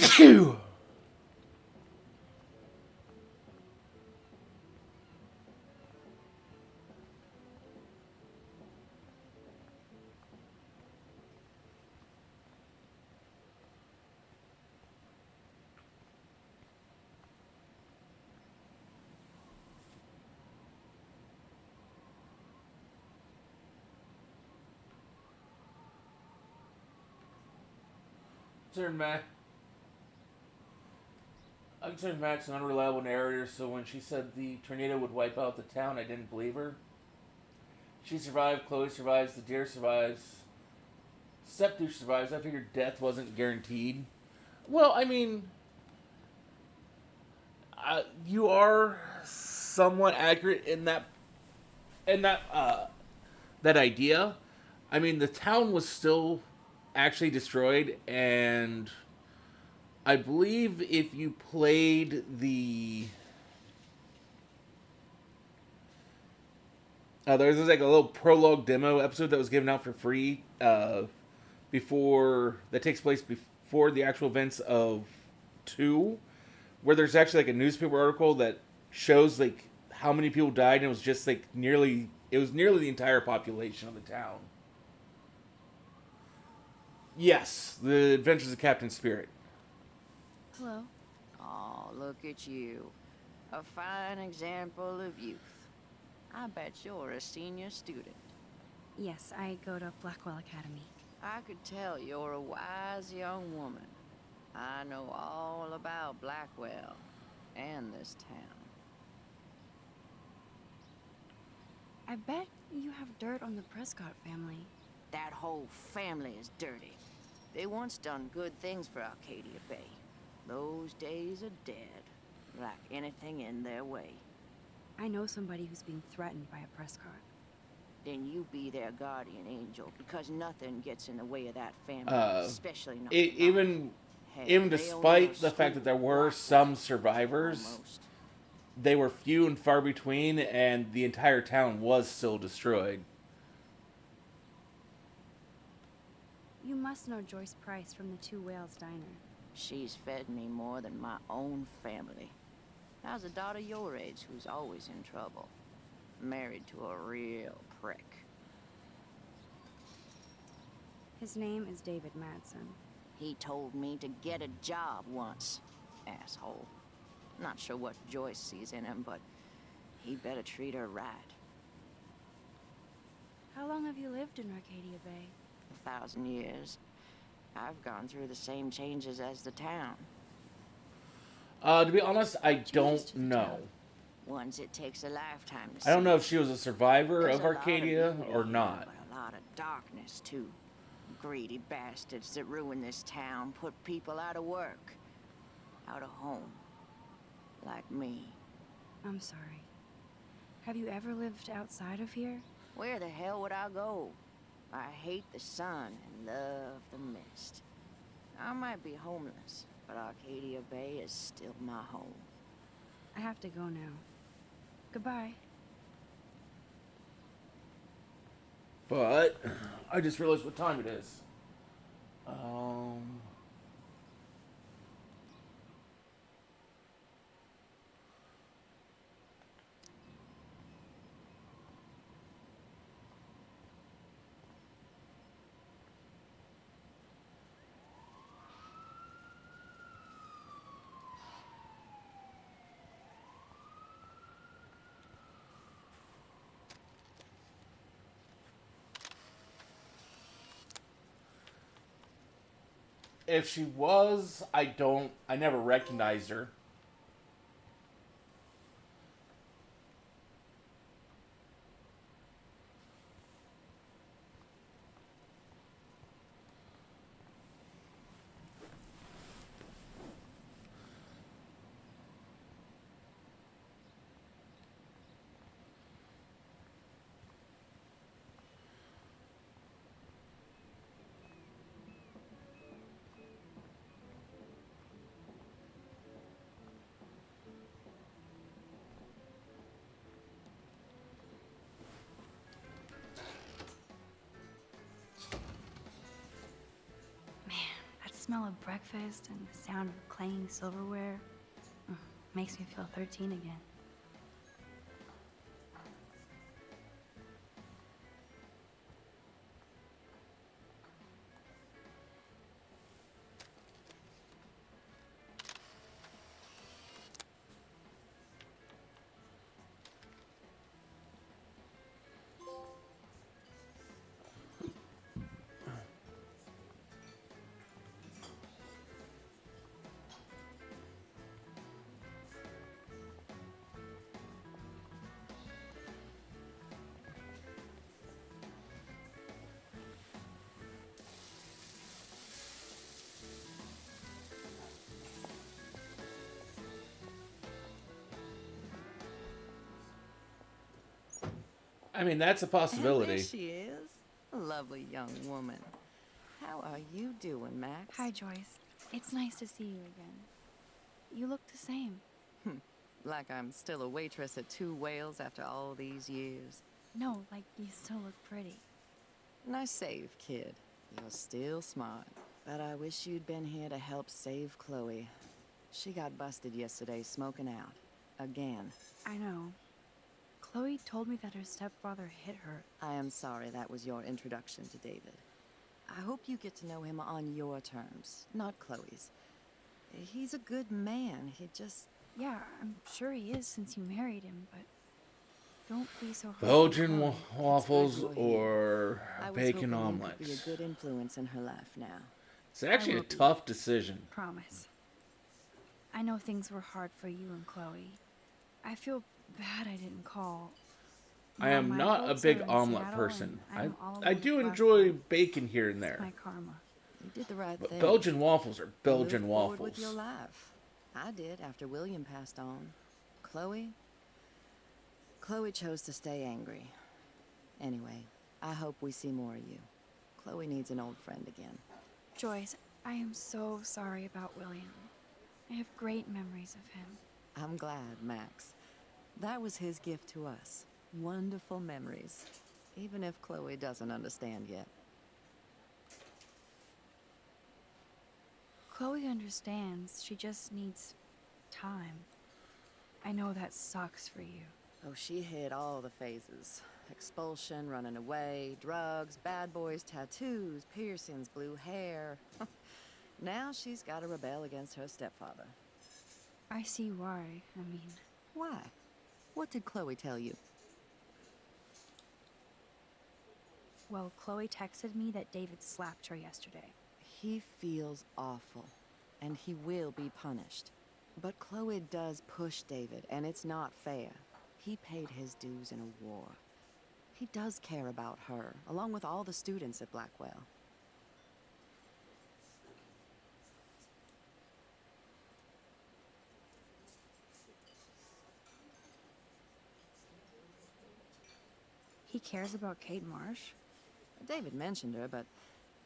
A: considered Max an unreliable narrator, so when she said the tornado would wipe out the town, I didn't believe her. She survived, Chloe survives, the deer survives, Septuch survives. I figured death wasn't guaranteed. Well, I mean, you are somewhat accurate in that that idea. I mean, the town was still actually destroyed, and I believe if you played the there's like a little prologue demo episode that was given out for free before that takes place before the actual events of 2, where there's actually like a newspaper article that shows like how many people died, and it was just like nearly the entire population of the town. Yes, The Adventures of Captain Spirit.
Q: Hello. Oh, look at you. A fine example of youth. I bet you're a senior student.
I: Yes, I go to Blackwell Academy.
Q: I could tell you're a wise young woman. I know all about Blackwell and this town.
I: I bet you have dirt on the Prescott family.
Q: That whole family is dirty. They once done good things for Arcadia Bay. Those days are dead, like anything in their way.
I: I know somebody who's being threatened by a Prescott.
Q: Then you be their guardian angel, because nothing gets in the way of that family, especially not
A: Even despite the fact that there were some survivors, they were few and far between, and the entire town was still destroyed.
I: You must know Joyce Price from the Two Whales Diner.
Q: She's fed me more than my own family. How's a daughter your age who's always in trouble? Married to a real prick.
I: His name is David Madsen.
Q: He told me to get a job once. Asshole. Not sure what Joyce sees in him, but he better treat her right.
I: How long have you lived in Arcadia Bay?
Q: 1,000 years. I've gone through the same changes as the town.
A: To be honest, I don't know.
Q: Ones it takes a lifetime to see.
A: I don't know if she was a survivor
Q: There's
A: of
Q: a lot
A: Arcadia
Q: beauty
A: or
Q: here,
A: not.
Q: But a lot of darkness, too. Greedy bastards that ruin this town, put people out of work, out of home. Like me.
I: I'm sorry. Have you ever lived outside of here?
Q: Where the hell would I go? I hate the sun and love the mist. I might be homeless, but Arcadia Bay is still my home.
I: I have to go now. Goodbye.
A: But I just realized what time it is. If she was, I never recognized her.
I: That smell of breakfast and the sound of clanging silverware makes me feel 13 again. I mean, that's a possibility.
Q: And there she is. A lovely young woman. How are you doing, Max?
I: Hi, Joyce. It's nice to see you again. You look the same.
Q: Like I'm still a waitress at Two Whales after all these years.
I: No, like you still look pretty.
Q: Nice save, kid. You're still smart. But I wish you'd been here to help save Chloe. She got busted yesterday smoking out. Again.
I: I know. Chloe told me that her stepfather hit her.
Q: I am sorry that was your introduction to David. I hope you get to know him on your terms, not Chloe's. He's a good man. He just...
I: Yeah, I'm sure he is since you married him, but don't be so hard.
A: Belgian waffles or bacon
Q: I was hoping
A: omelets.
Q: you could be a good influence in her life now.
A: It's actually a tough decision.
I: Promise. I know things were hard for you and Chloe. I feel bad I didn't call.
A: I am not a big omelet person. I do enjoy bacon here and there.
I: My karma.
Q: You did the right
A: But
Q: thing.
A: Belgian waffles are Belgian
Q: Move forward
A: waffles.
Q: with your life. I did after William passed on. Chloe chose to stay angry. Anyway, I hope we see more of you. Chloe needs an old friend again.
I: Joyce, I am so sorry about William. I have great memories of him.
Q: I'm glad, Max. That was his gift to us. Wonderful memories. Even if Chloe doesn't understand yet.
I: Chloe understands. She just needs time. I know that sucks for you.
Q: Oh, she hit all the phases. Expulsion, running away, drugs, bad boys, tattoos, piercings, blue hair. Now she's got to rebel against her stepfather.
I: I see why.
Q: Why? What did Chloe tell you?
I: Well, Chloe texted me that David slapped her yesterday.
Q: He feels awful, and he will be punished. But Chloe does push David, and it's not fair. He paid his dues in a war. He does care about her, along with all the students at Blackwell.
I: He cares about Kate Marsh?
Q: David mentioned her, but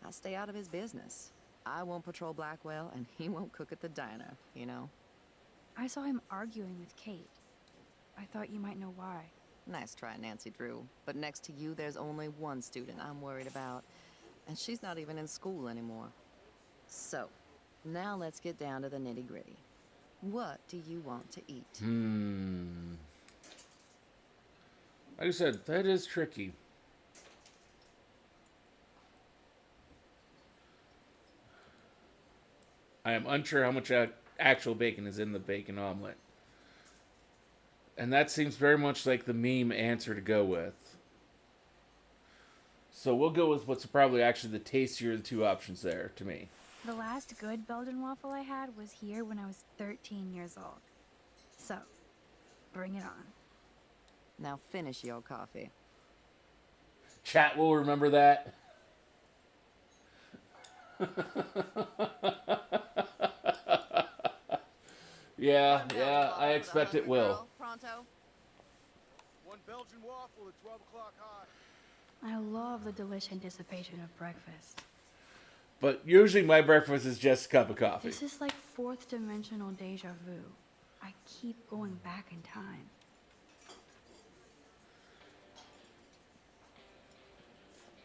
Q: I stay out of his business. I won't patrol Blackwell, and he won't cook at the diner, you know?
I: I saw him arguing with Kate. I thought you might know why.
Q: Nice try, Nancy Drew. But next to you, there's only one student I'm worried about. And she's not even in school anymore. So, now let's get down to the nitty-gritty. What do you want to eat?
A: Like I said, that is tricky. I am unsure how much actual bacon is in the bacon omelet. And that seems very much like the meme answer to go with. So we'll go with what's probably actually the tastier of the two options there, to me.
I: The last good Belgian waffle I had was here when I was 13 years old. So, bring it on.
Q: Now finish your coffee.
A: Chat will remember that. Yeah, I expect it will.
Q: Pronto?
C: One Belgian waffle at 12 o'clock hot.
I: I love the delish anticipation of breakfast.
A: But usually my breakfast is just a cup of coffee.
I: This is like fourth dimensional deja vu. I keep going back in time.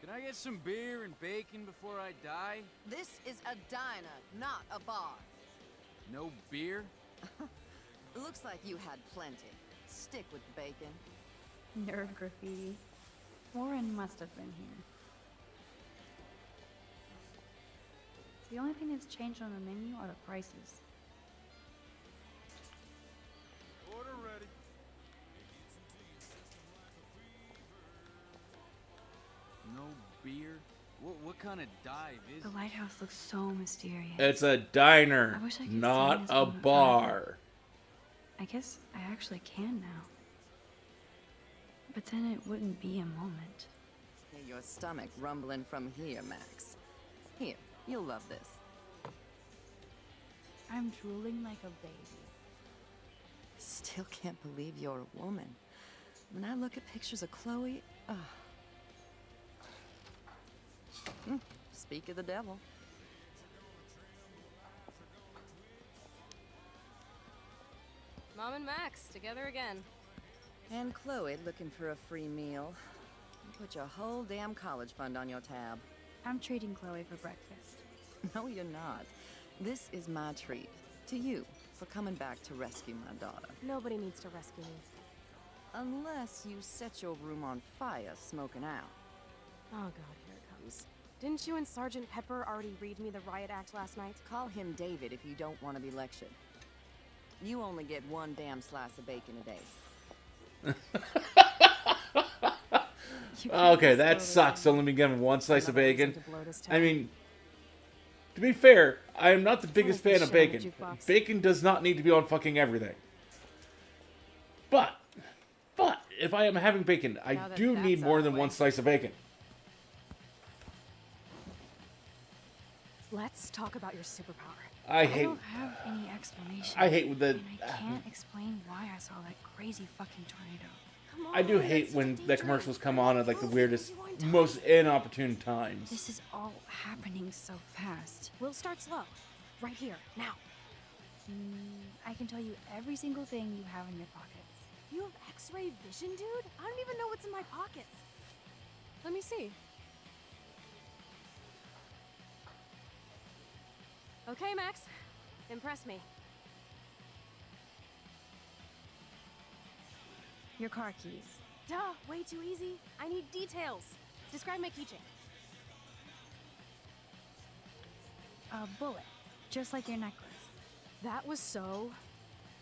P: Can I get some beer and bacon before I die?
Q: This is a diner, not a bar.
P: No beer?
Q: Looks like you had plenty. Stick with the bacon.
I: Nerd graffiti. Warren must have been here. The only thing that's changed on the menu are the prices.
C: Order ready.
P: No beer? What kind of dive is
I: The
P: it?
I: lighthouse looks so mysterious.
A: It's a diner,
I: I wish I could
A: not
I: see this
A: a
I: from
A: bar.
I: I guess I actually can now. But then it wouldn't be a moment.
Q: Hey, your stomach rumbling from here, Max. Here, you'll love this.
I: I'm drooling like a baby.
Q: Still can't believe you're a woman. When I look at pictures of Chloe, speak of the devil.
G: Mom and Max, together again.
Q: And Chloe looking for a free meal. You put your whole damn college fund on your tab.
I: I'm treating Chloe for breakfast.
Q: No, you're not. This is my treat. To you, for coming back to rescue my daughter.
G: Nobody needs to rescue me.
Q: Unless you set your room on fire smoking out.
G: Oh god, here it comes. Didn't you and Sergeant Pepper already read me the riot act last night?
Q: Call him David if you don't want to be lectured. You only get one damn slice of bacon a day.
A: Okay, that sucks. So let me give him one slice of bacon. I mean, to be fair, I am not the biggest fan of bacon. Bacon does not need to be on fucking everything. But if I am having bacon, I do need more than one slice of bacon.
G: Let's talk about your superpower.
A: I
I: don't have any explanation.
A: I hate with the.
I: And I can't explain why I saw that crazy fucking tornado.
G: Come on,
A: I do hate when the commercials come on at like the weirdest, most inopportune times.
I: This is all happening so fast.
G: We'll start slow. Right here, now.
I: I can tell you every single thing you have in your pockets.
G: You have X-ray vision, dude? I don't even know what's in my pockets. Let me see. Okay, Max. Impress me.
I: Your car keys.
G: Duh, way too easy. I need details. Describe my keychain.
I: A bullet
B: Just like your necklace.
G: That was so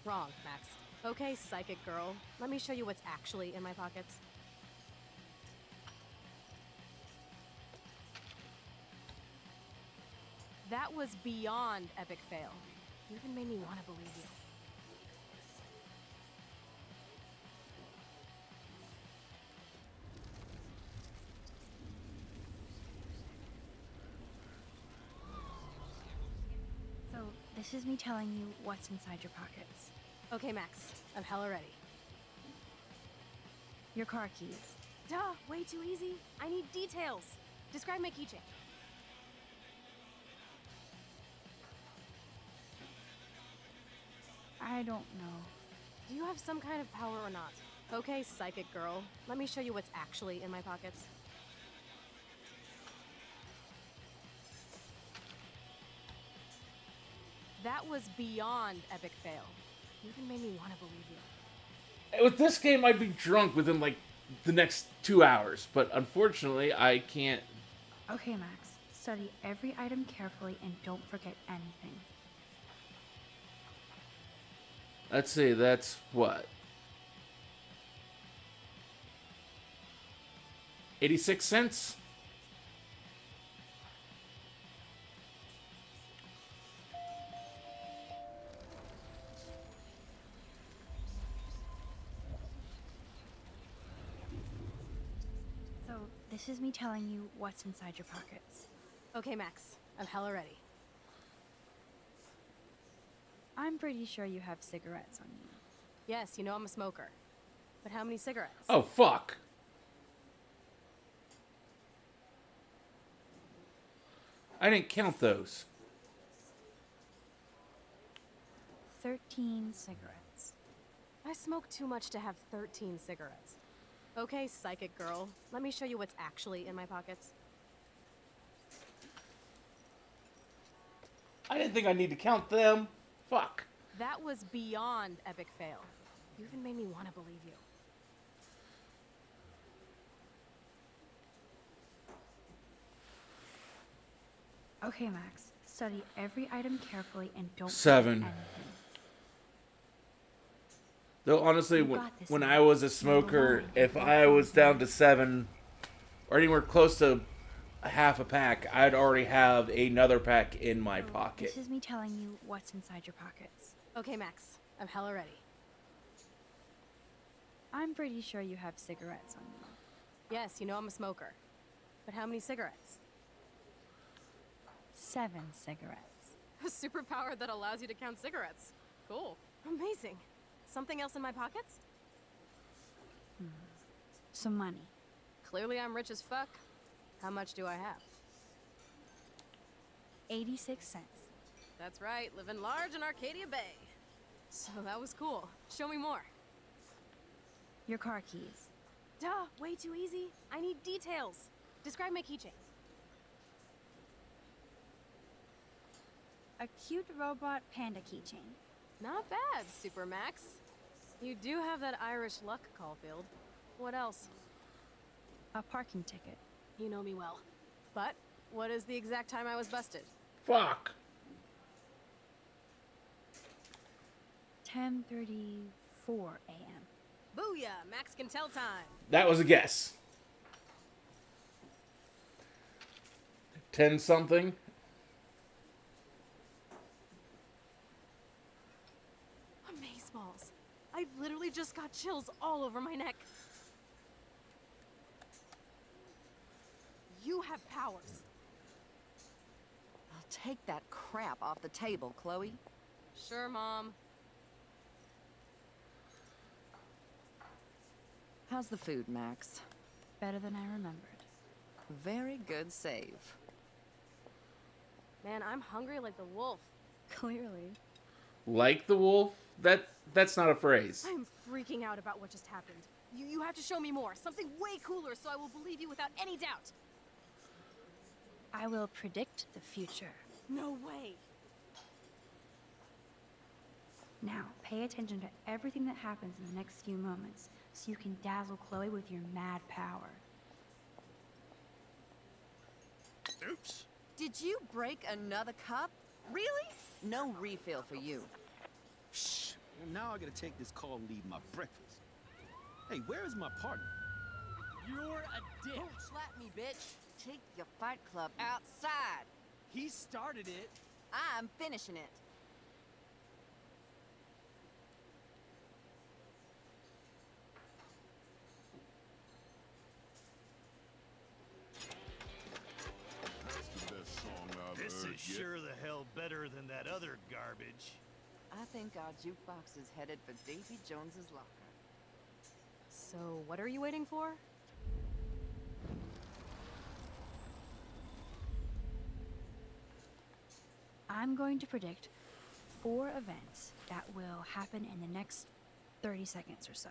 G: wrong, Max. Okay, psychic girl. Let me show you what's actually in my pockets. That was beyond epic fail. You even made me want to believe you.
B: So, this is me telling you what's inside your pockets.
G: Okay, Max. I'm hella ready.
B: Your car keys.
G: Duh, way too easy. I need details. Describe my keychain.
B: I don't know.
G: Do you have some kind of power or not? Okay, psychic girl. Let me show you what's actually in my pockets. That was beyond epic fail. You even made me want to believe you.
A: With this game, I'd be drunk within like the next 2 hours, but unfortunately, I can't.
B: Okay, Max. Study every item carefully and don't forget anything.
A: Let's see, that's what? 86 cents?
B: So, this is me telling you what's inside your pockets.
G: Okay, Max. I'm hella ready.
B: I'm pretty sure you have cigarettes on you.
G: Yes, you know I'm a smoker. But how many cigarettes?
A: Oh, fuck. I didn't count those.
B: 13 cigarettes.
G: I smoke too much to have 13 cigarettes. Okay, psychic girl. Let me show you what's actually in my pockets.
A: I didn't think I need to count them. Fuck.
G: That was beyond epic fail. You even made me want to believe you.
B: Okay, Max. Study every item carefully and don't
A: 7.
B: forget anything.
A: Though honestly,
B: You got this,
A: when
B: Max.
A: I was a smoker, if I was down to 7 or anywhere close to a half a pack, I'd already have another pack in my pocket.
B: This is me telling you what's inside your pockets.
G: Okay, Max. I'm hella ready.
B: I'm pretty sure you have cigarettes on you.
G: Yes, you know I'm a smoker. But how many cigarettes?
B: 7 cigarettes.
G: A superpower that allows you to count cigarettes. Cool. Amazing. Something else in my pockets?
B: Some money.
G: Clearly I'm rich as fuck. How much do I have?
B: 86 cents.
G: That's right, living large in Arcadia Bay. So that was cool. Show me more.
B: Your car keys.
G: Duh, way too easy. I need details. Describe my keychain.
B: A cute robot panda keychain.
G: Not bad, Super Max. You do have that Irish luck, Caulfield. What else?
B: A parking ticket.
G: You know me well. But what is the exact time I was busted?
A: Fuck.
B: 10:34 a.m.
G: Booyah! Max can tell time.
A: That was a guess. 10 something.
G: Amazeballs. I literally just got chills all over my neck. You have powers.
Q: I'll take that crap off the table, Chloe.
G: Sure, Mom.
Q: How's the food, Max?
B: Better than I remembered.
Q: Very good save.
G: Man, I'm hungry like the wolf.
B: Clearly.
A: Like the wolf? That's not a phrase.
G: I'm freaking out about what just happened. You have to show me more. Something way cooler so I will believe you without any doubt.
B: I will predict the future.
G: No way.
B: Now, pay attention to everything that happens in the next few moments, so you can dazzle Chloe with your mad power.
H: Oops.
Q: Did you break another cup? Really? No refill for you.
O: Shh. And now I gotta take this call and leave my breakfast. Hey, where is my partner?
F: You're a dick.
Q: Don't slap me, bitch. Take your Fight Club outside.
F: He started it.
Q: I'm finishing it.
H: That's the best song I've
O: This
H: heard
O: is
H: yet.
O: sure the hell better than that other garbage.
Q: I think our jukebox is headed for Davy Jones's locker.
G: So, what are you waiting for?
B: I'm going to predict 4 events that will happen in the next 30 seconds or so.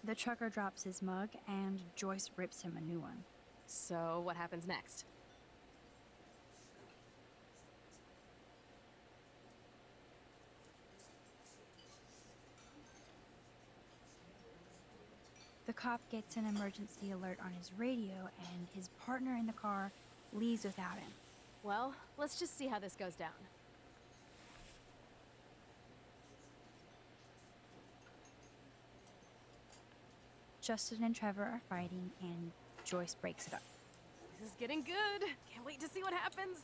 B: The trucker drops his mug and Joyce rips him a new one.
G: So, what happens next?
B: The cop gets an emergency alert on his radio and his partner in the car leaves without him.
G: Well, let's just see how this goes down.
B: Justin and Trevor are fighting and Joyce breaks it up.
G: This is getting good. Can't wait to see what happens.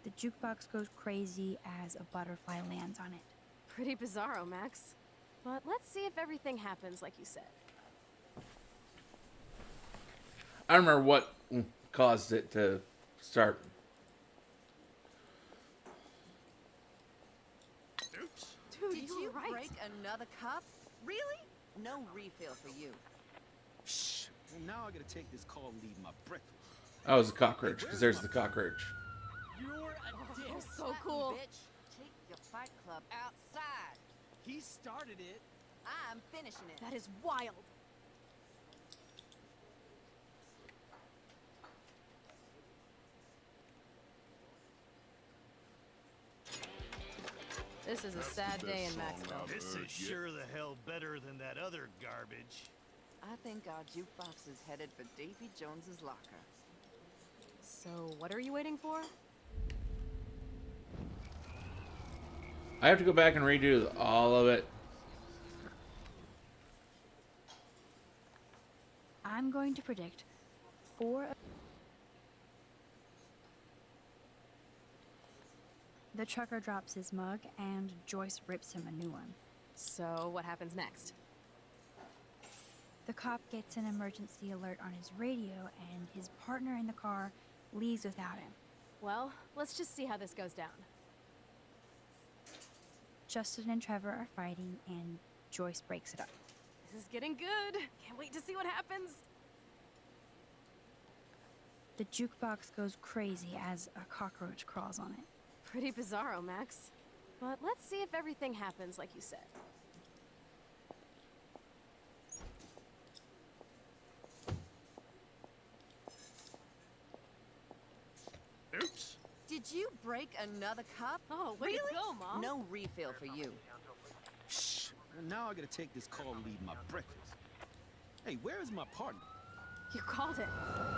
B: The jukebox goes crazy as a butterfly lands on it.
G: Pretty bizarro, Max. But let's see if everything happens like you said.
A: I don't remember what caused it to start.
O: Oops.
G: Dude,
Q: Did
G: you
Q: you
G: were right.
Q: break another cup? Really? No refill for you.
O: Shh. And now I gotta take this call and leave my breakfast.
A: Oh, it was a cockroach, because there's the cockroach.
F: You're a dick.
G: Oh, so
Q: Slap me,
G: cool.
Q: bitch. Take your Fight Club outside.
F: He started it.
Q: I'm finishing it.
G: That is wild. This is a sad day in Maxville.
O: This is sure the hell better than that other garbage.
Q: I think our jukebox is headed for Davy Jones's locker.
G: So, what are you waiting for?
A: I have to go back and redo all of it.
B: I'm going to predict 4. The trucker drops his mug and Joyce rips him a new one.
G: So, what happens next?
B: The cop gets an emergency alert on his radio and his partner in the car leaves without him.
G: Well, let's just see how this goes down.
B: Justin and Trevor are fighting and Joyce breaks it up.
G: This is getting good. Can't wait to see what happens.
B: The jukebox goes crazy as a cockroach crawls on it.
G: Pretty bizarro, Max. But let's see if everything happens like you said.
O: Oops.
Q: Did you break another cup?
G: Oh, way to go, Mom.
Q: No refill for you.
O: Shh. And now I gotta take this call and leave my breakfast. Hey, where is my partner?
G: You called it.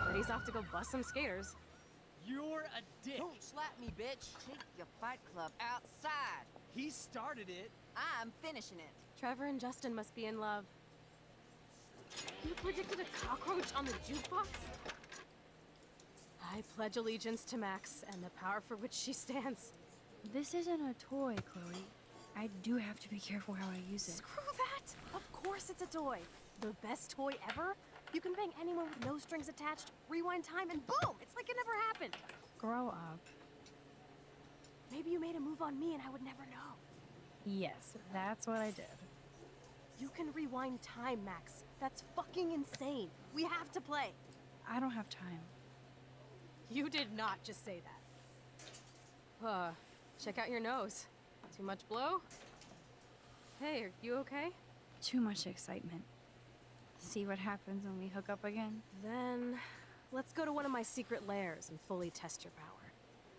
G: Brady's off to go bust some skaters.
F: You're a dick.
Q: Don't slap me, bitch. Take your Fight Club outside.
F: He started it.
Q: I'm finishing it.
G: Trevor and Justin must be in love. You predicted a cockroach on the jukebox? I pledge allegiance to Max and the power for which she stands.
B: This isn't a toy, Chloe. I do have to be careful how I use it.
G: Screw that! Of course it's a toy. The best toy ever? You can bang anyone with no strings attached, rewind time, and boom! It's like it never happened.
B: Grow up.
G: Maybe you made a move on me and I would never know.
B: Yes, that's what I did.
G: You can rewind time, Max. That's fucking insane. We have to play.
B: I don't have time.
G: You did not just say that. Check out your nose. Too much blow? Hey, are you okay?
B: Too much excitement. See what happens when we hook up again?
G: Then, let's go to one of my secret lairs and fully test your power.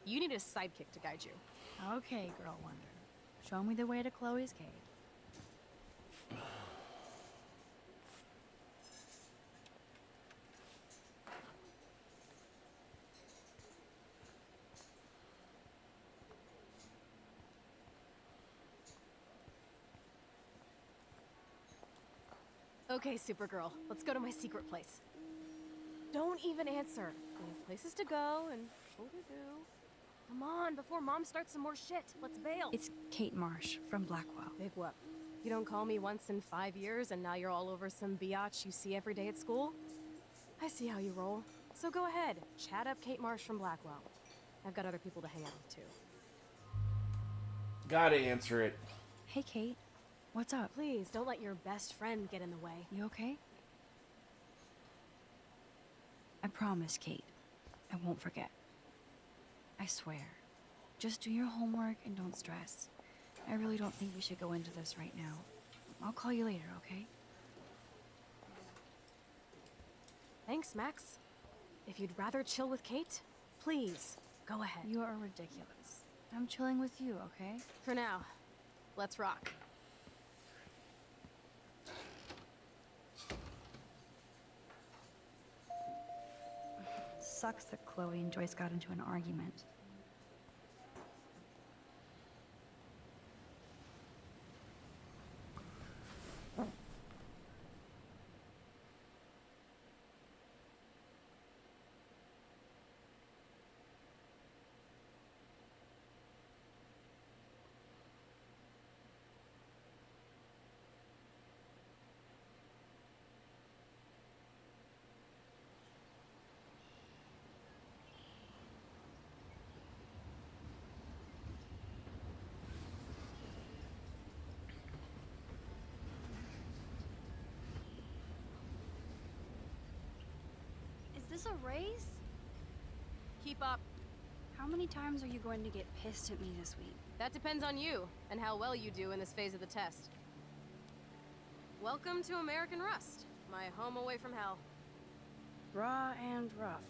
G: You need a sidekick to guide you.
I: Okay, Girl Wonder. Show me the way to Chloe's cave.
G: Okay, Supergirl, let's go to my secret place. Don't even answer. We have places to go and people to do. Come on, before Mom starts some more shit. Let's bail.
I: It's Kate Marsh from Blackwell.
G: Big whoop. You don't call me once in 5 years and now you're all over some biatch you see every day at school? I see how you roll. So go ahead, chat up Kate Marsh from Blackwell. I've got other people to hang out with too.
A: Gotta answer it.
I: Hey, Kate. What's up?
G: Please, don't let your best friend get in the way.
I: You okay? I promise, Kate. I won't forget. I swear. Just do your homework and don't stress. I really don't think we should go into this right now. I'll call you later, okay?
G: Thanks, Max. If you'd rather chill with Kate, please, go ahead.
I: You are ridiculous. I'm chilling with you, okay?
G: For now, let's rock.
I: Sucks that Chloe and Joyce got into an argument.
B: Is this a race?
G: Keep up.
I: How many times are you going to get pissed at me this week?
G: That depends on you, and how well you do in this phase of the test. Welcome to American Rust, my home away from hell.
I: Raw and rough.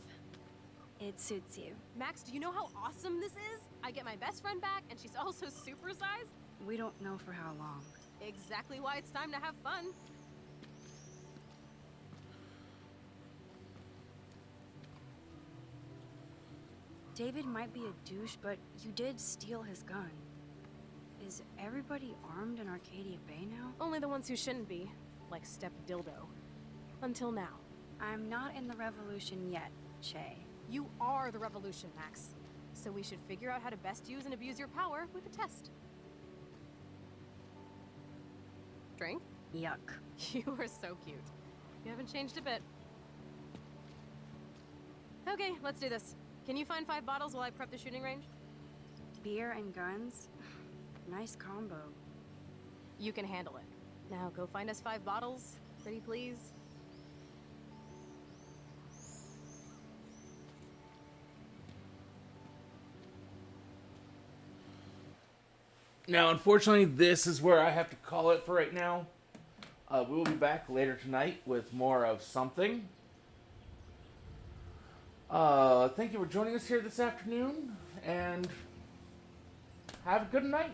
I: It suits you.
G: Max, do you know how awesome this is? I get my best friend back, and she's also supersized.
I: We don't know for how long.
G: Exactly why it's time to have fun.
I: David might be a douche, but you did steal his gun. Is everybody armed in Arcadia Bay now?
G: Only the ones who shouldn't be, like Step Dildo. Until now.
I: I'm not in the revolution yet, Che.
G: You are the revolution, Max. So we should figure out how to best use and abuse your power with a test. Drink?
I: Yuck.
G: You are so cute. You haven't changed a bit. Okay, let's do this. Can you find 5 bottles while I prep the shooting range?
I: Beer and guns? Nice combo.
G: You can handle it. Now go find us 5 bottles, pretty please.
A: Now, unfortunately, this is where I have to call it for right now. We will be back later tonight with more of something. Thank you for joining us here this afternoon, and have a good night.